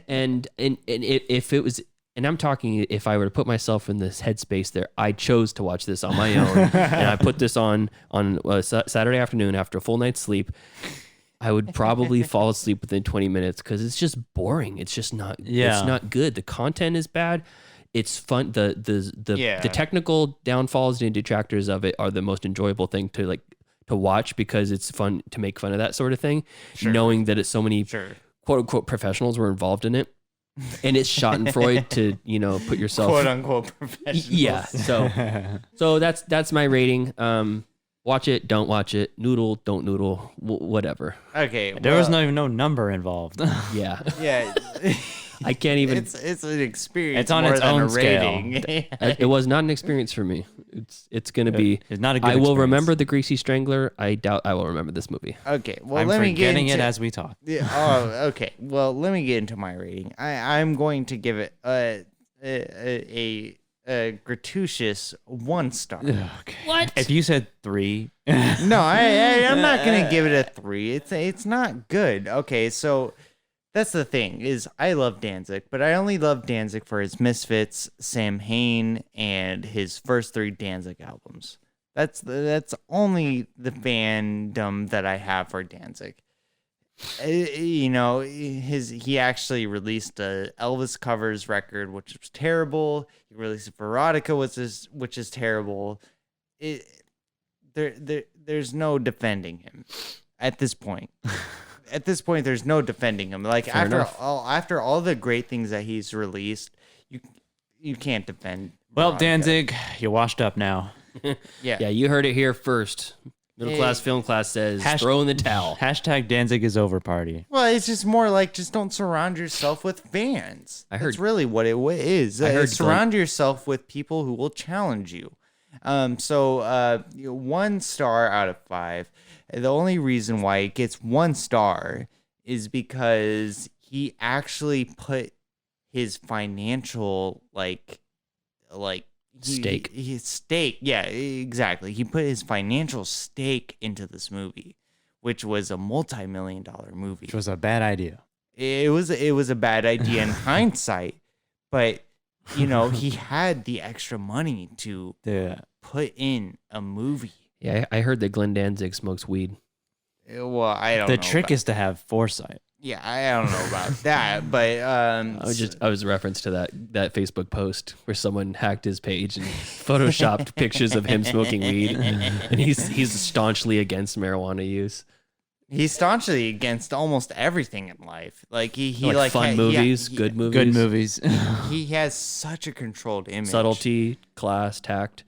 And if it was. And I'm talking, if I were to put myself in this headspace there, I chose to watch this on my own. And I put this on Saturday afternoon after a full night's sleep. I would probably fall asleep within 20 minutes because it's just boring. It's just not. Yeah. It's not good. The content is bad. It's fun. The technical downfalls and detractors of it are the most enjoyable thing to watch because it's fun to make fun of that sort of thing. Sure. Knowing that it's so many quote unquote professionals were involved in it, and it's Schadenfreude to put yourself
quote unquote professionals.
Yeah. So that's my rating. Watch it, don't watch it. Noodle, don't noodle. Whatever.
Okay.
There was no number involved.
Yeah.
Yeah.
I can't even.
It's an experience.
It's on
more
its
than
own
a rating.
It was not an experience for me. It's gonna be.
It's not a good.
I will
experience.
Remember the Greasy Strangler. I doubt I will remember this movie.
Okay. Well,
I'm
let me get
forgetting
into
it as we talk.
Yeah. Oh. Okay. Well, let me get into my rating. I'm going to give it a gratuitous 1 star.
Okay.
What?
If you said 3.
No, I'm not gonna give it a 3. It's not good. Okay, so that's the thing is I love Danzig, but I only love Danzig for his Misfits, Sam Hain, and his first 3 Danzig albums. That's only the fandom that I have for Danzig. He actually released a Elvis covers record, which was terrible. He released Verotika, which is terrible. There's no defending him at this point. At this point, there's no defending him. Like after all the great things that he's released, you can't defend.
Well,
Verotika.
Danzig, you're washed up now.
Yeah, you heard it here first. Middle class film class says throw in the towel.
Hashtag Danzig is over party.
Well, it's just more like just don't surround yourself with fans. That's really what it is. Surround yourself with people who will challenge you. 1 star out of 5. The only reason why it gets 1 star is because he actually put his financial
stake.
His stake. Yeah, exactly. He put his financial stake into this movie, which was a multi-million-dollar movie.
Which was a bad idea.
It was a bad idea in hindsight, but he had the extra money to put in a movie.
Yeah, I heard that Glenn Danzig smokes weed.
Well, I don't know.
The trick is to have foresight.
Yeah, I don't know about that, but
I was reference to that Facebook post where someone hacked his page and photoshopped pictures of him smoking weed, and he's staunchly against marijuana use.
He's staunchly against almost everything in life. Like he
like fun movies, good movies.
Good movies.
He has such a controlled image.
Subtlety, class, tact.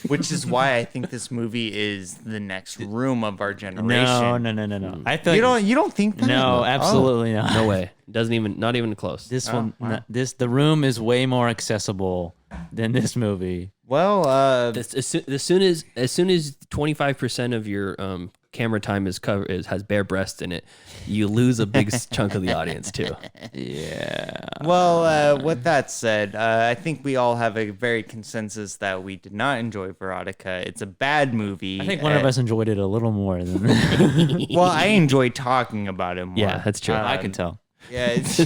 Which is why I think this movie is the next room of our generation.
No. I feel
you don't think that?
No, absolutely not.
No way. Not even close.
This one, the room is way more accessible than this movie.
Well,
as soon as 25% of your camera time has bare breasts in it, you lose a big chunk of the audience too.
Yeah.
Well, with that said, I think we all have a very consensus that we did not enjoy Verotika. It's a bad movie.
I think one of us enjoyed it a little more than.
Well, I enjoyed talking about it more.
Yeah, that's true.
I can tell.
Yeah, it's,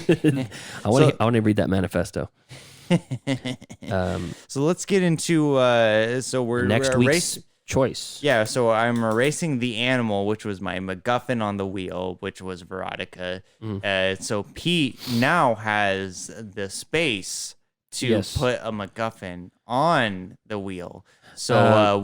I want to read that manifesto.
So let's get into we're
next week's choice.
Yeah, so I'm erasing the animal, which was my MacGuffin on the wheel, which was Verotika. So Pete now has the space to put a MacGuffin on the wheel. So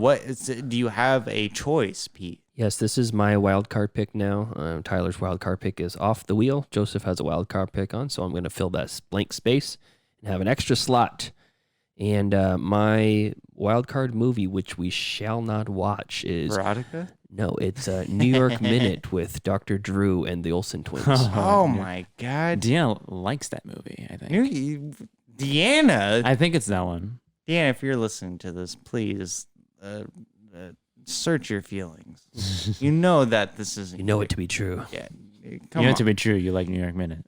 do you have a choice, Pete?
Yes, this is my wild card pick now. Tyler's wild card pick is off the wheel. Joseph has a wild card pick on, so I'm going to fill that blank space and have an extra slot. And my wild card movie, which we shall not watch, is
Verotika?
No, it's New York Minute with Dr. Drew and the Olsen twins.
Oh my God!
Deanna likes that movie. I think.
Deanna.
I think it's that one.
Deanna, if you're listening to this, please search your feelings. You know that this isn't.
You know it to be true.
Yeah.
You know it to be true. You like New York Minute.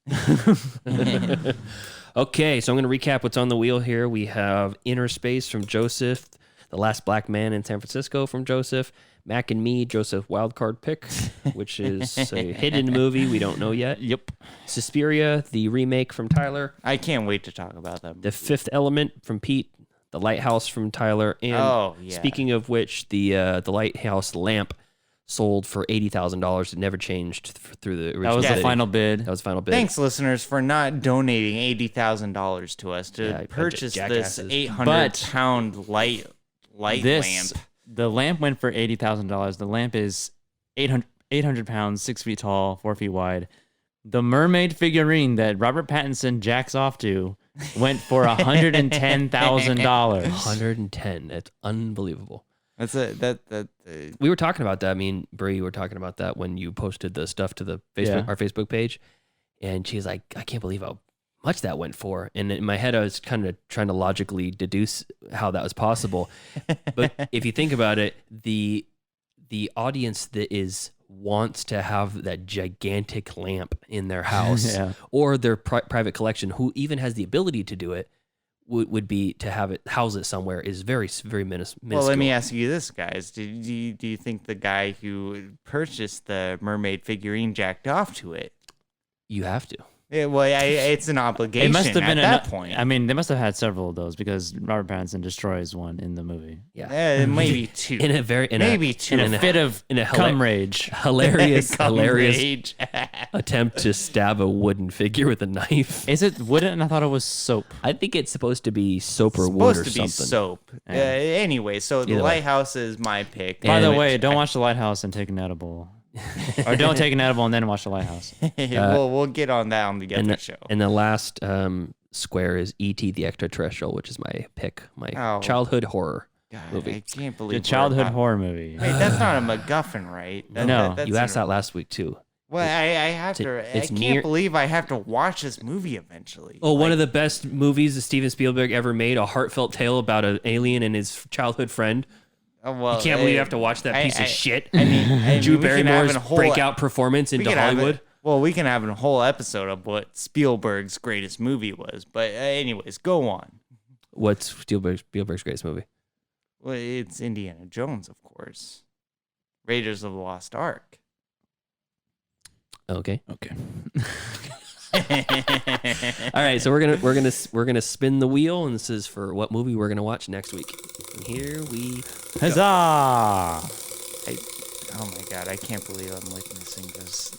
Okay, so I'm going to recap what's on the wheel here. We have Inner Space from Joseph, The Last Black Man in San Francisco from Joseph, Mac and Me, Joseph wildcard pick, which is a hidden movie we don't know yet.
Yep.
Suspiria, the remake from Tyler.
I can't wait to talk about that movie.
The Fifth Element from Pete, The Lighthouse from Tyler, and speaking of which, the Lighthouse lamp sold for $80,000. It never changed through the original.
That was the final bid.
That was the final bid.
Thanks, listeners, for not donating $80,000 to us to purchase this 800-pound light lamp.
The lamp went for $80,000. The lamp is 800 pounds, 6 feet tall, 4 feet wide. The mermaid figurine that Robert Pattinson jacks off to went for $110,000.
110. That's unbelievable.
We
were talking about that. Me and Brie were talking about that when you posted the stuff to the Facebook, our Facebook page, and she's like, "I can't believe how much that went for." And in my head, I was kind of trying to logically deduce how that was possible. But if you think about it, the audience that wants to have that gigantic lamp in their house or their private collection, who even has the ability to do it, would be to have it house it somewhere is very, very minuscule.
Well, let me ask you this, guys. Do you think the guy who purchased the mermaid figurine jacked off to it?
You have to.
Yeah, well, it's an obligation.
It must have been
at that point.
I mean, they must have had several of those because Robert Pattinson destroys one in the movie.
Yeah,
maybe two.
In a fit of cum rage,
hilarious attempt to stab a wooden figure with a knife.
Is it wooden? I thought it was soap.
I think it's supposed to be soap or wood or something.
Supposed to be soap. Anyway, so the Lighthouse is my pick.
By the way, don't watch The Lighthouse and take an edible. Or don't take an edible and then watch The Lighthouse.
We'll get on that on the other show.
And the last square is E.T. the Extraterrestrial, which is my pick, childhood horror movie.
I can't believe
the childhood horror movie.
Wait, that's not a MacGuffin, right?
No,
you asked that last week too.
Well, I have to. I can't believe I have to watch this movie eventually.
Oh, one of the best movies that Steven Spielberg ever made, a heartfelt tale about an alien and his childhood friend.
Well,
you can't believe you have to watch that piece of shit.
I mean,
Drew Barrymore's breakout performance into Hollywood.
We can have a whole episode of what Spielberg's greatest movie was. But anyways, go on.
What's Spielberg's greatest movie?
Well, it's Indiana Jones, of course. Raiders of the Lost Ark.
Okay. All right, so we're gonna spin the wheel, and this is for what movie we're gonna watch next week. And here we
huzzah!
Oh my God, I can't believe I'm witnessing this.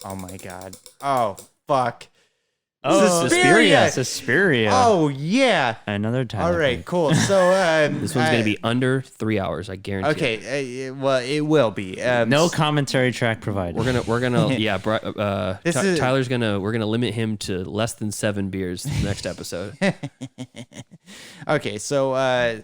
Oh my God. Oh fuck.
Oh,
Suspiria.
Suspiria.
Oh yeah.
Another time.
All right, cool. So
This one's gonna be under 3 hours, I guarantee.
okay. Well, it will be.
No commentary track provided.
We're gonna yeah.
This is-
Tyler's we're gonna limit him to less than 7 beers next episode.
Okay, so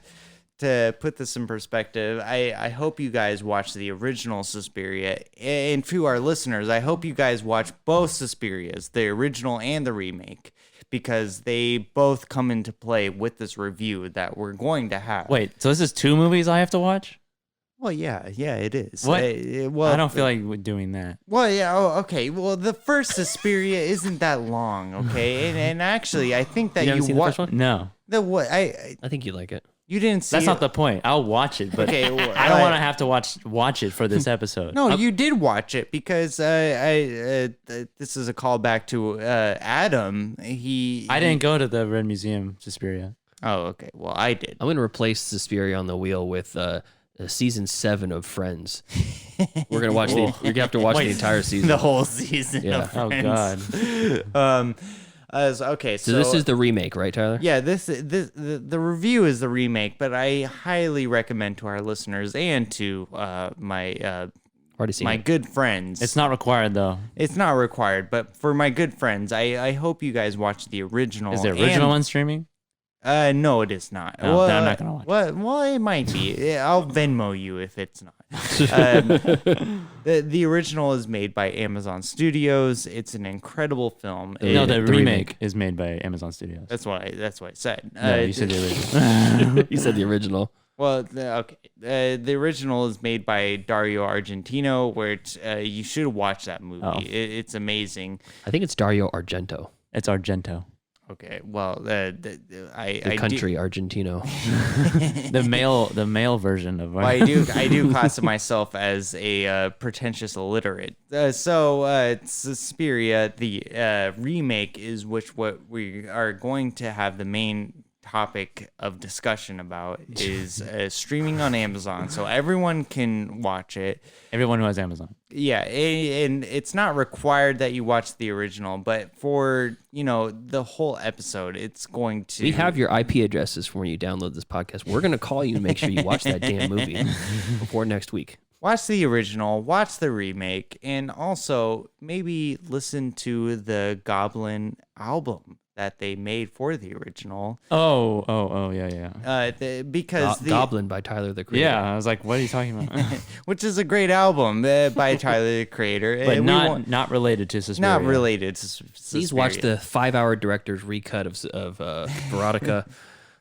to put this in perspective, I hope you guys watch the original Suspiria. And to our listeners, I hope you guys watch both Suspirias, the original and the remake, because they both come into play with this review that we're going to have.
Wait, so this is 2 movies I have to watch?
Well, yeah, it is.
What?
Well,
I don't feel like we're doing that.
Well, yeah, okay. Well, the first Suspiria isn't that long, okay? And actually, I think that
You haven't
you
seen the first one?
No.
The what?
I think you like it.
You didn't see.
That's
it.
not the point. I'll watch it, but
Okay, well,
I don't want to have to watch it for this episode.
No, you did watch it because this is a callback to Adam.
I didn't go to the Red Museum, Suspiria.
Oh, okay. Well, I did.
I'm gonna replace Suspiria on the Wheel with season 7 of Friends. We're gonna watch you're gonna have to watch the entire season.
The whole season.
Yeah.
Of
Oh
Friends.
God.
Okay.
So this is the remake, right, Tyler?
Yeah, the review is the remake, but I highly recommend to our listeners and to my
Already seen
my
it.
good friends.
It's not required though.
It's not required, but for my good friends, I hope you guys watch the original.
Is the original one streaming?
No, it is not.
Oh, then I'm not gonna watch it.
Well, it might be. I'll Venmo you if it's not. The original is made by Amazon Studios. It's an incredible film.
No, the
the
remake
remake.
is made by Amazon Studios.
That's what I said.
No, you said the original.
You said the original.
Well, okay. The original is made by Dario Argentino, where you should watch that movie.
Oh.
It's amazing.
I think it's Dario Argento.
It's Argento.
Okay, well,
The
I
country Argentino.
The male version of
Well, I do class myself as a pretentious illiterate. Suspiria, the remake, is what we are going to have the main topic of discussion about is streaming on Amazon, so everyone can watch it.
Everyone who has Amazon.
Yeah, and it's not required that you watch the original, but for the whole episode, it's going to.
We have your IP addresses for when you download this podcast. We're gonna call you and make sure you watch that damn movie before next week.
Watch the original, watch the remake, and also maybe listen to the Goblin album that they made for the original.
Oh, yeah.
Because the
Goblin by Tyler the Creator.
Yeah, I was like, what are you talking about?
which is a great album by Tyler the Creator,
But
And
not related to Suspiria.
not related to Suspiria.
Please watch the 5-hour director's recut of Verotika.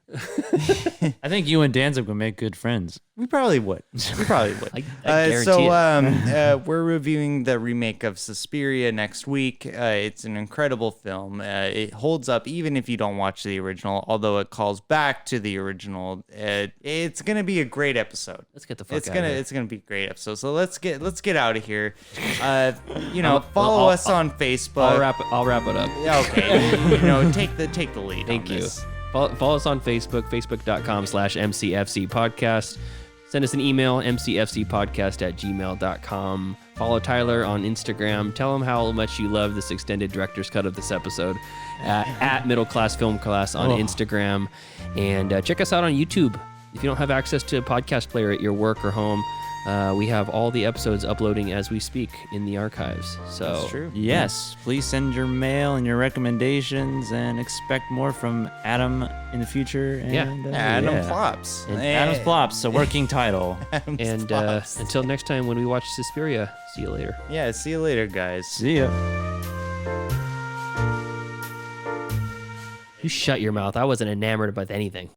I think you and Danzig would make good friends.
We probably would.
I guarantee it.
We're reviewing the remake of Suspiria next week. It's an incredible film. It holds up even if you don't watch the original, although it calls back to the original. It's gonna be a great episode.
Let's get the fuck
It's
out of here.
It's gonna be a great episode. So let's get out of here. Follow us on Facebook.
I'll wrap it up.
Yeah, okay. Take the lead.
Thank
on
you.
this.
Follow us on Facebook, facebook.com/MCFC podcast. Send us an email, mcfcpodcast@gmail.com. Follow Tyler on Instagram. Tell him how much you love this extended director's cut of this episode at Middle Class Film Class on Instagram. And check us out on YouTube. If you don't have access to a podcast player at your work or home, we have all the episodes uploading as we speak in the archives. So
That's true.
Yes, please send your mail and your recommendations, and expect more from Adam in the future. And,
Adam Flops.
And Adam's Flops, a working title.
And until next time when we watch Suspiria, see you later.
Yeah, see you later, guys.
See ya.
You shut your mouth. I wasn't enamored with anything.